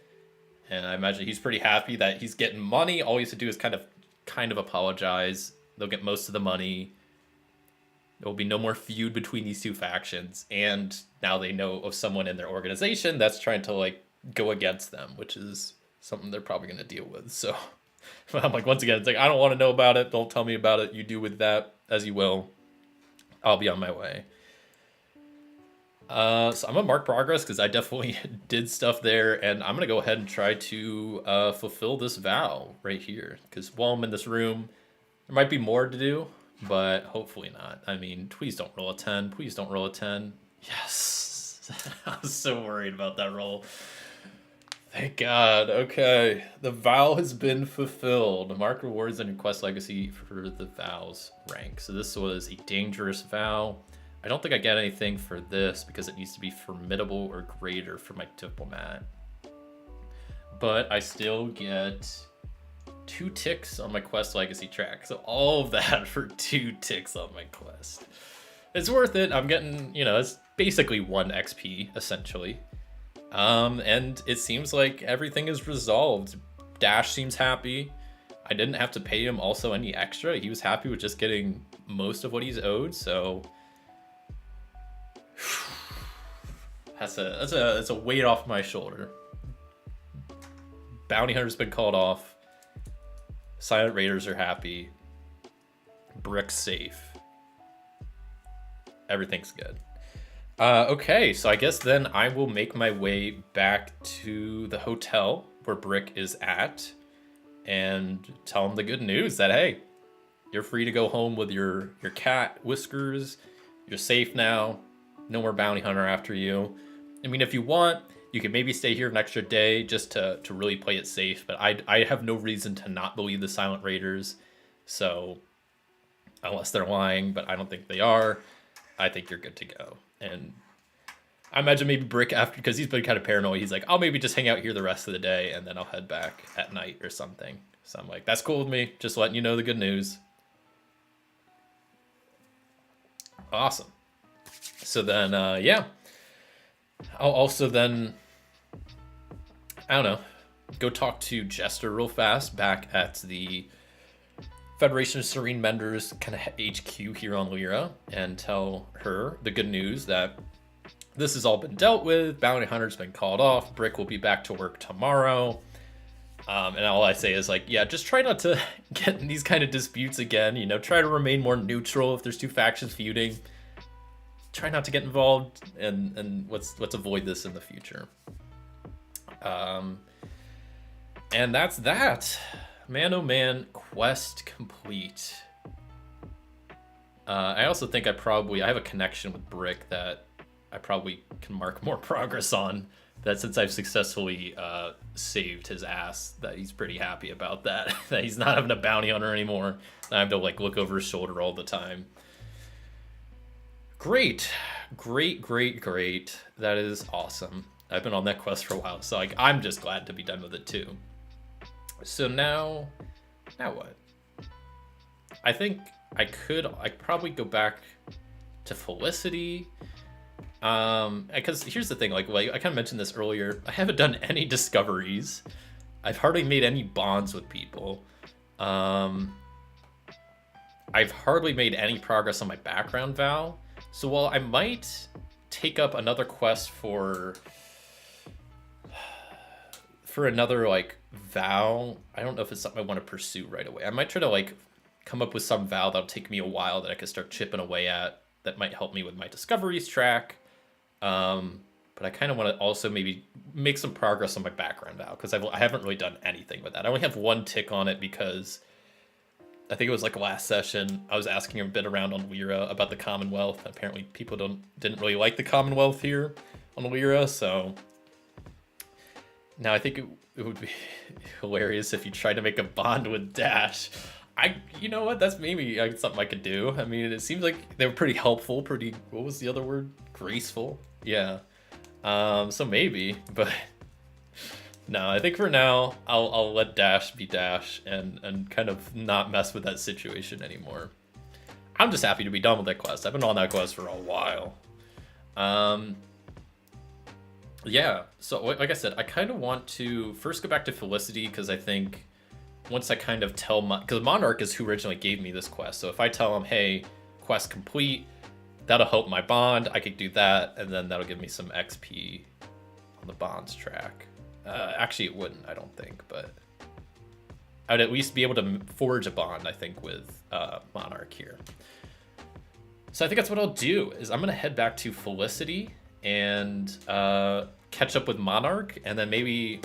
and I imagine he's pretty happy that he's getting money. All he has to do is kind of apologize. They'll get most of the money. There will be no more feud between these two factions, and now they know of someone in their organization that's trying to, like, go against them, which is something they're probably going to deal with. So I'm like, once again, it's like, I don't want to know about it. Don't tell me about it. You do with that as you will. I'll be on my way. So I'm gonna mark progress because I definitely did stuff there, and I'm gonna go ahead and try to fulfill this vow right here, because while I'm in this room, there might be more to do, but hopefully not. I mean, please don't roll a 10. Please don't roll a 10. Yes. I was so worried about that roll. Thank God. Okay, the vow has been fulfilled. Mark rewards on your quest legacy for the vows rank. So this was a dangerous vow. I don't think I get anything for this because it needs to be formidable or greater for my diplomat. But I still get 2 ticks on my quest legacy track. So all of that for 2 ticks on my quest. It's worth it. I'm getting, it's basically 1 XP essentially. And it seems like everything is resolved. Dash seems happy. I didn't have to pay him also any extra. He was happy with just getting most of what he's owed, so that's a weight off my shoulder. Bounty Hunter's been called off. Silent Raiders are happy. Brick's safe. Everything's good. Okay, so I guess then I will make my way back to the hotel where Brick is at and tell him the good news that, hey, You're free to go home with your cat Whiskers. You're safe now. No more bounty hunter after you. I mean, if you want, you could maybe stay here an extra day just to really play it safe. But I have no reason to not believe the Silent Raiders. So unless they're lying, but I don't think they are, I think you're good to go. And I imagine maybe Brick, after, because he's been kind of paranoid, he's like, I'll maybe just hang out here the rest of the day and then I'll head back at night or something. So I'm like, that's cool with me. Just letting you know the good news. Awesome. So then, yeah. I'll also then, I don't know, go talk to Jester real fast back at the Federation of Serene Menders kind of HQ here on Lyra and tell her the good news that this has all been dealt with. Bounty Hunter's been called off. Brick will be back to work tomorrow. And all I say is like, yeah, just try not to get in these kind of disputes again. You know, try to remain more neutral if there's two factions feuding. Try not to get involved, and let's avoid this in the future. And that's that. Man, oh man, quest complete. I also think I have a connection with Brick that I probably can mark more progress on. That since I've successfully saved his ass, that he's pretty happy about that. That he's not having a bounty hunter anymore. I have to like look over his shoulder all the time. Great. That is awesome. I've been on that quest for a while, so like I'm just glad to be done with it too. So now what? I think I'd probably go back to Felicity. Because here's the thing, like I kind of mentioned this earlier, I haven't done any discoveries. I've hardly made any bonds with people. I've hardly made any progress on my background vow. So while I might take up another quest for another like vow, I don't know if it's something I want to pursue right away. I might try to like come up with some vow that'll take me a while that I could start chipping away at that might help me with my discoveries track. But I kind of want to also maybe make some progress on my background vow because I haven't really done anything with that. I only have one tick on it because I think it was like last session I was asking a bit around on Lyra about the Commonwealth. Apparently people didn't really like the Commonwealth here on Lyra, so now I think it would be hilarious if you tried to make a bond with Dash. You know what? That's maybe something I could do. I mean, it seems like they were pretty helpful, what was the other word? Graceful? Yeah. So maybe, but no, I think for now, I'll let Dash be Dash and kind of not mess with that situation anymore. I'm just happy to be done with that quest. I've been on that quest for a while. Yeah, so like I said, I kind of want to first go back to Felicity because I think once I kind of tell because Monarch is who originally gave me this quest. So if I tell him, hey, quest complete, that'll help my bond. I could do that, and then that'll give me some XP on the bonds track. Actually, it wouldn't, I don't think, but I'd at least be able to forge a bond, I think, with Monarch here. So I think that's what I'll do, is I'm going to head back to Felicity and catch up with Monarch, and then maybe...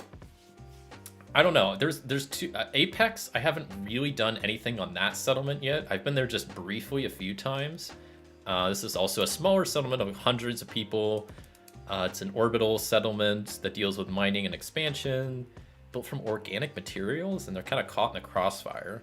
I don't know. There's two... Apex, I haven't really done anything on that settlement yet. I've been there just briefly a few times. This is also a smaller settlement of hundreds of people. It's an orbital settlement that deals with mining and expansion, built from organic materials, and they're kind of caught in the crossfire.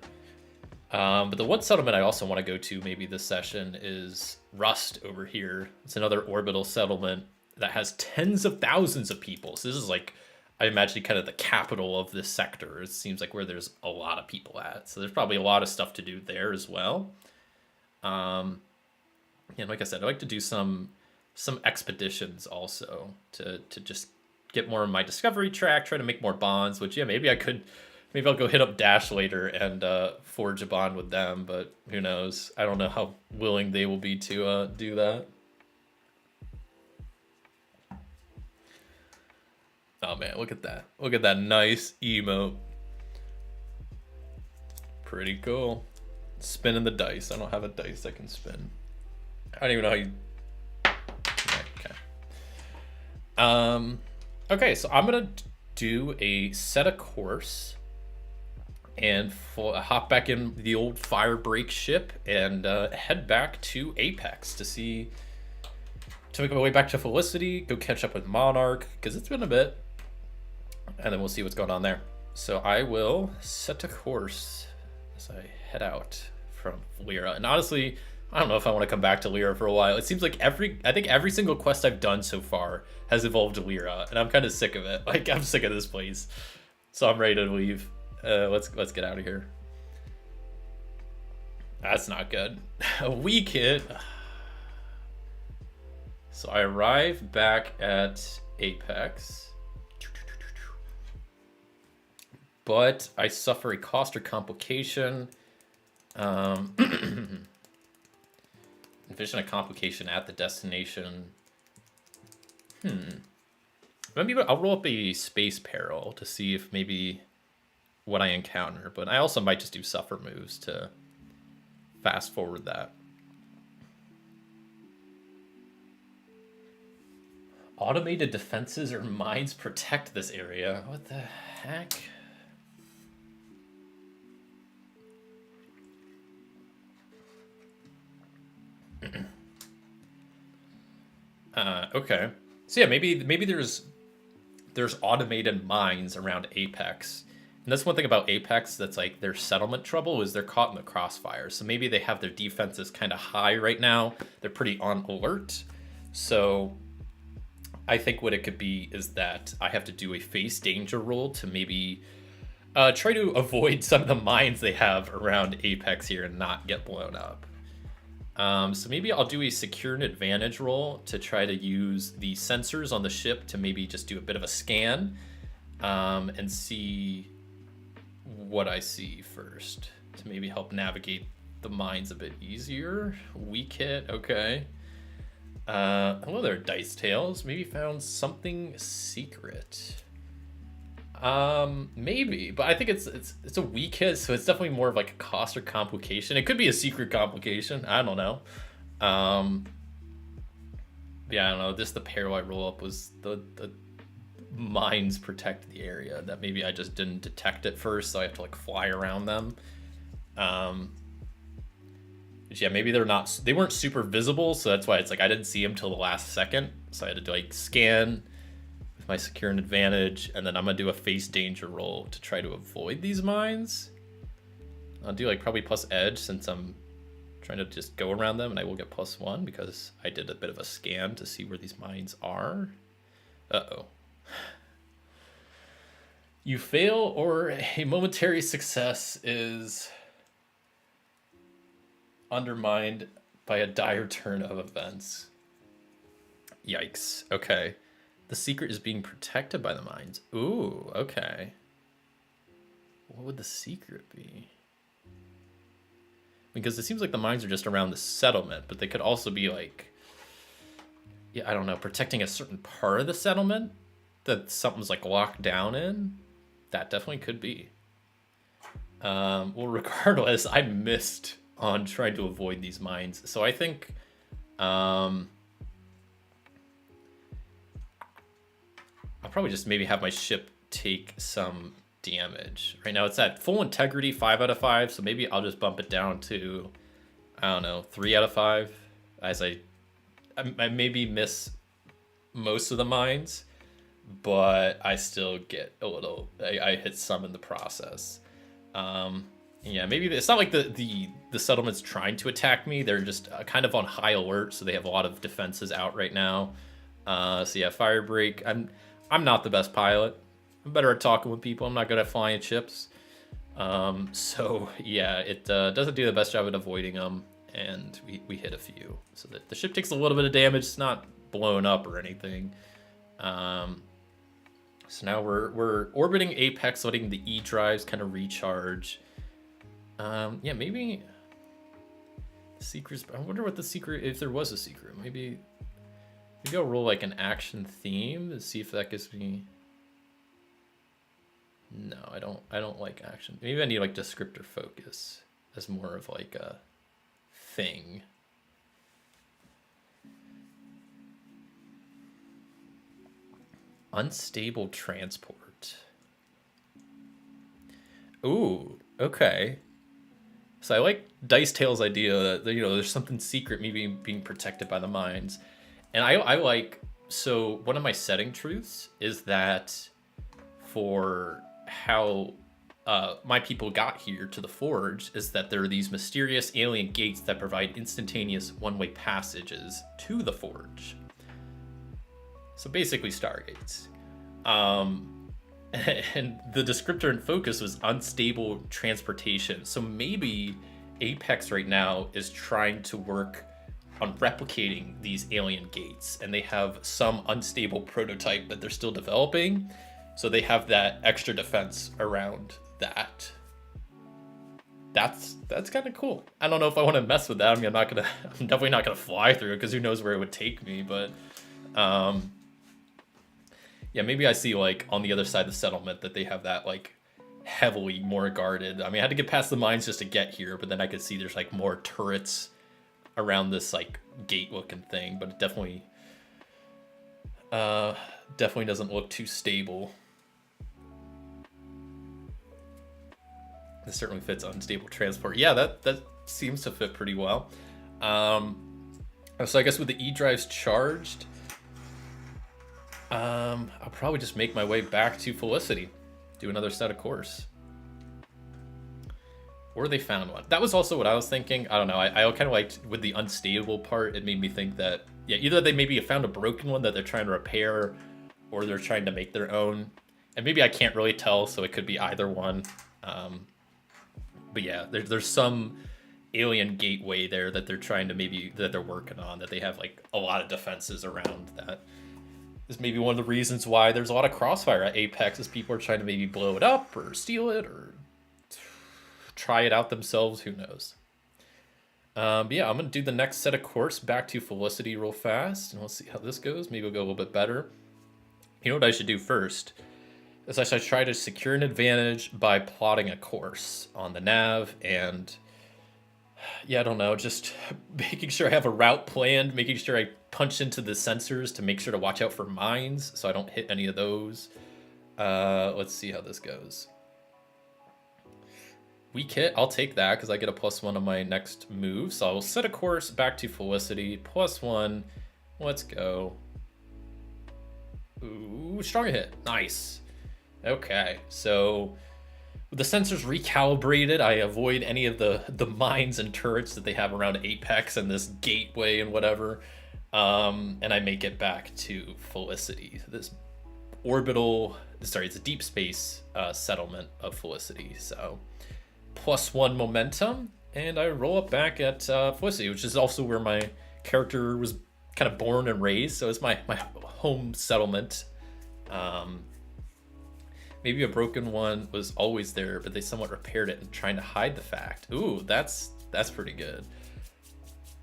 But the one settlement I also want to go to maybe this session is Rust over here. It's another orbital settlement that has tens of thousands of people. So this is like, I imagine, kind of the capital of this sector. It seems like where there's a lot of people at. So there's probably a lot of stuff to do there as well. And like I said, I like to do some expeditions also to just get more on my discovery track, try to make more bonds, which, yeah, maybe I'll go hit up Dash later and forge a bond with them, but who knows? I don't know how willing they will be to do that. Oh man, look at that. Look at that nice emote. Pretty cool. Spinning the dice. I don't have a dice I can spin. I don't even know how you... Okay. Okay, so I'm gonna do a set a course, and hop back in the old Firebreak ship and head back to Apex to make my way back to Felicity, go catch up with Monarch, because it's been a bit, and then we'll see what's going on there. So I will set a course as I head out from Lyra. And honestly, I don't know if I want to come back to Lyra for a while. It seems like I think every single quest I've done so far has evolved to Lyra, and I'm kind of sick of it. Like, I'm sick of this place. So I'm ready to leave. Let's get out of here. That's not good. A weak hit. So I arrive back at Apex, but I suffer a cost or complication. Envision a complication at the destination. Maybe I'll roll up a space peril to see if maybe what I encounter, but I also might just do suffer moves to fast forward that. Automated defenses or mines protect this area. What the heck? Okay. So yeah, maybe there's automated mines around Apex. And that's one thing about Apex that's like their settlement trouble is they're caught in the crossfire. So maybe they have their defenses kind of high right now. They're pretty on alert. So I think what it could be is that I have to do a face danger roll to maybe try to avoid some of the mines they have around Apex here and not get blown up. So maybe I'll do a secure and advantage roll to try to use the sensors on the ship to maybe just do a bit of a scan and see what I see first to maybe help navigate the mines a bit easier. Weak hit, okay. Hello there, Dice Tales. Maybe found something secret. Maybe, but I think it's a weak hit, so it's definitely more of like a cost or complication. It could be a secret complication. I don't know. Yeah, I don't know. This the peril I roll up was the mines protect the area that maybe I just didn't detect at first, so I have to like fly around them. Yeah, maybe they weren't super visible, so that's why it's like I didn't see them till the last second. So I had to like scan with my secure and advantage, and then I'm gonna do a face danger roll to try to avoid these mines. I'll do like probably plus edge since I'm trying to just go around them, and I will get +1 because I did a bit of a scan to see where these mines are. Uh-oh. You fail, or a momentary success is undermined by a dire turn of events. Yikes. Okay. The secret is being protected by the mines. Ooh, okay. What would the secret be? Because it seems like the mines are just around the settlement, but they could also be like, yeah, I don't know, protecting a certain part of the settlement that something's like locked down in. That definitely could be. Well, regardless, I missed on trying to avoid these mines. So I think I'll probably just maybe have my ship take some damage. Right now it's at full integrity, 5 out of 5. So maybe I'll just bump it down to, I don't know, 3 out of 5. As I maybe miss most of the mines, but I still get a little, I hit some in the process. Yeah, maybe it's not like the settlement's trying to attack me. They're just kind of on high alert, so they have a lot of defenses out right now. So yeah, Firebreak. I'm not the best pilot. I'm better at talking with people. I'm not good at flying ships. So yeah, it doesn't do the best job at avoiding them, and we hit a few. So the ship takes a little bit of damage. It's not blown up or anything. So now we're orbiting Apex, letting the E drives kind of recharge. Yeah, maybe secrets. I wonder what the secret, if there was a secret. Maybe I'll roll like an action theme to see if that gives me. No, I don't like action. Maybe I need like descriptor focus as more of like a thing. Unstable transport. Ooh, Okay. So I like Dice Tale's idea that, you know, there's something secret maybe being protected by the mines. And I like, so one of my setting truths is that for how my people got here to the Forge is that there are these mysterious alien gates that provide instantaneous one-way passages to the Forge. So basically Stargates. And the descriptor in focus was unstable transportation. So maybe Apex right now is trying to work on replicating these alien gates, and they have some unstable prototype that they're still developing. So they have that extra defense around that. That's kind of cool. I don't know if I want to mess with that. I mean, I'm definitely not gonna fly through it because who knows where it would take me. But yeah, maybe I see like on the other side of the settlement that they have that like heavily more guarded. I mean, I had to get past the mines just to get here, but then I could see there's like more turrets around this like gate looking thing, but it definitely doesn't look too stable. This certainly fits unstable transport. Yeah, that seems to fit pretty well. So I guess with the E drives charged, I'll probably just make my way back to Felicity, do another set of course. Or they found one. That was also what I was thinking. I don't know. I kind of liked with the unstable part. It made me think that, yeah, either they maybe found a broken one that they're trying to repair, or they're trying to make their own. And maybe I can't really tell, so it could be either one. But yeah, there's some alien gateway there that they're trying to that they're working on, that they have like a lot of defenses around. That is maybe one of the reasons why there's a lot of crossfire at Apex, is people are trying to maybe blow it up or steal it or try it out themselves. Who knows? But yeah, I'm gonna do the next set of course back to Felicity real fast, and we'll see how this goes. Maybe it'll go a little bit better. You know what I should do first? Is I should try to secure an advantage by plotting a course on the nav, and yeah, I don't know, just making sure I have a route planned, making sure I punch into the sensors to make sure to watch out for mines so I don't hit any of those. Let's see how this goes. Weak hit, I'll take that because I get a +1 on my next move. So I'll set a course back to Felicity, +1. Let's go. Ooh, strong hit, nice. Okay, so with the sensors recalibrated, I avoid any of the mines and turrets that they have around Apex and this gateway and whatever. And I make it back to Felicity. This it's a deep space settlement of Felicity. So +1 momentum, and I roll up back at Felicity, which is also where my character was kind of born and raised. So it's my home settlement. Maybe a broken one was always there, but they somewhat repaired it and trying to hide the fact. Ooh, that's pretty good.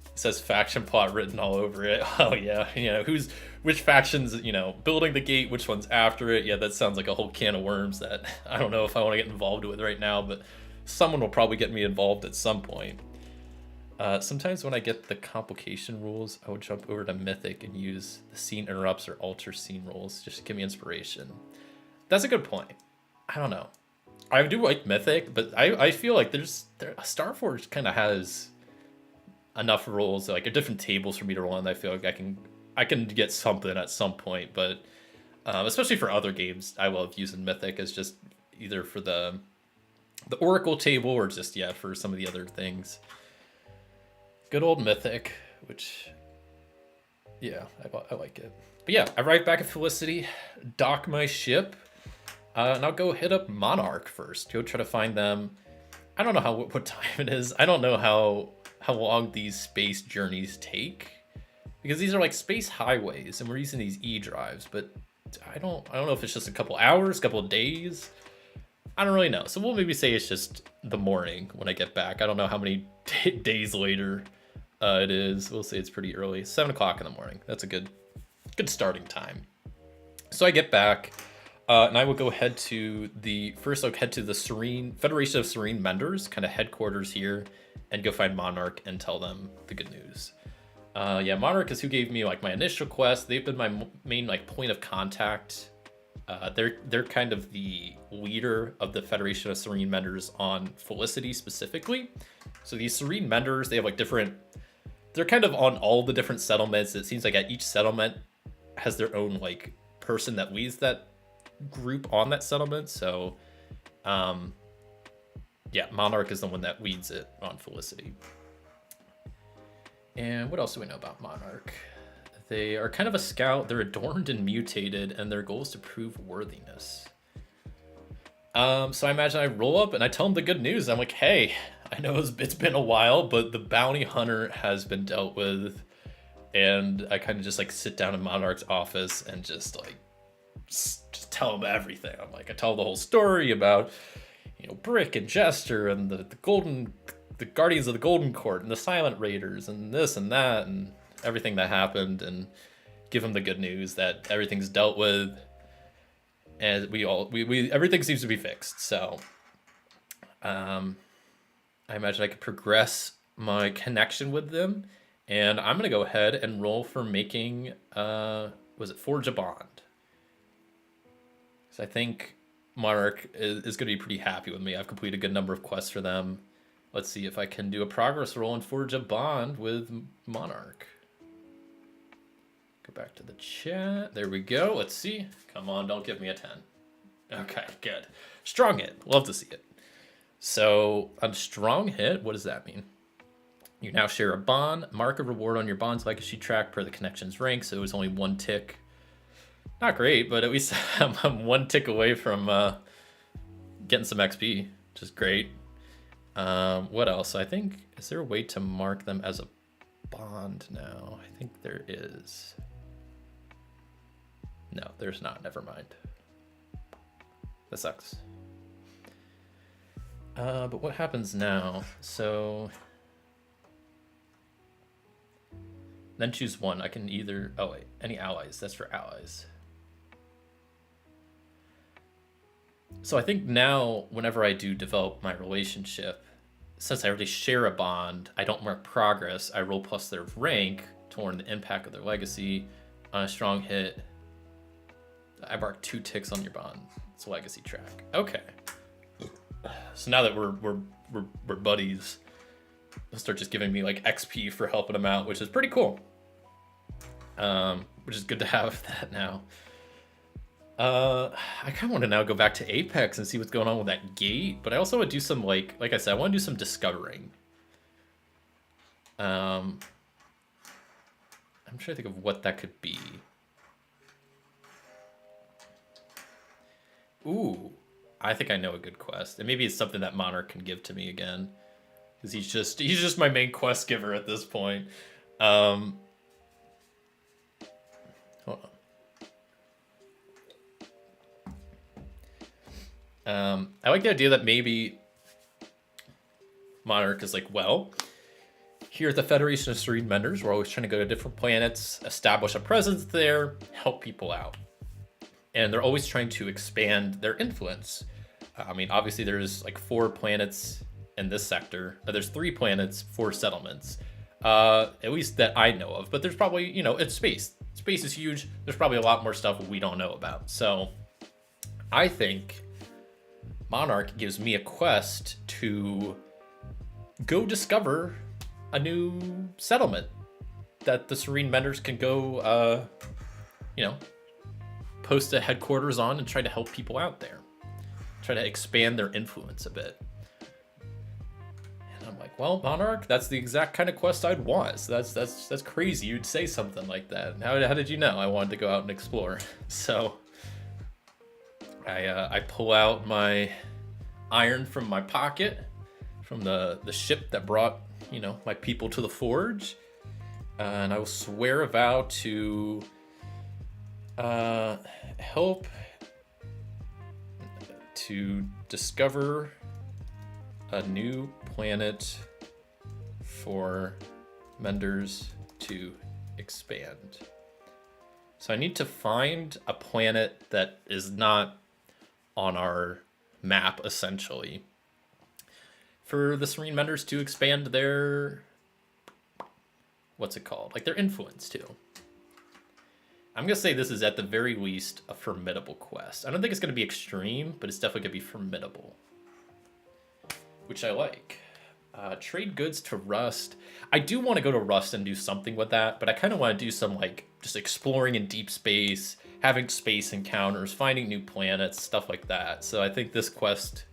It says faction plot written all over it. Oh yeah, you know, which factions, you know, building the gate, which one's after it. Yeah, that sounds like a whole can of worms that I don't know if I want to get involved with right now, but someone will probably get me involved at some point. Sometimes when I get the complication rules, I would jump over to Mythic and use the scene interrupts or alter scene rules just to give me inspiration. That's a good point. I don't know. I do like Mythic, but I feel like Starforged kind of has enough rules, like different tables for me to run. I feel like I can get something at some point, but especially for other games, I love using Mythic as just either for the Oracle table or just, yeah, for some of the other things. Good old Mythic, which, yeah, I like it. But yeah, I arrive back at Felicity, dock my ship, and I'll go hit up Monarch first. Go try to find them. I don't know what time it is. I don't know how long these space journeys take, because these are like space highways, and we're using these E drives. But I don't know if it's just a couple hours, couple of days. I don't really know. So we'll maybe say it's just the morning when I get back. I don't know how many days later it is. We'll say it's pretty early, 7 o'clock in the morning. That's a good starting time. So I get back, and I will go head to the Federation of Serene Menders, kind of headquarters here, and go find Monarch and tell them the good news. Yeah, Monarch is who gave me like my initial quest. They've been my main like point of contact They're kind of the leader of the Federation of Serene Menders on Felicity specifically. So these Serene Menders, they have like different. They're kind of on all the different settlements. It seems like at each settlement has their own like person that leads that group on that settlement. So, yeah, Monarch is the one that leads it on Felicity. And what else do we know about Monarch? They are kind of a scout. They're adorned and mutated, and their goal is to prove worthiness. So I imagine I roll up and I tell them the good news. I'm like, hey, I know it's been a while, but the bounty hunter has been dealt with. And I kind of just like sit down in Monarch's office and just like just tell him everything. I'm like, I tell the whole story about, Brick and Jester and the Guardians of the Golden Court and the Silent Raiders and this and that and everything that happened, and give him the good news that everything's dealt with, and we everything seems to be fixed. So, I imagine I could progress my connection with them, and I'm gonna go ahead and roll for making Forge a Bond. So I think Monarch is going to be pretty happy with me. I've completed a good number of quests for them. Let's see if I can do a progress roll and forge a bond with Monarch. Go back to the chat. There we go. Let's see. Come on, don't give me a 10. Okay, good. Strong hit. Love to see it. So, on strong hit, what does that mean? You now share a bond. Mark a reward on your bond's legacy track per the connection's rank, so it was only one tick. Not great, but at least I'm one tick away from getting some XP, which is great. What else? I think, is there a way to mark them as a bond now? I think there is. No, there's not. Never mind. That sucks. But what happens now? So then choose one. I can either, oh wait, any allies. That's for allies. So I think now, whenever I do develop my relationship, since I already share a bond, I don't mark progress. I roll plus their rank to learn the impact of their legacy. On a strong hit, I mark 2 ticks on your bond. It's a legacy track. Okay. So now that we're buddies, they'll start just giving me like XP for helping them out, which is pretty cool. Which is good to have that now. I kind of want to now go back to Apex and see what's going on with that gate, but I also would do some like I said, I want to do some discovering. I'm trying to think of what that could be. Ooh, I think I know a good quest, and maybe it's something that Monarch can give to me again, because he's just my main quest giver at this point. Hold on. I like the idea that maybe Monarch is like, well, here at the Federation of Serene Menders, we're always trying to go to different planets, establish a presence there, help people out. And they're always trying to expand their influence. I mean, obviously there's like 4 planets in this sector. There's 3 planets, 4 settlements, at least that I know of. But there's probably, it's space. Space is huge. There's probably a lot more stuff we don't know about. So I think Monarch gives me a quest to go discover a new settlement that the Serene Menders can go, post a headquarters on and try to help people out there. Try to expand their influence a bit. And I'm like, well, Monarch, that's the exact kind of quest I'd want. So that's crazy you'd say something like that. How did you know I wanted to go out and explore? So I pull out my iron from my pocket, from the ship that brought, my people to the forge. And I will swear a vow to help to discover a new planet for Menders to expand. So I need to find a planet that is not on our map, essentially, for the Serene Menders to expand their, what's it called? Like their influence too. I'm gonna say this is at the very least a formidable quest. I don't think it's gonna be extreme, but it's definitely gonna be formidable, which I like. Trade goods to Rust. I do want to go to Rust and do something with that, but I kind of want to do some like just exploring in deep space, having space encounters, finding new planets, stuff like that. So I think this quest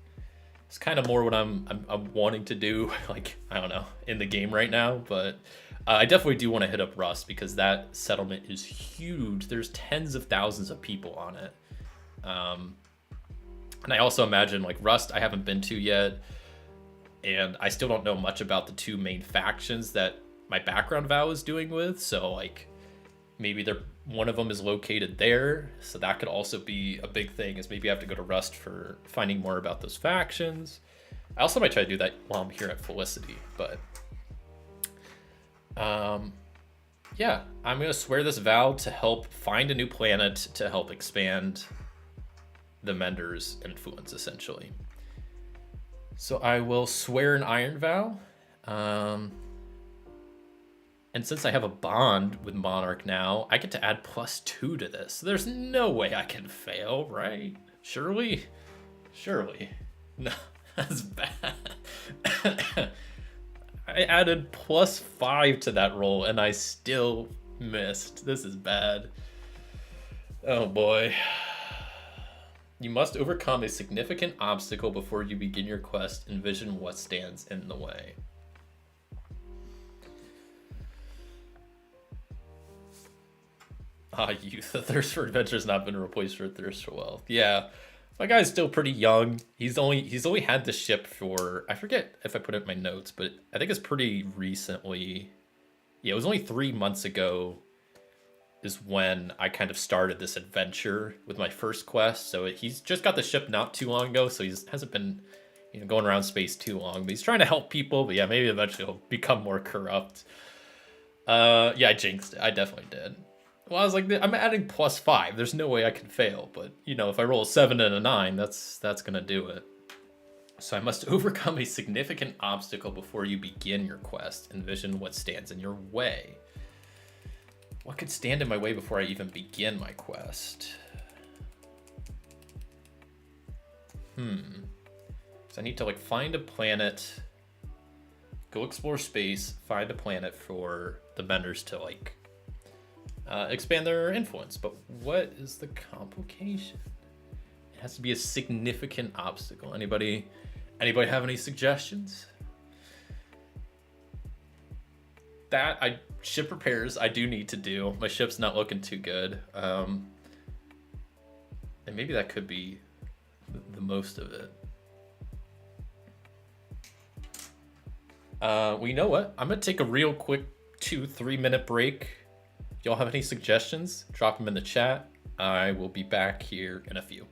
is kind of more what I'm wanting to do, like I don't know, in the game right now. But I definitely do want to hit up Rust because that settlement is huge. There's tens of thousands of people on it, and I also imagine like Rust I haven't been to yet. And I still don't know much about the two main factions that my background vow is doing with. So like maybe they're one of them is located there. So that could also be a big thing is maybe I have to go to Rust for finding more about those factions. I also might try to do that while I'm here at Felicity, but yeah, I'm gonna swear this vow to help find a new planet to help expand the Mender's influence essentially. So I will swear an iron vow. And since I have a bond with Monarch now, I get to add +2 to this. There's no way I can fail, right? Surely? Surely. No, that's bad. I added +5 to that roll and I still missed. This is bad. Oh boy. You must overcome a significant obstacle before you begin your quest. Envision what stands in the way. Youth. The thirst for adventure has not been replaced for a thirst for wealth. Yeah, my guy's still pretty young. He's only had the ship for, I forget if I put it in my notes, but I think it's pretty recently. Yeah, it was only 3 months ago is when I kind of started this adventure with my first quest. So he's just got the ship not too long ago, so he hasn't been, going around space too long. But he's trying to help people. But yeah, maybe eventually he'll become more corrupt. Yeah, I jinxed it. I definitely did. Well, I was like, I'm adding +5. There's no way I can fail. But if I roll a 7 and a 9, that's gonna do it. So I must overcome a significant obstacle before you begin your quest. Envision what stands in your way. What could stand in my way before I even begin my quest? So I need to find a planet, go explore space, find a planet for the Benders to expand their influence. But what is the complication? It has to be a significant obstacle. Anybody have any suggestions? Ship repairs I do need to do. My ship's not looking too good. And maybe that could be the most of it. Well, you know what? I'm gonna take a real quick 2-3 minute break. If y'all have any suggestions, drop them in the chat. I will be back here in a few.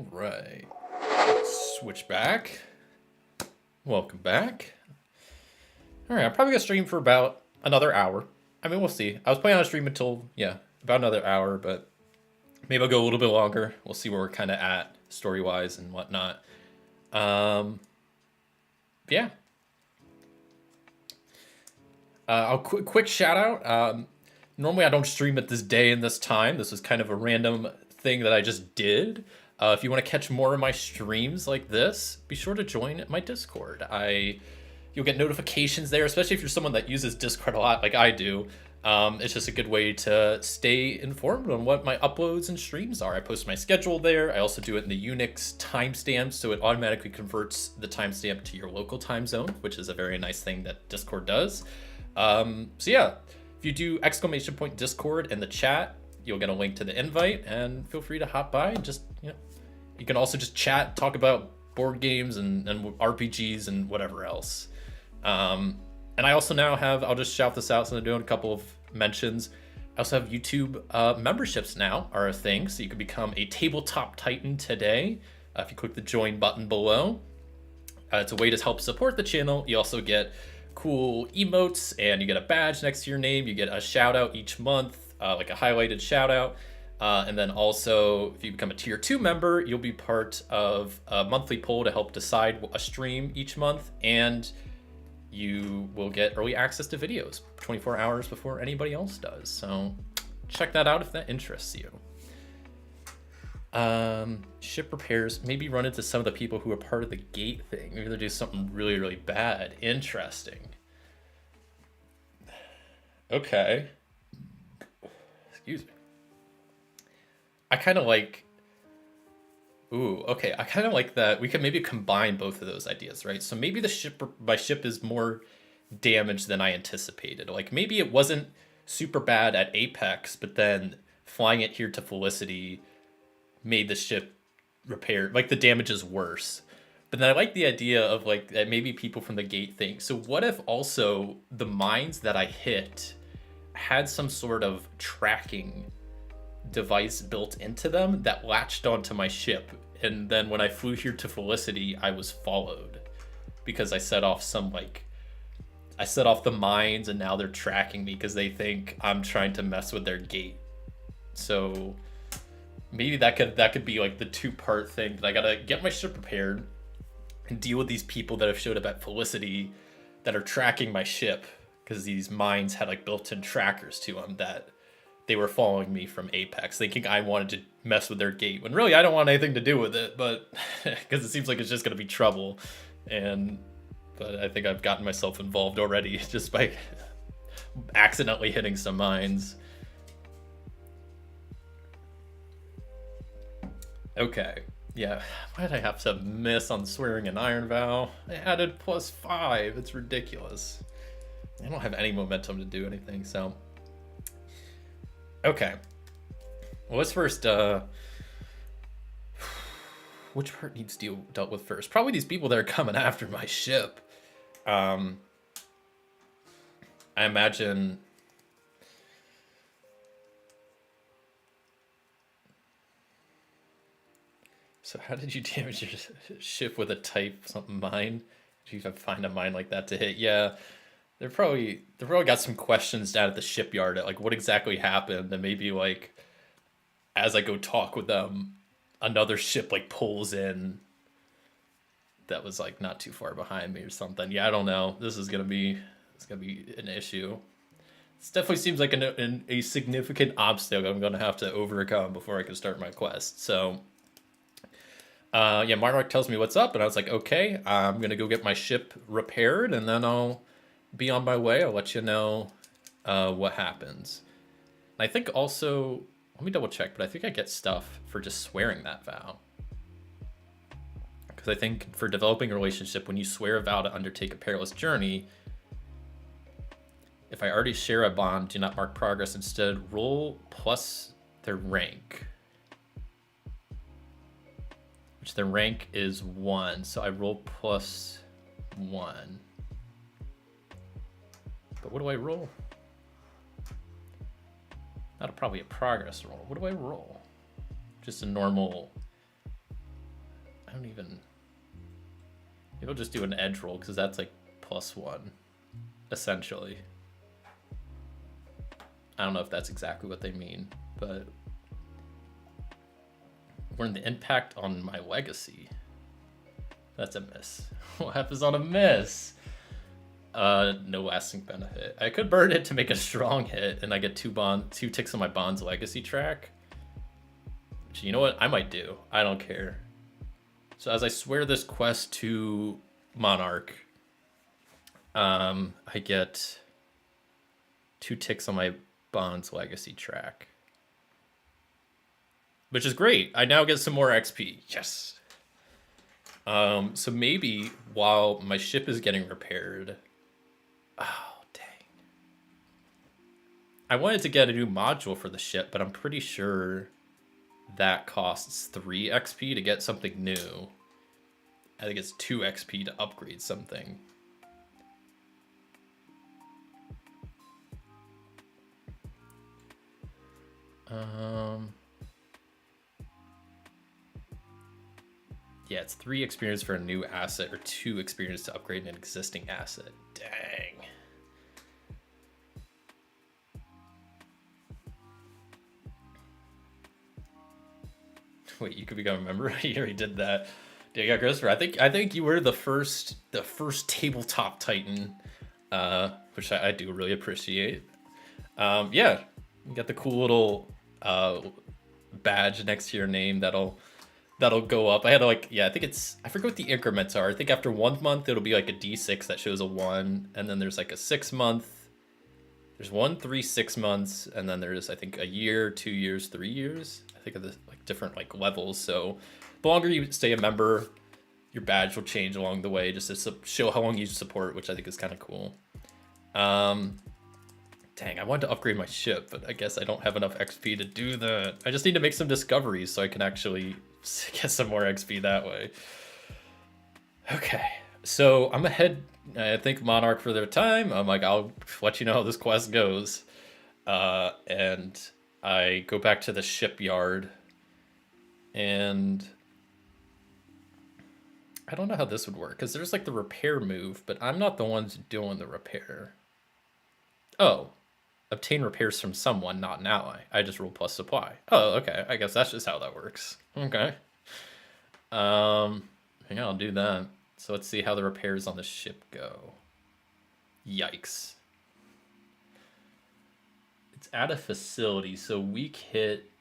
All right. Let's switch back. Welcome back. All right, I'm probably gonna stream for about another hour. I mean, we'll see. I was planning on stream until, yeah, about another hour, but maybe I'll go a little bit longer. We'll see where we're kind of at story-wise and whatnot. Yeah. I'll quick shout out. Normally I don't stream at this day and this time. This was kind of a random thing that I just did. If you want to catch more of my streams like this, be sure to join my Discord. You'll get notifications there, especially if you're someone that uses Discord a lot like I do. It's just a good way to stay informed on what my uploads and streams are. I post my schedule there. I also do it in the Unix timestamp, so it automatically converts the timestamp to your local time zone, which is a very nice thing that Discord does. So yeah, if you do !Discord in the chat, you'll get a link to the invite, and feel free to hop by and just, you can also just chat, talk about board games and RPGs and whatever else. And I also now have, I'll just shout this out since I'm doing a couple of mentions. I also have YouTube memberships now are a thing, so you can become a Tabletop Titan today. If you click the join button below, it's a way to help support the channel. You also get cool emotes, and you get a badge next to your name. You get a shout out each month, like a highlighted shout out. And then also, if you become a tier 2 member, you'll be part of a monthly poll to help decide a stream each month, and you will get early access to videos 24 hours before anybody else does. So check that out if that interests you. Ship repairs, maybe run into some of the people who are part of the gate thing. Maybe they do something really, really bad. Interesting. Okay. Excuse me. I kind of like... Ooh, okay. I kind of like that. We could maybe combine both of those ideas, right? So maybe my ship is more damaged than I anticipated. Like maybe it wasn't super bad at Apex, but then flying it here to Felicity made the ship repaired. Like the damage is worse. But then I like the idea of like that maybe people from the gate thing. So what if also the mines that I hit had some sort of tracking device built into them that latched onto my ship, and then when I flew here to Felicity, I was followed because I set off the mines, and now they're tracking me because they think I'm trying to mess with their gate. So maybe that could be like the 2-part thing that I gotta get my ship prepared and deal with these people that have showed up at Felicity that are tracking my ship because these mines had like built-in trackers to them that they were following me from Apex, thinking I wanted to mess with their gate, when really I don't want anything to do with it, but because it seems like it's just going to be trouble. But I think I've gotten myself involved already just by accidentally hitting some mines. Okay, yeah, why did I have to miss on swearing in Iron Vow? I added +5, it's ridiculous. I don't have any momentum to do anything, so... Okay. Well, let's first, which part needs dealt with first? Probably these people that are coming after my ship. I imagine... So how did you damage your ship with a type something mine? Did you even find a mine like that to hit? Yeah. They've probably got some questions down at the shipyard at like what exactly happened, and maybe like as I go talk with them, another ship like pulls in that was like not too far behind me or something. Yeah, I don't know. This is gonna be an issue. This definitely seems like a significant obstacle I'm gonna have to overcome before I can start my quest. So yeah, Marmark tells me what's up, and I was like, okay, I'm gonna go get my ship repaired, and then I'll be on my way. I'll let you know what happens. And I think also, let me double check, but I think I get stuff for just swearing that vow. Because I think for developing a relationship, when you swear a vow to undertake a perilous journey, if I already share a bond, do not mark progress. Instead, roll plus their rank. Which their rank is 1, so I roll +1. But what do I roll? That'll probably a progress roll. What do I roll? Just a normal I don't even... Maybe I'll just do an edge roll, because that's like +1, essentially. I don't know if that's exactly what they mean, but... Learn the impact on my legacy. That's a miss. What happens on a miss? No lasting benefit. I could burn it to make a strong hit, and I get 2 ticks on my Bond's legacy track. Which, you know what? I might do. I don't care. So as I swear this quest to Monarch, I get 2 ticks on my Bond's legacy track. Which is great. I now get some more XP. Yes. So maybe while my ship is getting repaired... Oh, dang. I wanted to get a new module for the ship, but I'm pretty sure that costs 3 XP to get something new. I think it's 2 XP to upgrade something. Yeah, it's 3 experience for a new asset or 2 experience to upgrade an existing asset. Dang. Wait, you could become a member? You already did that. Dang, yeah, Christopher, I think you were the first tabletop Titan, which I do really appreciate. Yeah, you got the cool little badge next to your name that'll go up. I had to I think it's, I forget what the increments are. I think after 1 month it'll be like a D6 that shows a 1, and then there's like a 6 month. There's 1, 3, 6 months, and then there's I think a year, 2 years, 3 years. I think of the different levels. So the longer you stay a member, your badge will change along the way, just to show how long you support, which I think is kind of cool. Dang, I wanted to upgrade my ship, but I guess I don't have enough XP to do that. I just need to make some discoveries so I can actually get some more XP that way. Okay, so I'm ahead. I thank Monarch for their time. I'll let you know how this quest goes. And I go back to the shipyard. And I don't know how this would work, because there's the repair move, but I'm not the ones doing the repair. Oh. Obtain repairs from someone, not an ally. I just roll plus supply. Oh, okay. I guess that's just how that works. Okay. Yeah, I'll do that. So let's see how the repairs on the ship go. Yikes. It's at a facility, so weak hit,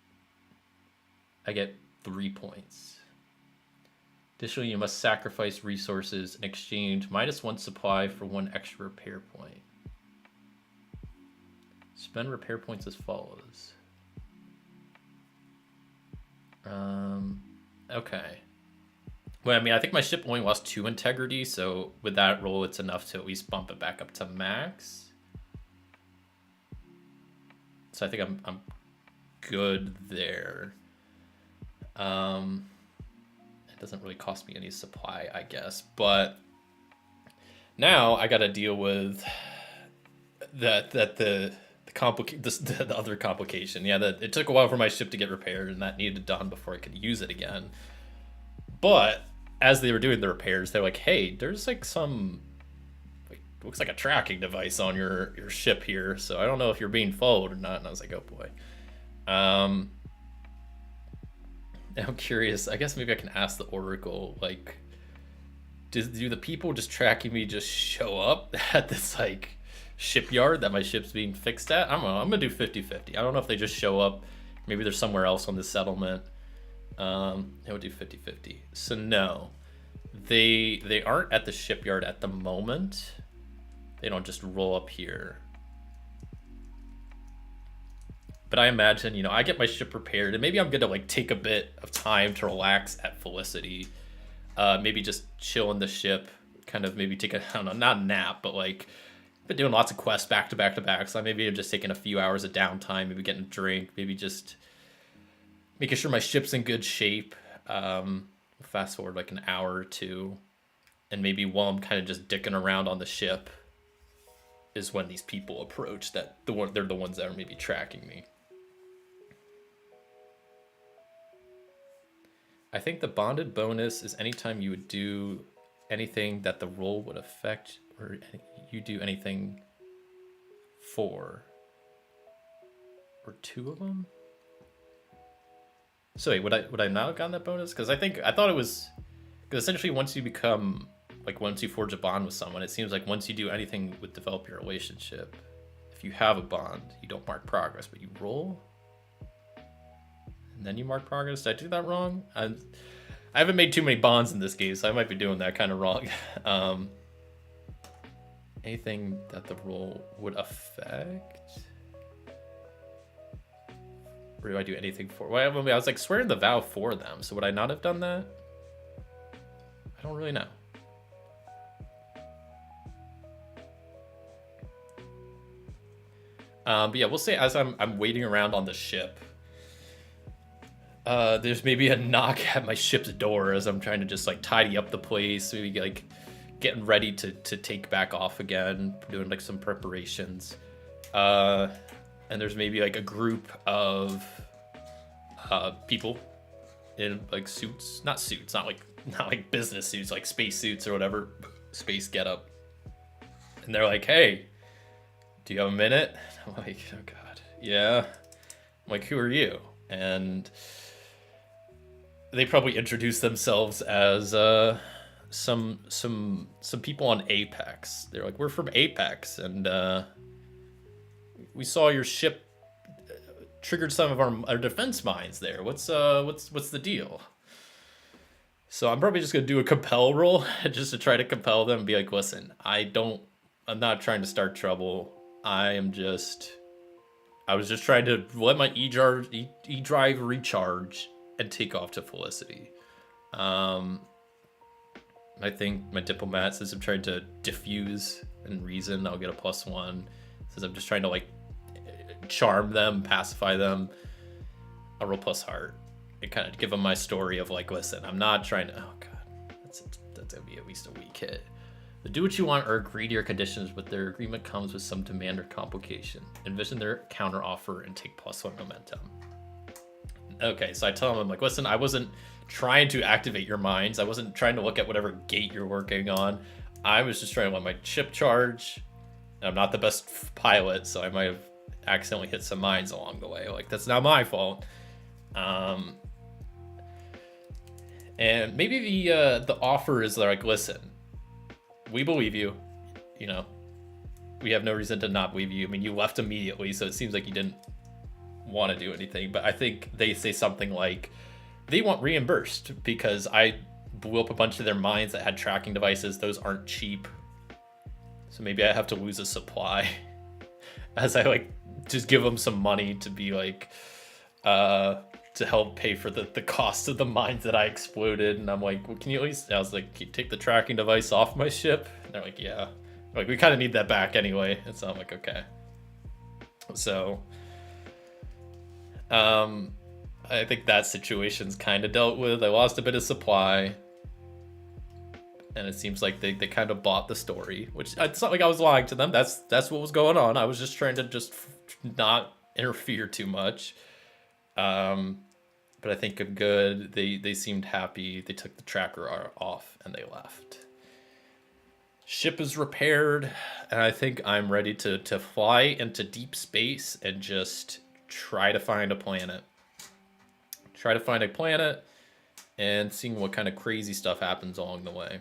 I get 3 points. Additionally, you must sacrifice resources in exchange -1 supply for 1 extra repair point. Spend repair points as follows. Okay. Well, I mean, I think my ship only lost 2 integrity, so with that roll, it's enough to at least bump it back up to max. So I think I'm good there. It doesn't really cost me any supply, I guess, but now I got to deal with the other complication. Yeah, that it took a while for my ship to get repaired, and that needed done before I could use it again. But as they were doing the repairs, they're like, hey, there's some looks like a tracking device on your ship here, so I don't know if you're being followed or not. And I was like, oh boy. I'm curious. I guess maybe I can ask the Oracle, do the people just tracking me just show up at this shipyard that my ship's being fixed at? I don't know. I'm gonna do 50-50. I don't know if they just show up. Maybe they're somewhere else on the settlement. I would do 50-50. So no, they aren't at the shipyard at the moment. They don't just roll up here. But I imagine, I get my ship repaired, and maybe I'm gonna take a bit of time to relax at Felicity. Maybe just chill in the ship, kind of maybe take I don't know, not a nap, but been doing lots of quests back to back to back. So maybe I'm just taking a few hours of downtime, maybe getting a drink, maybe just making sure my ship's in good shape. Fast forward an hour or two, and maybe while I'm kind of just dicking around on the ship is when these people approach they're the ones that are maybe tracking me. I think the bonded bonus is anytime you would do anything that the roll would affect, or you do anything for, or two of them. So wait, would I not have gotten that bonus? Because I thought it was, because essentially once you become, like once you forge a bond with someone, it seems like once you do anything with develop your relationship, if you have a bond, you don't mark progress, but you roll, and then you mark progress. Did I do that wrong? I haven't made too many bonds in this game, so I might be doing that kind of wrong. Anything that the roll would affect? Or do I do anything for? Well, I was like swearing the vow for them, so would I not have done that? I don't really know. But yeah, we'll say as I'm waiting around on the ship, there's maybe a knock at my ship's door as I'm trying to just like tidy up the place, maybe like getting ready to take back off again, doing like some preparations. And there's maybe like a group of people in like suits, not like business suits, like space suits or whatever, space getup. And they're like, "Hey, do you have a minute?" I'm like, "Oh God, yeah." I'm like, "Who are you?" And they probably introduce themselves as some people on Apex. They're like, "We're from Apex, and we saw your ship triggered some of our defense mines there. What's the deal?" So I'm probably just gonna do a compel roll just to try to compel them and be like, "Listen, I'm not trying to start trouble. I was just trying to let my E-drive recharge and take off to Felicity." I think my diplomat, since I'm trying to diffuse and reason, I'll get a +1. Since I'm just trying to like charm them, pacify them, I'll roll plus heart and kind of give them my story of like, "Listen, I'm not trying to." Oh God, that's gonna be at least a weak hit. They do what you want or agree to your conditions, but their agreement comes with some demand or complication. Envision their counter offer and take +1 momentum. Okay, so I tell them, I'm like, "Listen, I wasn't trying to activate your minds. I wasn't trying to look at whatever gate you're working on. I was just trying to let my ship charge. I'm not the best pilot, so I might have accidentally hit some mines along the way. Like, that's not my fault." And maybe the offer is like, "Listen, we believe you. You know, we have no reason to not believe you. I mean, you left immediately, so it seems like you didn't want to do anything." But I think they say something like they want reimbursed because I blew up a bunch of their mines that had tracking devices. Those aren't cheap, so maybe I have to lose a supply as I like just give them some money to be like to help pay for the cost of the mines that I exploded. And I'm like, "Well, can you at least," I was like, "Can you take the tracking device off my ship?" And they're like, "Yeah." Like, "We kind of need that back anyway." And so I'm like, "Okay." So I think that situation's kind of dealt with. I lost a bit of supply, and it seems like they kind of bought the story, which it's not like I was lying to them. That's what was going on. I was just trying to just not interfere too much. But I think I'm good. They seemed happy. They took the tracker off and they left. Ship is repaired, and I think I'm ready to fly into deep space and just try to find a planet. Try to find a planet and seeing what kind of crazy stuff happens along the way.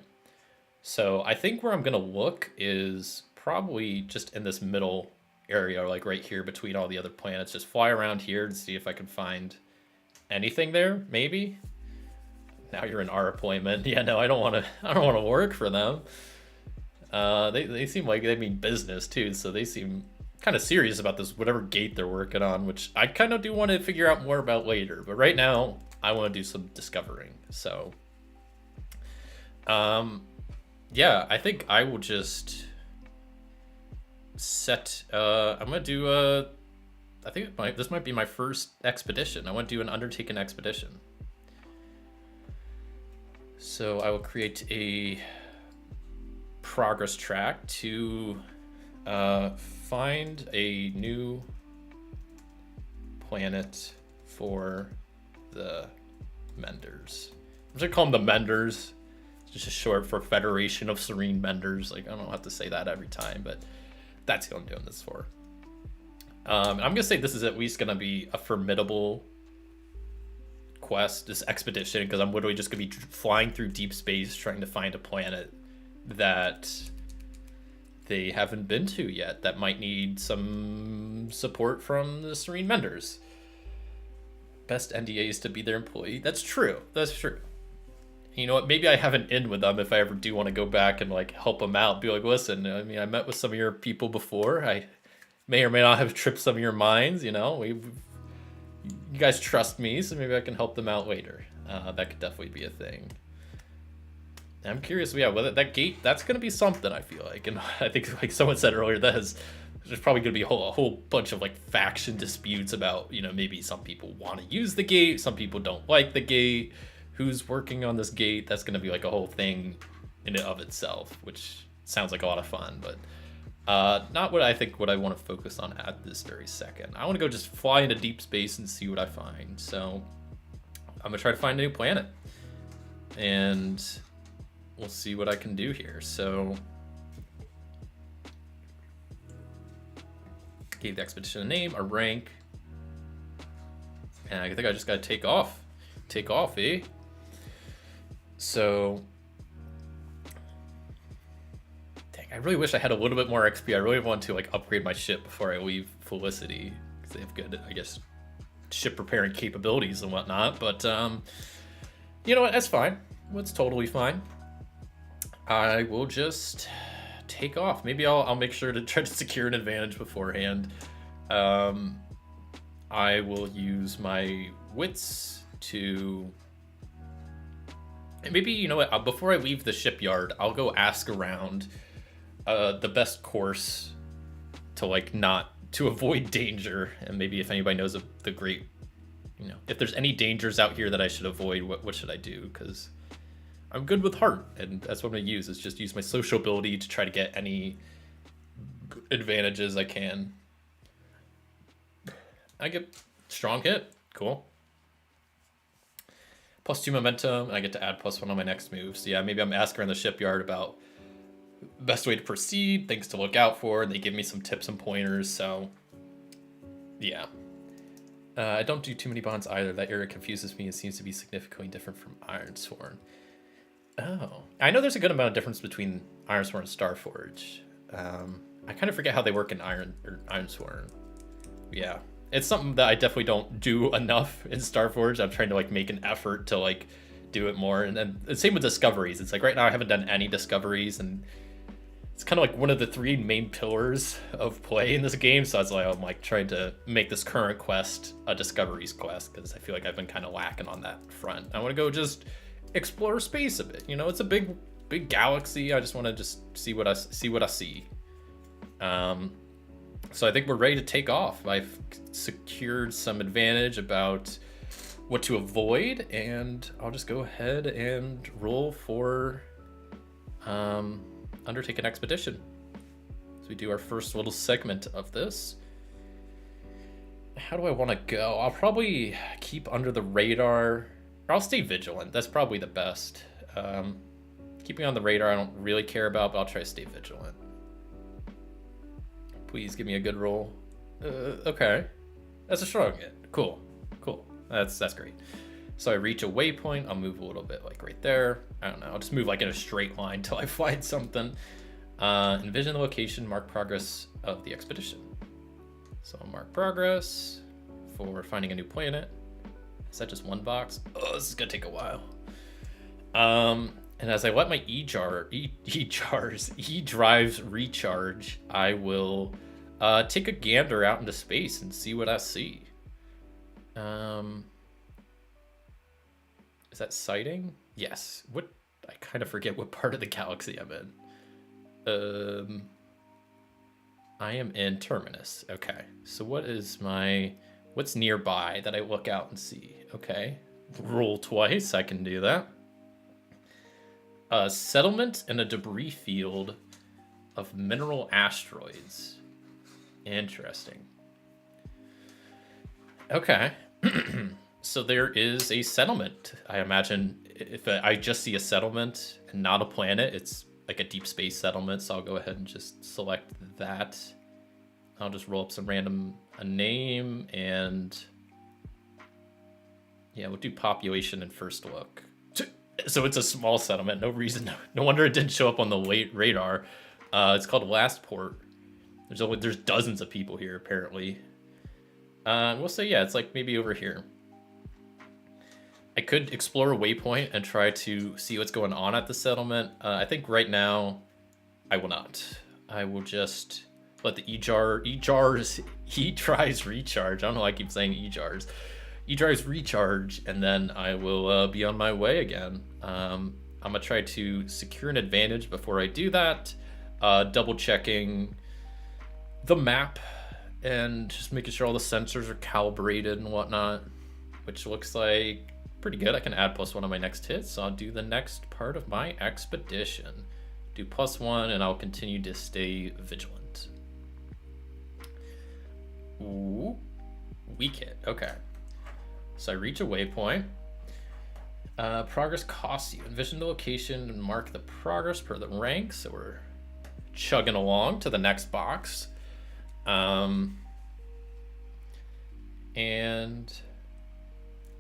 So I think where I'm gonna look is probably just in this middle area, like right here between all the other planets. Just fly around here to see if I can find anything there, maybe. Now you're in our appointment. Yeah, no, I don't want to work for them. They seem like they mean business too, so they seem kind of serious about this whatever gate they're working on, which I kind of do want to figure out more about later. But right now, I want to do some discovering. So, yeah, I think I will just set. I'm gonna do I think this might be my first expedition. I want to do an undertaken expedition. So I will create a progress track to find a new planet for the Menders. I'm gonna call them the Menders. It's just short for Federation of Serene Menders. Like, I don't have to say that every time, but that's who I'm doing this for. I'm gonna say this is at least gonna be a formidable quest, this expedition, because I'm literally just gonna be flying through deep space trying to find a planet that they haven't been to yet that might need some support from the Serene Menders. Best NDAs to be their employee. That's true. That's true. You know what? Maybe I have an in with them if I ever do want to go back and like help them out. Be like, listen, I mean, I met with some of your people before. I may or may not have tripped some of your minds. You know, you guys trust me, so maybe I can help them out later. That could definitely be a thing. I'm curious, yeah, whether that gate, that's going to be something, I feel like. And I think, like someone said earlier, there's probably going to be a whole bunch of like faction disputes about, you know, maybe some people want to use the gate, some people don't like the gate, who's working on this gate. That's going to be like a whole thing in and of itself, which sounds like a lot of fun, but not what I think what I want to focus on at this very second. I want to go just fly into deep space and see what I find. So I'm going to try to find a new planet. And we'll see what I can do here. So, gave the expedition a name, a rank, and I think I just gotta take off. Take off, eh? So, dang, I really wish I had a little bit more XP. I really want to like upgrade my ship before I leave Felicity, because they have good, I guess, ship repairing capabilities and whatnot. But you know what? That's fine. It's totally fine. I will just take off. Maybe I'll make sure to try to secure an advantage beforehand. I will use my wits to... And maybe, you know what, before I leave the shipyard, I'll go ask around the best course to, like, not... to avoid danger. And maybe if anybody knows of the great... You know, if there's any dangers out here that I should avoid, what should I do? Because I'm good with heart, and that's what I'm going to use, is just use my social ability to try to get any advantages I can. I get strong hit. Cool. +2 momentum, and I get to add +1 on my next move. So yeah, maybe I'm asking around the shipyard about best way to proceed, things to look out for, and they give me some tips and pointers, so yeah. I don't do too many bonds either. That area confuses me and seems to be significantly different from Ironsworn. Oh, I know there's a good amount of difference between Ironsworn and Starforged. I kind of forget how they work in Ironsworn. Yeah, it's something that I definitely don't do enough in Starforged. I'm trying to like make an effort to like do it more, and then the same with discoveries. It's like right now I haven't done any discoveries, and it's kind of like one of the 3 main pillars of play in this game. So that's why I'm like trying to make this current quest a discoveries quest, because I feel like I've been kind of lacking on that front. I want to go just explore space a bit. You know, it's a big galaxy. I just want to just see what I see. So I think we're ready to take off. I've secured some advantage about what to avoid, and I'll just go ahead and roll for undertake an expedition. So we do our first little segment of this. How do I want to go? I'll probably keep under the radar. Or I'll stay vigilant. That's probably the best. Keeping on the radar I don't really care about, but I'll try to stay vigilant. Please give me a good roll. Okay. That's a strong hit. Cool. That's great. So I reach a waypoint. I'll move a little bit like right there. I don't know. I'll just move like in a straight line till I find something. Envision the location, mark progress of the expedition. So I'll mark progress for finding a new planet. Is that just one box? Oh, this is gonna take a while. And as I let my E-drives recharge, I will take a gander out into space and see what I see. Is that sighting? Yes. What? I kind of forget what part of the galaxy I'm in. I am in Terminus. Okay. So what's nearby that I look out and see? Okay. Roll twice. I can do that. A settlement and a debris field of mineral asteroids. Interesting. Okay. So there is a settlement, I imagine, if I just see a settlement and not a planet, it's like a deep space settlement. So I'll go ahead and just select that. I'll just roll up some random a name, and yeah, we'll do population and first look. So it's a small settlement. No reason. No wonder it didn't show up on the radar. It's called Lastport. There's dozens of people here apparently. We'll say yeah, it's like maybe over here. I could explore a waypoint and try to see what's going on at the settlement. I think right now I will not. I will just let the E-Drives recharge. I don't know why I keep saying E-Drives. E-Drives recharge, and then I will be on my way again. I'm gonna try to secure an advantage before I do that. Double checking the map and just making sure all the sensors are calibrated and whatnot, which looks like pretty good. I can add +1 on my next hit, so I'll do the next part of my expedition. Do +1, and I'll continue to stay vigilant. Ooh, weak hit. Okay. So I reach a waypoint. Progress costs you. Envision the location and mark the progress per the rank. So we're chugging along to the next box. And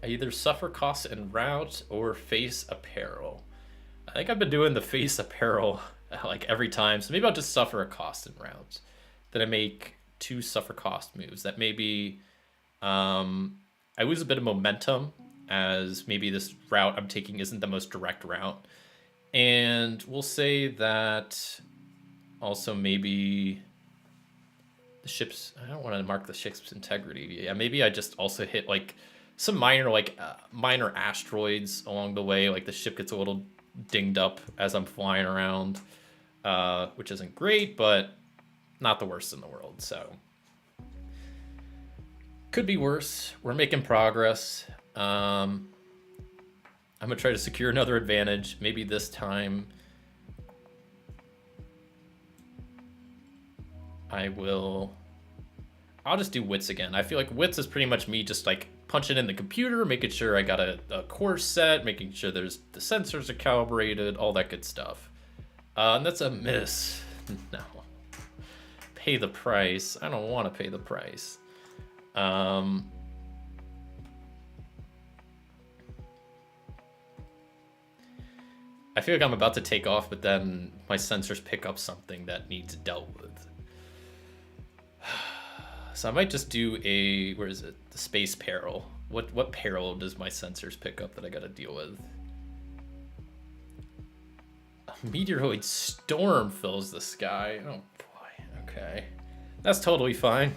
I either suffer costs en route or face a peril. I think I've been doing the face a peril like every time. So maybe I'll just suffer a cost en route. Then I make 2 suffer cost moves. That maybe I lose a bit of momentum, as maybe this route I'm taking isn't the most direct route. And we'll say that also maybe the ship's, I don't want to mark the ship's integrity. Yeah, maybe I just also hit like some minor asteroids along the way. Like the ship gets a little dinged up as I'm flying around, which isn't great, but not the worst in the world. So could be worse. We're making progress. I'm gonna try to secure another advantage. Maybe this time I'll just do wits again. I feel like wits is pretty much me just like punching in the computer, making sure I got a course set, making sure the sensors are calibrated, all that good stuff. And that's a miss. No. Pay the price. I don't want to pay the price. I feel like I'm about to take off, but then my sensors pick up something that needs dealt with. So I might just do where is it? The space peril. What peril does my sensors pick up that I gotta deal with? A meteoroid storm fills the sky. Oh boy, okay. That's totally fine.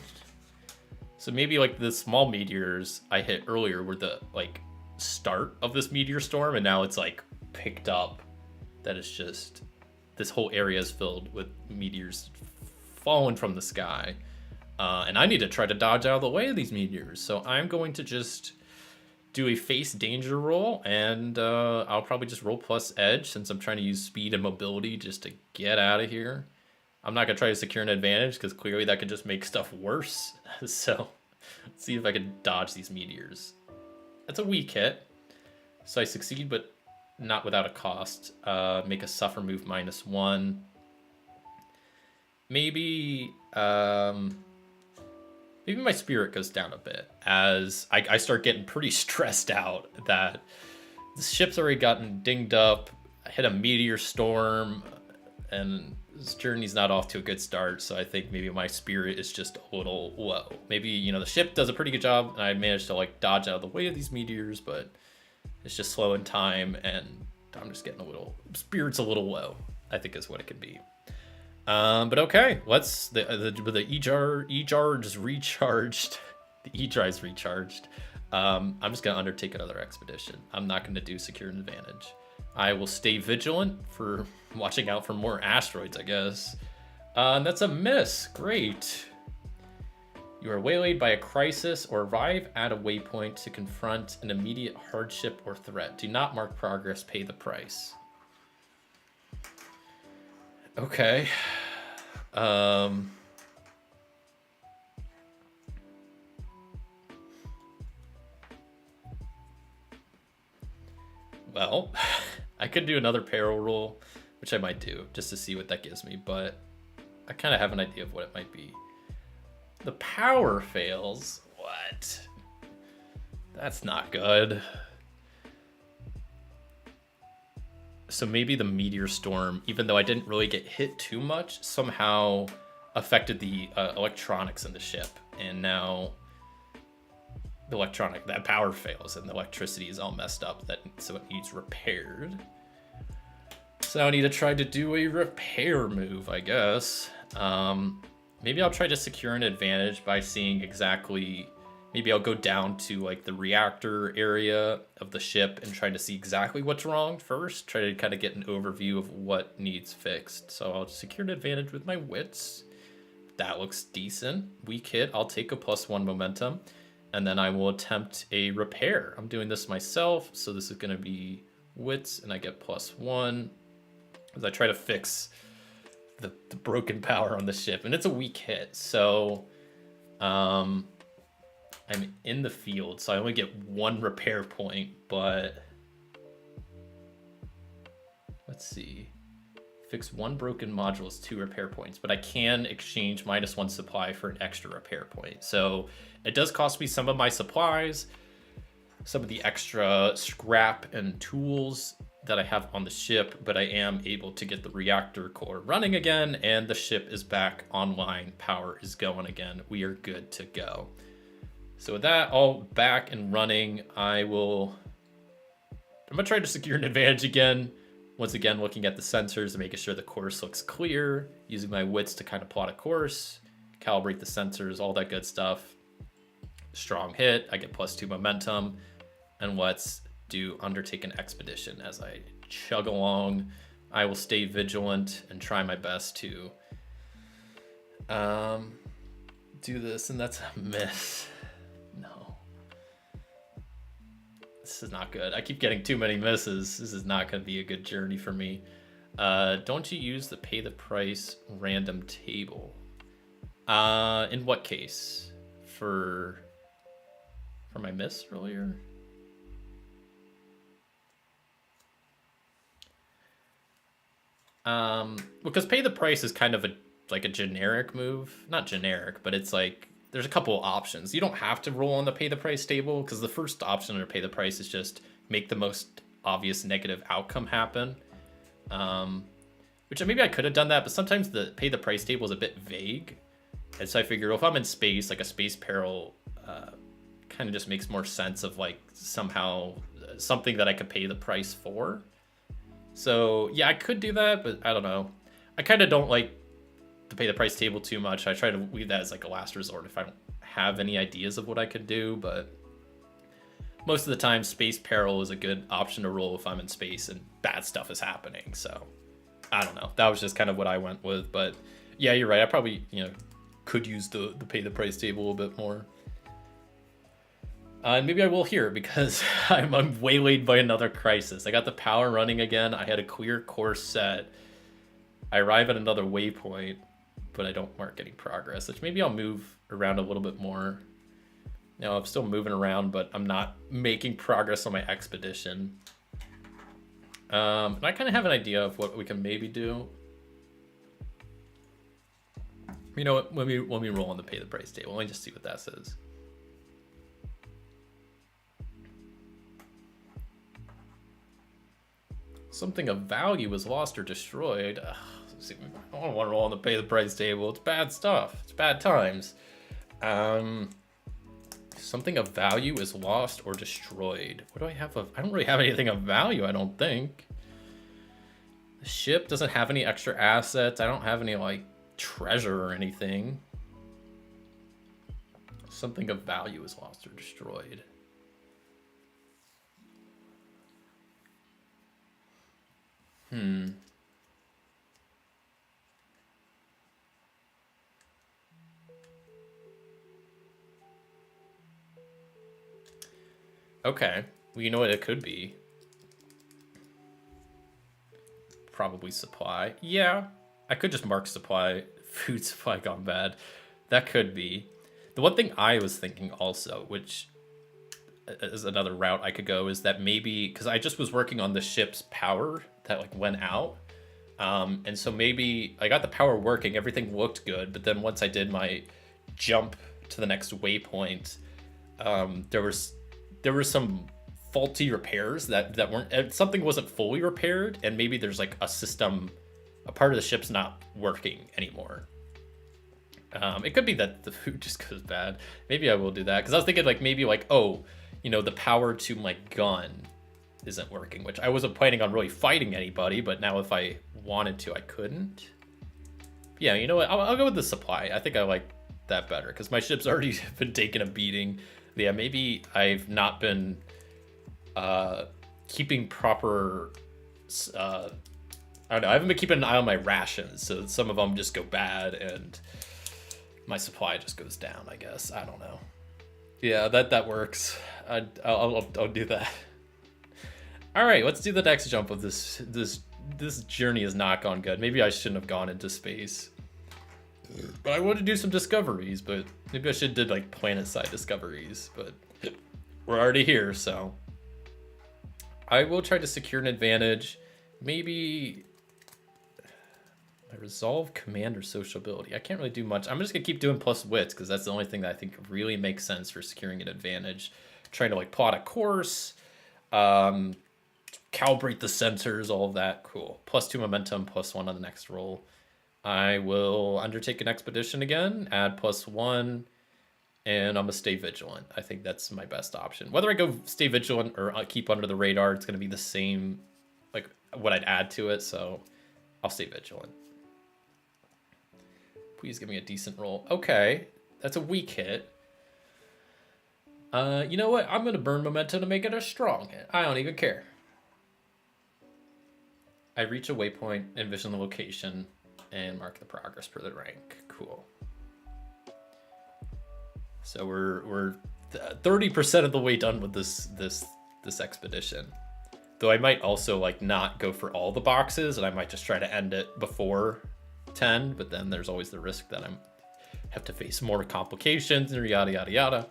So maybe like the small meteors I hit earlier were the like start of this meteor storm, and now it's like picked up that it's just this whole area is filled with meteors falling from the sky. And I need to try to dodge out of the way of these meteors. So I'm going to just do a face danger roll, and I'll probably just roll plus edge since I'm trying to use speed and mobility just to get out of here. I'm not going to try to secure an advantage because clearly that could just make stuff worse. So let's see if I can dodge these meteors. That's a weak hit. So I succeed, but not without a cost. Make a suffer move -1. Maybe maybe my spirit goes down a bit as I start getting pretty stressed out that the ship's already gotten dinged up. I hit a meteor storm, and this journey's not off to a good start. So I think maybe my spirit is just a little low. Maybe, you know, the ship does a pretty good job and I managed to like dodge out of the way of these meteors, but it's just slow in time and I'm just getting spirit's a little low, I think is what it could be. But okay, let's the E-Drive's recharged. The E-Drive's recharged. I'm just gonna undertake another expedition. I'm not gonna do secure an advantage. I will stay vigilant for watching out for more asteroids, I guess. And that's a miss. Great. You are waylaid by a crisis or arrive at a waypoint to confront an immediate hardship or threat. Do not mark progress, pay the price. Okay. Well, I could do another peril roll, which I might do just to see what that gives me, but I kind of have an idea of what it might be. The power fails. What? That's not good. So maybe the meteor storm, even though I didn't really get hit too much, somehow affected the electronics in the ship, and now that power fails and the electricity is all messed up, so it needs repaired. So I need to try to do a repair move, I guess. Maybe I'll try to secure an advantage by seeing exactly. Maybe I'll go down to like the reactor area of the ship and try to see exactly what's wrong first. Try to kind of get an overview of what needs fixed. So I'll secure an advantage with my wits. That looks decent. Weak hit, I'll take a +1 momentum. And then I will attempt a repair. I'm doing this myself, so this is going to be wits, and I get +1 as I try to fix the broken power on the ship. And it's a weak hit, so I'm in the field, so I only get 1 repair point, but let's see. Fix 1 broken module is 2 repair points, but I can exchange -1 supply for an extra repair point. So it does cost me some of my supplies, some of the extra scrap and tools that I have on the ship, but I am able to get the reactor core running again, and the ship is back online. Power is going again. We are good to go. So with that all back and running, I'm gonna try to secure an advantage again. Once again, looking at the sensors and making sure the course looks clear, using my wits to kind of plot a course, calibrate the sensors, all that good stuff. Strong hit, I get +2 momentum, and let's undertake an expedition. As I chug along, I will stay vigilant and try my best to do this, and that's a miss. No. This is not good. I keep getting too many misses. This is not going to be a good journey for me. Don't you use the pay the price random table? In what case? For my miss earlier? Because pay the price is kind of like a generic move. Not generic, but it's like there's a couple of options. You don't have to roll on the pay the price table, because the first option under pay the price is just make the most obvious negative outcome happen. Which maybe I could have done that, but sometimes the pay the price table is a bit vague. And so I figured, well, if I'm in space, like a space peril kind of just makes more sense of like somehow something that I could pay the price for. So yeah, I could do that, but I don't know. I kind of don't like to pay the price table too much. I try to leave that as like a last resort if I don't have any ideas of what I could do, but most of the time space peril is a good option to roll if I'm in space and bad stuff is happening. So I don't know. That was just kind of what I went with, but yeah, you're right. I probably, could use the pay the price table a little bit more. And maybe I will here, because I'm waylaid by another crisis. I got the power running again. I had a clear course set. I arrive at another waypoint, but I don't mark any progress, which maybe I'll move around a little bit more. I'm still moving around, but I'm not making progress on my expedition. And I kind of have an idea of what we can maybe do. You know what? When we roll on the pay the price table, let me just see what that says. Something of value is lost or destroyed. I don't want to roll on the pay the price table. It's bad stuff. It's bad times. Something of value is lost or destroyed. What do I have I don't really have anything of value, I don't think. The ship doesn't have any extra assets. I don't have any like treasure or anything. Something of value is lost or destroyed. Okay. Well, you know what it could be? Probably supply. Yeah. I could just mark supply. Food supply gone bad. That could be. The one thing I was thinking also, which is another route I could go, is that maybe because I just was working on the ship's power that like went out. And so maybe I got the power working, everything looked good, but then once I did my jump to the next waypoint, there were some faulty repairs that weren't, something wasn't fully repaired, and maybe there's like a part of the ship's not working anymore. It could be that the food just goes bad. Maybe I will do that, because I was thinking like maybe like, oh, the power to my gun isn't working, which I wasn't planning on really fighting anybody, but now if I wanted to, I couldn't. Yeah, you know what? I'll go with the supply. I think I like that better, because my ship's already been taking a beating. Yeah, maybe I've not been keeping proper... I don't know. I haven't been keeping an eye on my rations, so some of them just go bad, and my supply just goes down, I guess. I don't know. Yeah, that works. I'll do that. All right, let's do the next jump of this journey has not gone good. Maybe I shouldn't have gone into space. But I want to do some discoveries, but maybe I should did like planet-side discoveries, but we're already here, so I will try to secure an advantage. Maybe I resolve command or sociability. I can't really do much. I'm just gonna keep doing plus wits, because that's the only thing that I think really makes sense for securing an advantage. Trying to like plot a course, calibrate the sensors, all of that. Cool. +2 momentum, +1 on the next roll. I will undertake an expedition again, add +1, and I'm gonna stay vigilant. I think that's my best option. Whether I go stay vigilant or keep under the radar, it's gonna be the same, like what I'd add to it, so I'll stay vigilant. Please give me a decent roll. Okay, that's a weak hit. You know what? I'm gonna burn momentum to make it a strong hit. I don't even care. I reach a waypoint, envision the location, and mark the progress per the rank. Cool. So we're 30% of the way done with this expedition. Though I might also like not go for all the boxes, and I might just try to end it before 10. But then there's always the risk that I'm have to face more complications and yada yada yada.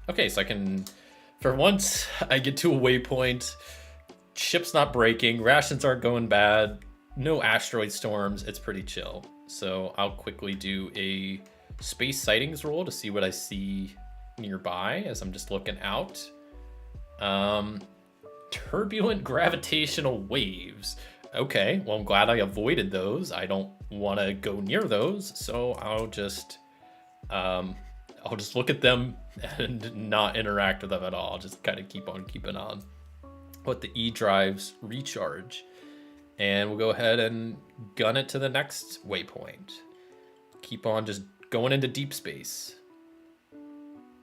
Okay, so I can, for once, I get to a waypoint. Ship's not breaking, rations aren't going bad, no asteroid storms, it's pretty chill. So I'll quickly do a space sightings roll to see what I see nearby as I'm just looking out. Turbulent gravitational waves. Okay, well, I'm glad I avoided those. I don't want to go near those, so I'll just look at them and not interact with them at all. Just kind of keep on keeping on. Let the E drives recharge, and we'll go ahead and gun it to the next waypoint. Keep on just going into deep space.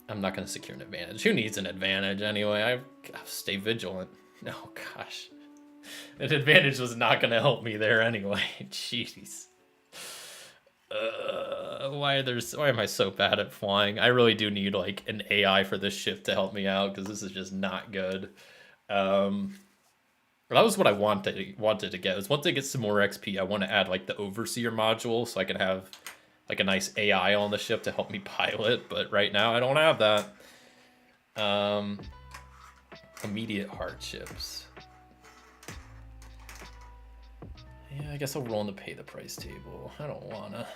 I'm not going to secure an advantage. Who needs an advantage anyway? I'll stay vigilant. Oh gosh, an advantage was not going to help me there anyway. Jeez. Why am I so bad at flying? I really do need like an AI for this ship to help me out, because this is just not good. That was what I wanted to get. Is once I get some more XP, I want to add like the overseer module, so I can have like a nice AI on the ship to help me pilot. But right now I don't have that. Immediate hardships. Yeah, I guess I'll roll in to pay the price table. I don't wanna.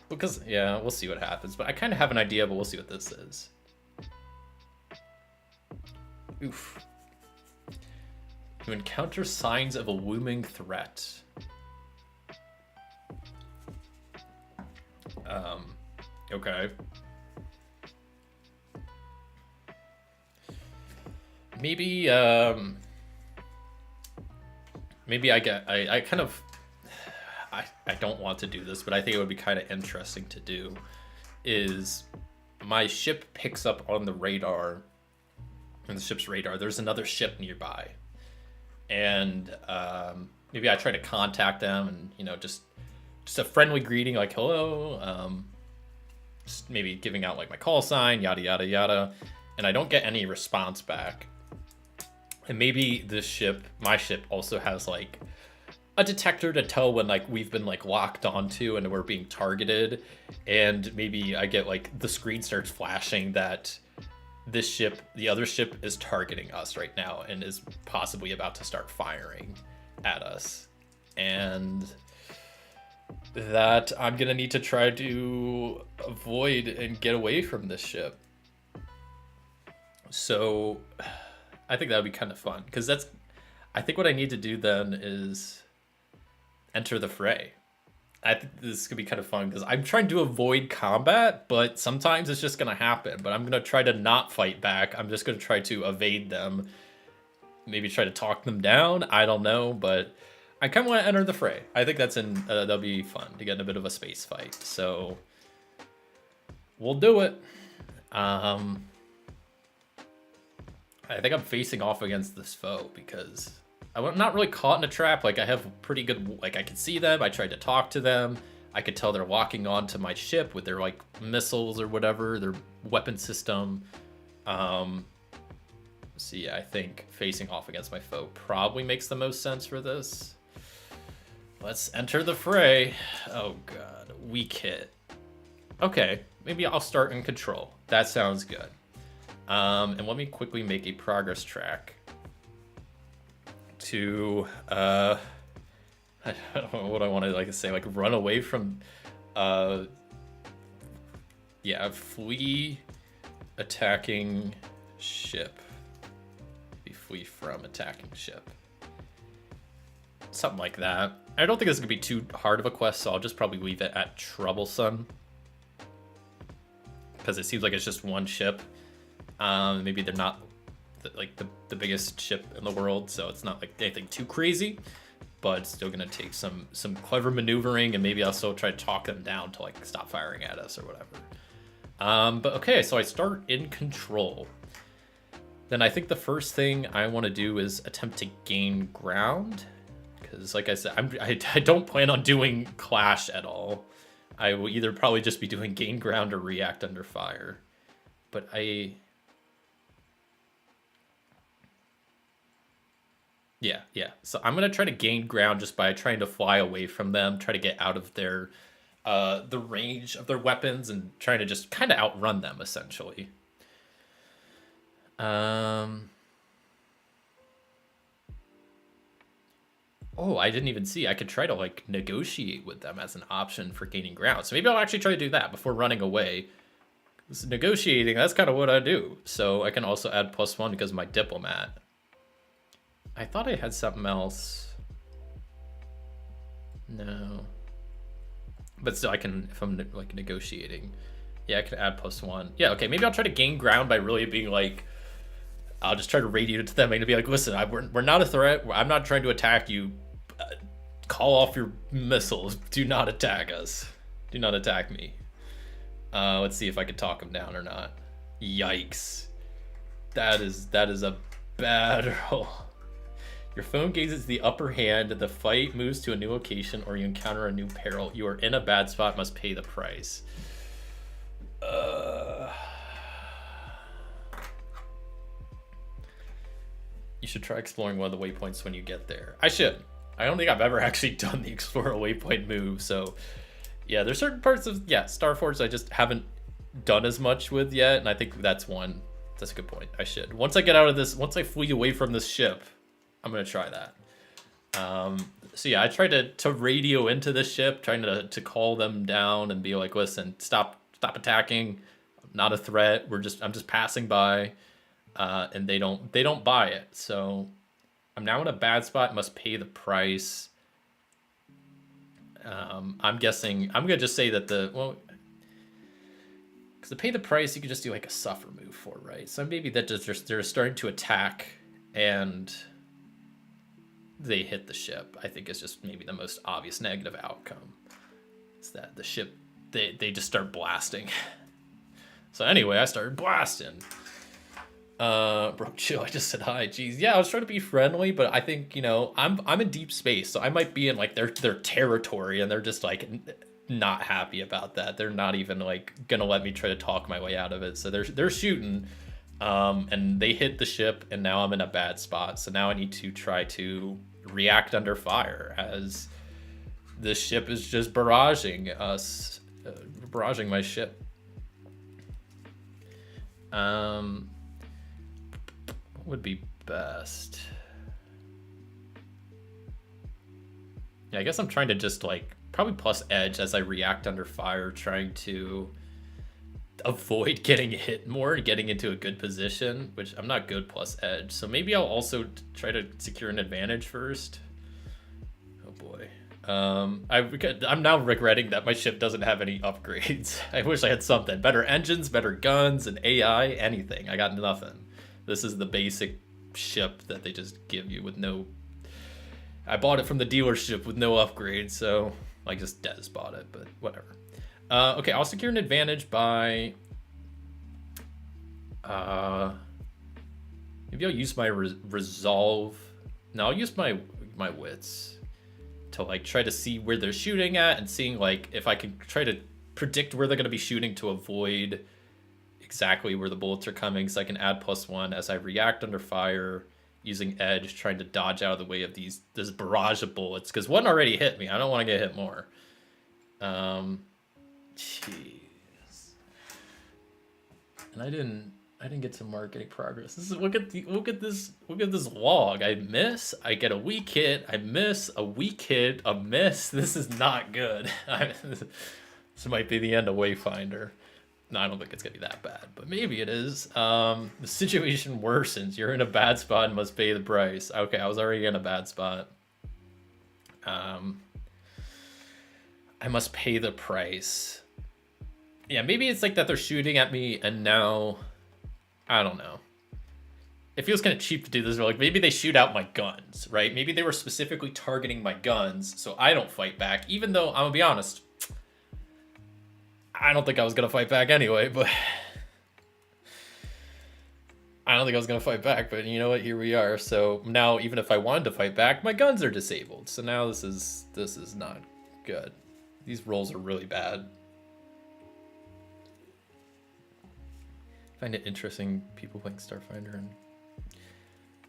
Because, yeah, we'll see what happens. But I kind of have an idea, but we'll see what this is. Oof. You encounter signs of a looming threat. Okay. Maybe I kind of, I don't want to do this, but I think it would be kind of interesting to do, is my ship picks up on the radar, on the ship's radar, there's another ship nearby. And maybe I try to contact them and, you know, just a friendly greeting, like, hello, just maybe giving out like my call sign, yada, yada, yada. And I don't get any response back. And maybe this ship, my ship, also has like a detector to tell when like we've been like locked onto and we're being targeted, and maybe I get like the screen starts flashing that this ship, the other ship, is targeting us right now and is possibly about to start firing at us, and that I'm gonna need to try to avoid and get away from this ship. So I think that would be kind of fun, because that's, I think what I need to do then is enter the fray. I think this could be kind of fun because I'm trying to avoid combat, but sometimes it's just gonna happen. But I'm gonna try to not fight back. I'm just gonna try to evade them. Maybe try to talk them down. I don't know, but I kind of want to enter the fray. I think that'll be fun to get in a bit of a space fight. So we'll do it. I think I'm facing off against this foe because I'm not really caught in a trap. Like, I have pretty good, like, I can see them. I tried to talk to them. I could tell they're locking onto my ship with their, like, missiles or whatever, their weapon system. So yeah, I think facing off against my foe probably makes the most sense for this. Let's enter the fray. Oh god, weak hit. Okay, maybe I'll start in control. That sounds good. And let me quickly make a progress track to I don't know what I want to like say, like run away from yeah, flee attacking ship. Maybe flee from attacking ship. Something like that. I don't think this is gonna be too hard of a quest, so I'll just probably leave it at troublesome. Because it seems like it's just one ship. Maybe they're not like the biggest ship in the world, so it's not like anything too crazy, but it's still gonna take some clever maneuvering, and maybe also try to talk them down to like stop firing at us or whatever. But okay, so I start in control. Then I think the first thing I want to do is attempt to gain ground, because like I said, I don't plan on doing clash at all. I will either probably just be doing gain ground or react under fire, but Yeah. So I'm gonna try to gain ground just by trying to fly away from them, try to get out of their, the range of their weapons, and trying to just kind of outrun them essentially. Oh, I didn't even see. I could try to like negotiate with them as an option for gaining ground. So maybe I'll actually try to do that before running away. Because negotiating, that's kind of what I do. So I can also add +1 because of my diplomat. I thought I had something else. No. But still, I can, if I'm like negotiating, yeah, I can add +1. Yeah, okay, maybe I'll try to gain ground by really being like, I'll just try to radio it to them and be like, listen, we're not a threat. I'm not trying to attack you. Call off your missiles. Do not attack us. Do not attack me. Let's see if I can talk them down or not. Yikes. That is a bad roll. Your phone gazes the upper hand, the fight moves to a new location, or you encounter a new peril. You are in a bad spot, must pay the price. You should try exploring one of the waypoints when you get there. I should. I don't think I've ever actually done the explore a waypoint move, so yeah, there's certain parts of Starforged I just haven't done as much with yet, and I think that's one. That's a good point. I should. Once I get out of this, once I flee away from this ship, I'm gonna try that. So yeah, I tried to radio into the ship, trying to call them down and be like, listen, stop attacking. I'm not a threat. I'm just passing by, and they don't buy it. So I'm now in a bad spot. Must pay the price. I'm guessing I'm gonna just say that because to pay the price, you could just do like a suffer move for, right? So maybe that they're starting to attack and they hit the ship. I think is just maybe the most obvious negative outcome. Is that the ship, they just start blasting. So anyway, I started blasting. Bro, chill, I just said hi. Jeez, yeah, I was trying to be friendly, but I think, I'm in deep space, so I might be in like their territory, and they're just like not happy about that. They're not even like gonna let me try to talk my way out of it. So they're shooting, and they hit the ship, and now I'm in a bad spot. So now I need to try to react under fire as this ship is just barraging us, barraging my ship. What would be best? Yeah, I guess I'm trying to just like probably plus edge as I react under fire, trying to avoid getting hit more and getting into a good position, which I'm not good plus edge. So maybe I'll also try to secure an advantage first. Oh boy. I'm now regretting that my ship doesn't have any upgrades. I wish I had something. Better engines, better guns, and AI, anything. I got nothing. This is the basic ship that they just give you with no... I bought it from the dealership with no upgrades, so I just Des bought it, but whatever. Okay, I'll secure an advantage by... maybe I'll use my resolve. No, I'll use my wits to like try to see where they're shooting at and seeing like if I can try to predict where they're going to be shooting to avoid exactly where the bullets are coming, so I can add +1 as I react under fire using edge, trying to dodge out of the way of this barrage of bullets, because one already hit me. I don't want to get hit more. Jeez. And I didn't get to mark any progress. This is look at this log. I miss, I get a weak hit, I miss, a weak hit, a miss. This is not good. This might be the end of Wayfinder. No, I don't think it's gonna be that bad, but maybe it is. The situation worsens. You're in a bad spot and must pay the price. Okay, I was already in a bad spot. I must pay the price. Yeah, maybe it's like that they're shooting at me and now, I don't know. It feels kind of cheap to do this. Like maybe they shoot out my guns, right? Maybe they were specifically targeting my guns so I don't fight back, even though I'm gonna be honest, I don't think I was gonna fight back anyway, but I don't think I was gonna fight back, but you know what, here we are. So now even if I wanted to fight back, my guns are disabled. So now this is not good. These rolls are really bad. I find it interesting people playing Starfinder and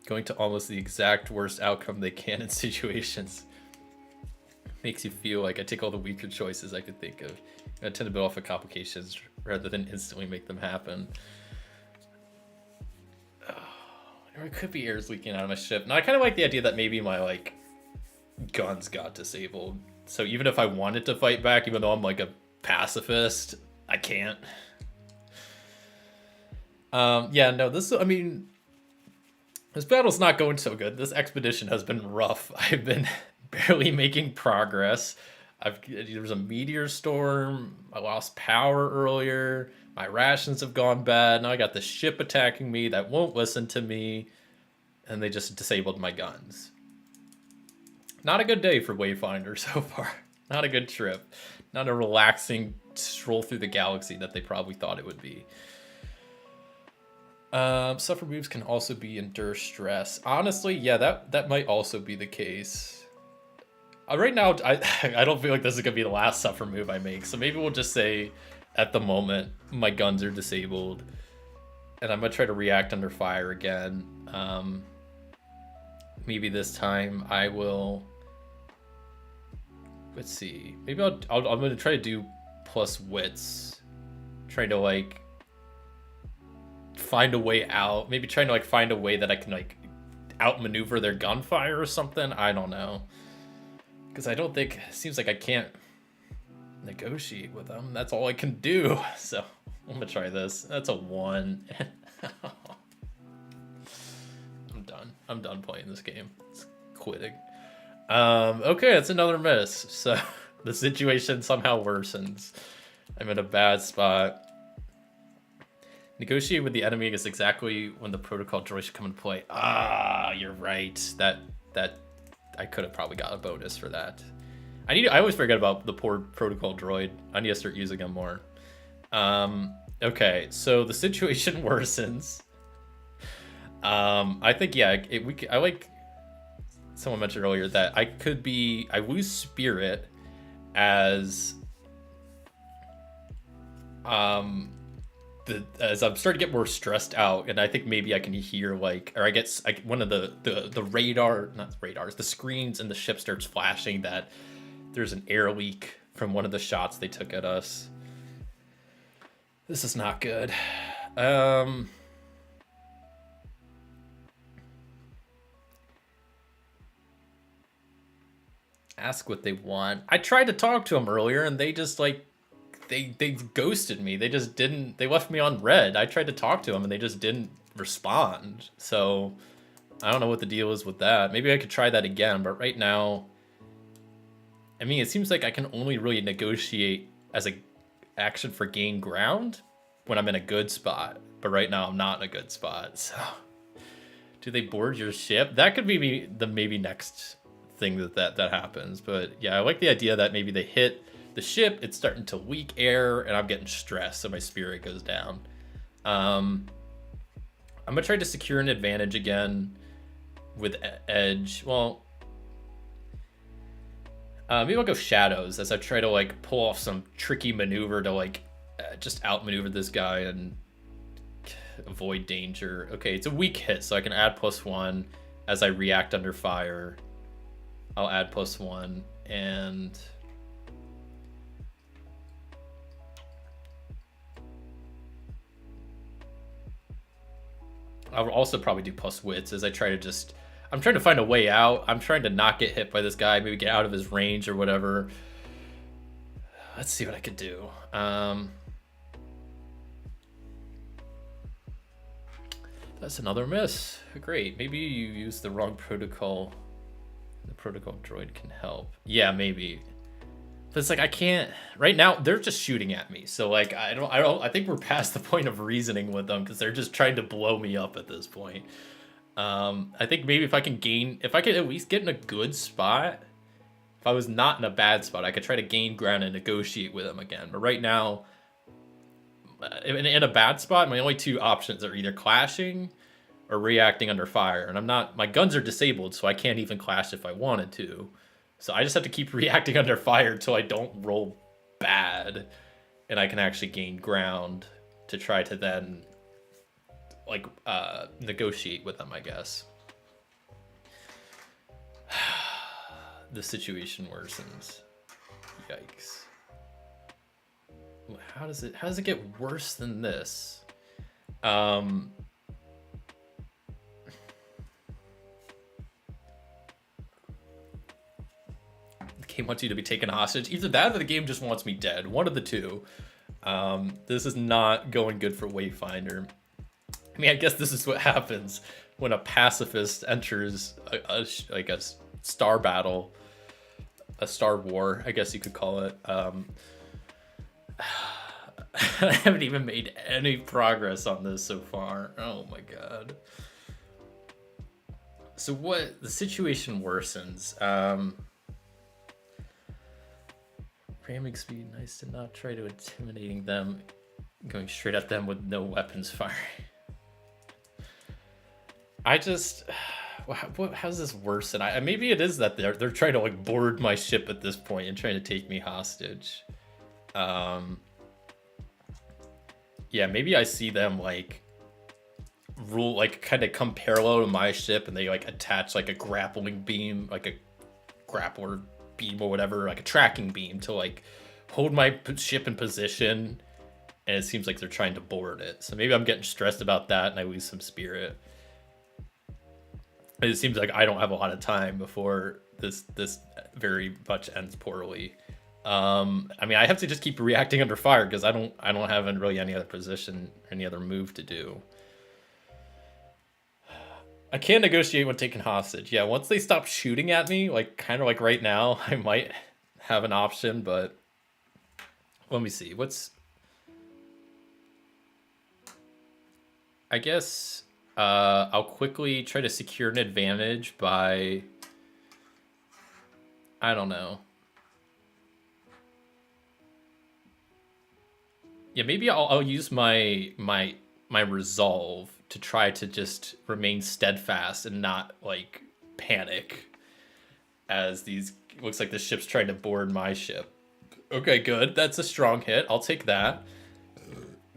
going to almost the exact worst outcome they can in situations. Makes you feel like I take all the weaker choices I could think of. I tend to build off of complications rather than instantly make them happen. Oh, it could be air's leaking out of my ship. Now I kind of like the idea that maybe my like guns got disabled. So even if I wanted to fight back, even though I'm like a pacifist, I can't. Yeah, no, this battle's not going so good. This expedition has been rough. I've been barely making progress. There was a meteor storm. I lost power earlier. My rations have gone bad. Now I got the ship attacking me that won't listen to me. And they just disabled my guns. Not a good day for Wayfinder so far. Not a good trip. Not a relaxing stroll through the galaxy that they probably thought it would be. Suffer moves can also be endure stress. Honestly, yeah, that might also be the case. Right now, I don't feel like this is gonna be the last suffer move I make, so maybe we'll just say, at the moment, my guns are disabled, and I'm gonna try to react under fire again. Maybe this time I will. Let's see. Maybe I'm gonna try to do plus wits, trying to like find a way out. Maybe trying to like find a way that I can like outmaneuver their gunfire or something. I don't know. Because I don't think, it seems like I can't negotiate with them. That's all I can do. So I'm gonna try this. That's a 1. I'm done playing this game. It's quitting. Okay, that's another miss. So the situation somehow worsens. I'm in a bad spot. Negotiate with the enemy is exactly when the protocol droid should come into play. Ah, you're right. That I could have probably got a bonus for that. I always forget about the poor protocol droid. I need to start using him more. Okay, so the situation worsens. I think, yeah, I like someone mentioned earlier that I lose spirit, as as I'm starting to get more stressed out, and I think maybe I can hear like, or I get one of the radar, not radars, the screens in the ship starts flashing that there's an air leak from one of the shots they took at us. This is not good. Ask what they want. I tried to talk to them earlier, and they just like they ghosted me. They just didn't. They left me on red. I tried to talk to them, and they just didn't respond. So I don't know what the deal is with that. Maybe I could try that again. But right now, I mean, it seems like I can only really negotiate as a action for gain ground when I'm in a good spot. But right now, I'm not in a good spot. So do they board your ship? That could be the maybe next thing that happens. But yeah, I like the idea that maybe they hit the ship, it's starting to leak air, and I'm getting stressed, so my spirit goes down. I'm gonna try to secure an advantage again with edge. Well, maybe I'll go shadows as I try to like pull off some tricky maneuver to like just outmaneuver this guy and avoid danger. Okay, it's a weak hit, so I can add +1 as I react under fire. I'll add +1, and I'll also probably do +wits as I try to just... I'm trying to find a way out. I'm trying to not get hit by this guy, maybe get out of his range or whatever. Let's see what I could do. That's another miss. Great. Maybe you used the wrong protocol. The protocol droid can help. Yeah, maybe. But it's like I can't right now. They're just shooting at me, so like I think we're past the point of reasoning with them because they're just trying to blow me up at this point. I think maybe if I can at least get in a good spot, if I was not in a bad spot, I could try to gain ground and negotiate with them again. But right now, in a bad spot, my only two options are either clashing or reacting under fire, and my guns are disabled, so I can't even clash if I wanted to. So I just have to keep reacting under fire until I don't roll bad, and I can actually gain ground to try to then like negotiate with them, I guess. The situation worsens. Yikes. How does it get worse than this? The game wants you to be taken hostage. Either that or the game just wants me dead. One of the two. This is not going good for Wayfinder. I mean, I guess this is what happens when a pacifist enters a star battle, a star war, I guess you could call it. I haven't even made any progress on this so far. Oh my god. So what the situation worsens. Ramming speed, nice to not try to intimidating them, going straight at them with no weapons firing. I just, how's this worsen? Maybe it is that they're trying to like board my ship at this point and trying to take me hostage. Yeah, maybe I see them like kind of come parallel to my ship, and they like attach like a grappling beam, like a grappler beam or whatever, like a tracking beam to like hold my ship in position, and it seems like they're trying to board it. So maybe I'm getting stressed about that and I lose some spirit. It seems like I don't have a lot of time before this very much ends poorly. I mean, I have to just keep reacting under fire because I don't have really any other position, any other move to do. I can negotiate when taken hostage. Yeah, once they stop shooting at me, like kind of like right now, I might have an option, but let me see. I guess I'll quickly try to secure an advantage by, I don't know. Yeah, maybe I'll use my resolve to try to just remain steadfast and not like panic as these looks like the ship's trying to board my ship. Okay, good. That's a strong hit. I'll take that.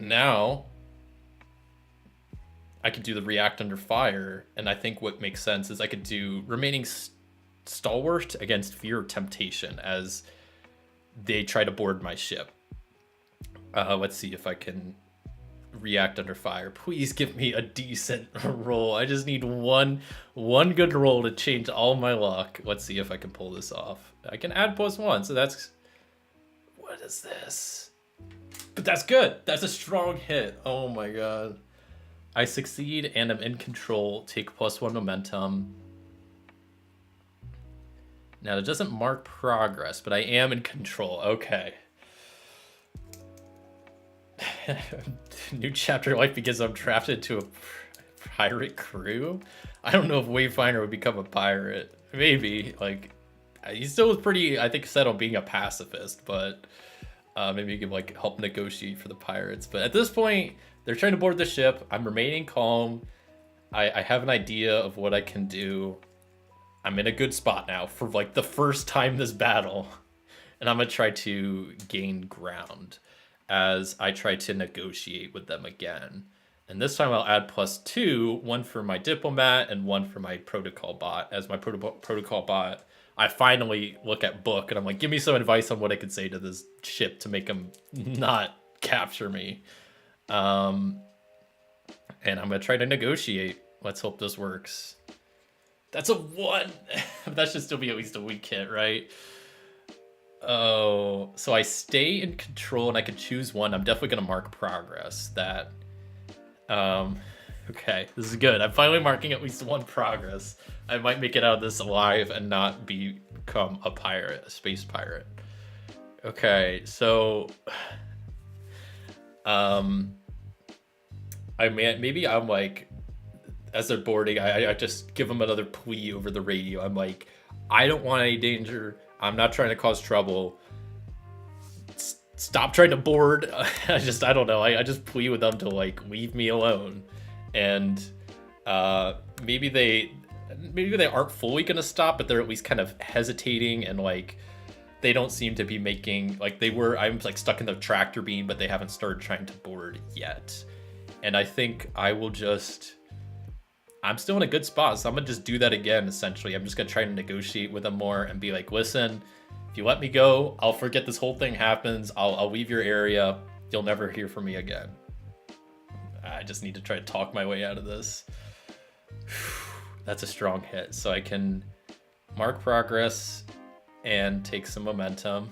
Now I could do the react under fire, and I think what makes sense is I could do remaining stalwart against fear of temptation as they try to board my ship. Let's see if I can react under fire. Please give me a decent roll. I just need one good roll to change all my luck. Let's see if I can pull this off. I can add +1, so that's... What is this? But that's good. That's a strong hit. Oh my god. I succeed and I'm in control. Take +1 momentum. Now, it doesn't mark progress, but I am in control. Okay. New chapter life begins. I'm drafted to a pirate crew. I don't know if Wayfinder would become a pirate. Maybe. Like, he still was pretty, I think, set on being a pacifist, but maybe you could, like, help negotiate for the pirates. But at this point, they're trying to board the ship. I'm remaining calm. I have an idea of what I can do. I'm in a good spot now for, like, the first time this battle. And I'm going to try to gain ground as I try to negotiate with them again. And this time I'll add +2, one for my diplomat and one for my protocol bot. As my protocol bot, I finally look at book and I'm like, give me some advice on what I could say to this ship to make them not capture me. And I'm gonna try to negotiate. Let's hope this works. That's a 1. That should still be at least a weak hit, right? Oh, so I stay in control and I can choose one. I'm definitely gonna mark progress. That, okay, this is good. I'm finally marking at least 1 progress. I might make it out of this alive and not become a pirate, a space pirate. Okay, so, maybe I'm like, as they're boarding, I just give them another plea over the radio. I'm like, I don't want any danger. I'm not trying to cause trouble. Stop trying to board. I don't know. I just plead with them to, like, leave me alone. And maybe they aren't fully gonna stop, but they're at least kind of hesitating, and, like, they don't seem to be making, like, I'm, like, stuck in the tractor beam, but they haven't started trying to board yet. And I think I'm still in a good spot, so I'm gonna just do that again, essentially. I'm just gonna try to negotiate with them more and be like, listen, if you let me go, I'll forget this whole thing happens. I'll leave your area. You'll never hear from me again. I just need to try to talk my way out of this. That's a strong hit. So I can mark progress and take some momentum.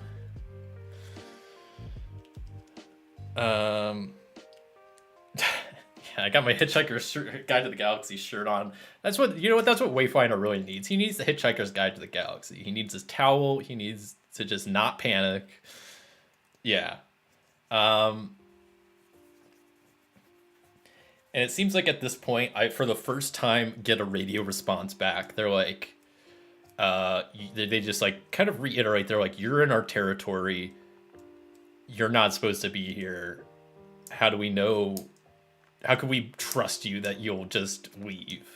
I got my Hitchhiker's Guide to the Galaxy shirt on. That's what Wayfinder really needs. He needs the Hitchhiker's Guide to the Galaxy. He needs his towel. He needs to just not panic. Yeah. And it seems like at this point, I, for the first time, get a radio response back. They're like, they just, like, kind of reiterate. They're like, you're in our territory. You're not supposed to be here. How do we know? How can we trust you that you'll just leave?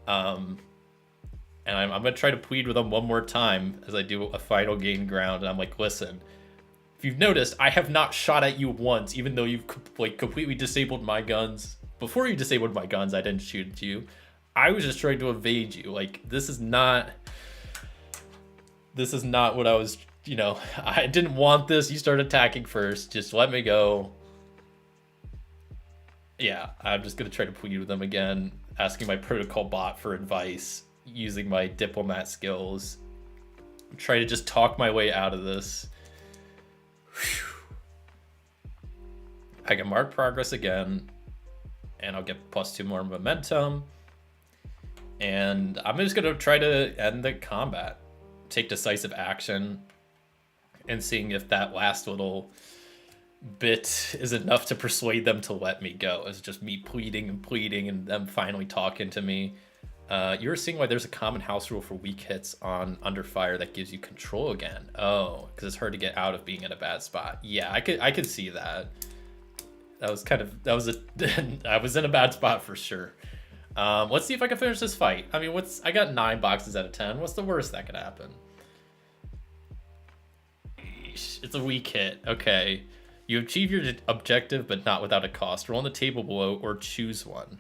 And I'm gonna try to plead with them one more time as I do a final gain ground. And I'm like, listen, if you've noticed, I have not shot at you once, even though you've, like, completely disabled my guns. Before you disabled my guns, I didn't shoot at you. I was just trying to evade you. Like, this is not what I was, I didn't want this. You started attacking first. Just let me go. Yeah, I'm just going to try to plead with them again, asking my protocol bot for advice, using my diplomat skills, try to just talk my way out of this. Whew. I can mark progress again, and I'll get +2 more momentum. And I'm just going to try to end the combat, take decisive action, and seeing if that last little bit is enough to persuade them to let me go. It's just me pleading and them finally talking to me. You're seeing why there's a common house rule for weak hits on under fire that gives you control again. Oh, because it's hard to get out of being in a bad spot. Yeah, I could see that. I was in a bad spot for sure. Let's see if I can finish this fight. I mean, I got 9 boxes out of 10. What's the worst that could happen? It's a weak hit. Okay. You achieve your objective, but not without a cost. Roll on the table below or choose one.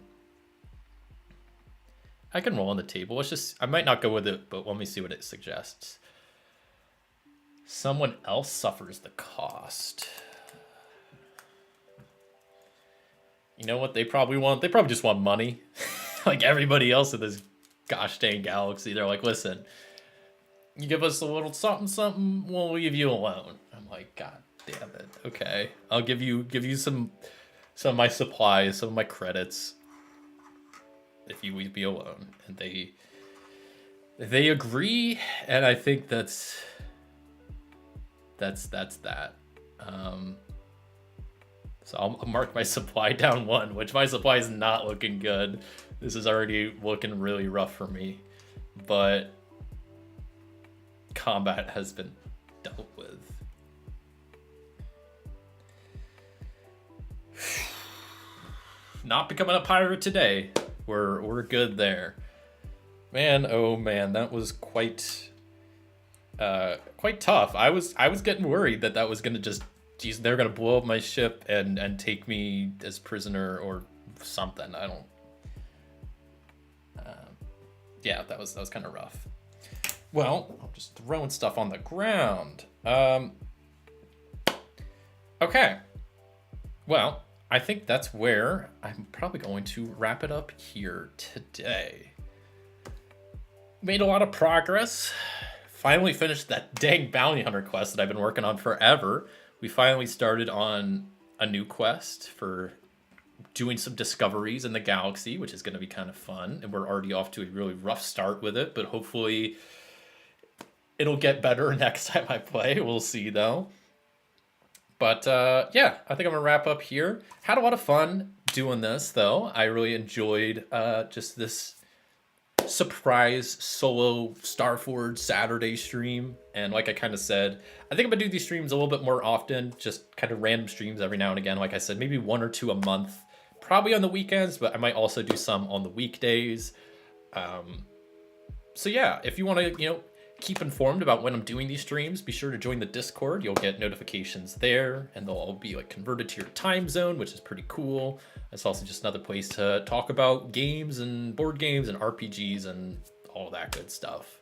I can roll on the table. Let's just, I might not go with it, but let me see what it suggests. Someone else suffers the cost. You know what they probably want? They probably just want money. Like everybody else in this gosh dang galaxy. They're like, listen, you give us a little something, something, we'll leave you alone. I'm like, God damn it. Okay. I'll give you some of my supplies, some of my credits, if you leave me alone. And they agree, and I think that's that. So I'll mark my supply down 1, which my supply is not looking good. This is already looking really rough for me, but combat has been dealt with. Not becoming a pirate today. We're good there. Man, oh man, that was quite tough. I was getting worried that was gonna just, geez, they're gonna blow up my ship and take me as prisoner or something. I don't. Yeah, that was kind of rough. Well, I'm just throwing stuff on the ground. Okay. Well, I think that's where I'm probably going to wrap it up here today. Made a lot of progress. Finally finished that dang bounty hunter quest that I've been working on forever. We finally started on a new quest for doing some discoveries in the galaxy, which is going to be kind of fun. And we're already off to a really rough start with it, but hopefully it'll get better next time I play. We'll see though. But yeah, I think I'm gonna wrap up here. Had a lot of fun doing this though. I really enjoyed just this surprise solo Starforged Saturday stream. And like I kind of said, I think I'm gonna do these streams a little bit more often, just kind of random streams every now and again. Like I said, maybe 1 or 2 a month, probably on the weekends, but I might also do some on the weekdays. So yeah, if you want to, keep informed about when I'm doing these streams, be sure to join the Discord. You'll get notifications there, and they'll all be like converted to your time zone, which is pretty cool. It's also just another place to talk about games and board games and RPGs and all that good stuff.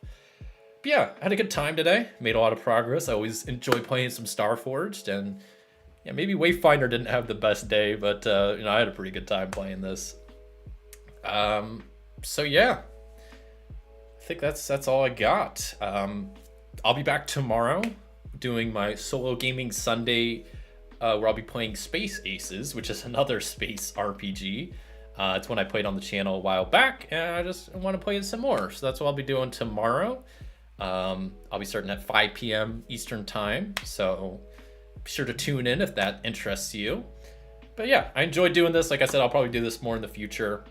But yeah, I had a good time today. Made a lot of progress. I always enjoy playing some Starforged, and yeah, maybe Wayfinder didn't have the best day, but I had a pretty good time playing this. So yeah. I think that's all I got. I'll be back tomorrow doing my solo gaming Sunday, where I'll be playing Space Aces, which is another space RPG. It's one I played on the channel a while back, and I just want to play it some more. So that's what I'll be doing tomorrow. I'll be starting at 5 p.m. Eastern time, so be sure to tune in if that interests you. But yeah, I enjoyed doing this. Like I said, I'll probably do this more in the future.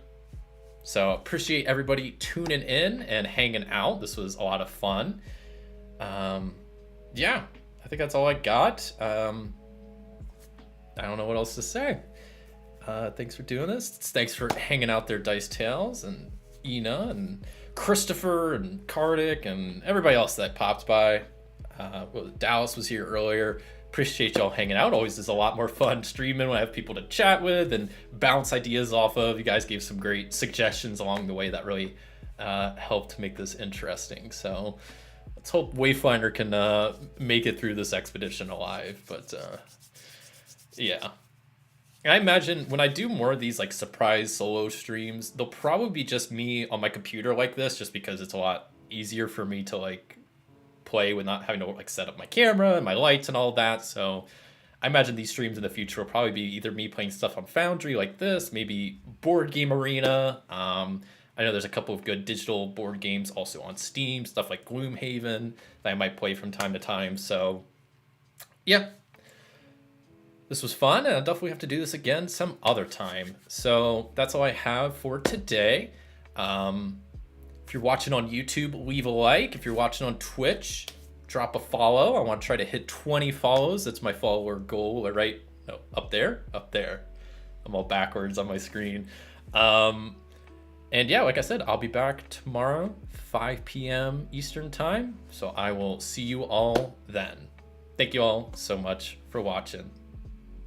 So appreciate everybody tuning in and hanging out. This was a lot of fun. Yeah, I think that's all I got. I don't know what else to say. Thanks for doing this. Thanks for hanging out there, Dice Tales and Ina and Christopher and Kardik and everybody else that popped by. Dallas was here earlier. Appreciate y'all hanging out. Always is a lot more fun streaming when I have people to chat with and bounce ideas off of. You guys gave some great suggestions along the way that really helped make this interesting. So let's hope Wayfinder can make it through this expedition alive. But yeah. And I imagine when I do more of these like surprise solo streams, they'll probably be just me on my computer like this, just because it's a lot easier for me to like play with not having to like set up my camera and my lights and all that. So I imagine these streams in the future will probably be either me playing stuff on Foundry like this, maybe Board Game Arena. I know there's a couple of good digital board games also on Steam, stuff like Gloomhaven that I might play from time to time. So yeah, this was fun, and I'll definitely have to do this again some other time. So that's all I have for today. If you're watching on YouTube, leave a like. If you're watching on Twitch, drop a follow. I want to try to hit 20 follows. That's my follower goal, right? No, up there. I'm all backwards on my screen. And yeah, like I said, I'll be back tomorrow, 5 p.m. Eastern time. So I will see you all then. Thank you all so much for watching.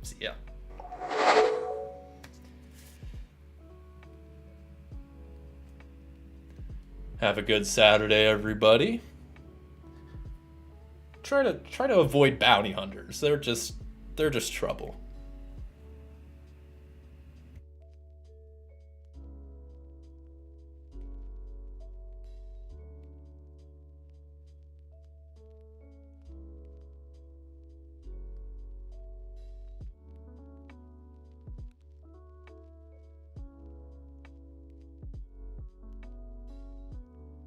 See ya. Have a good Saturday, everybody. Try to avoid bounty hunters. They're just trouble.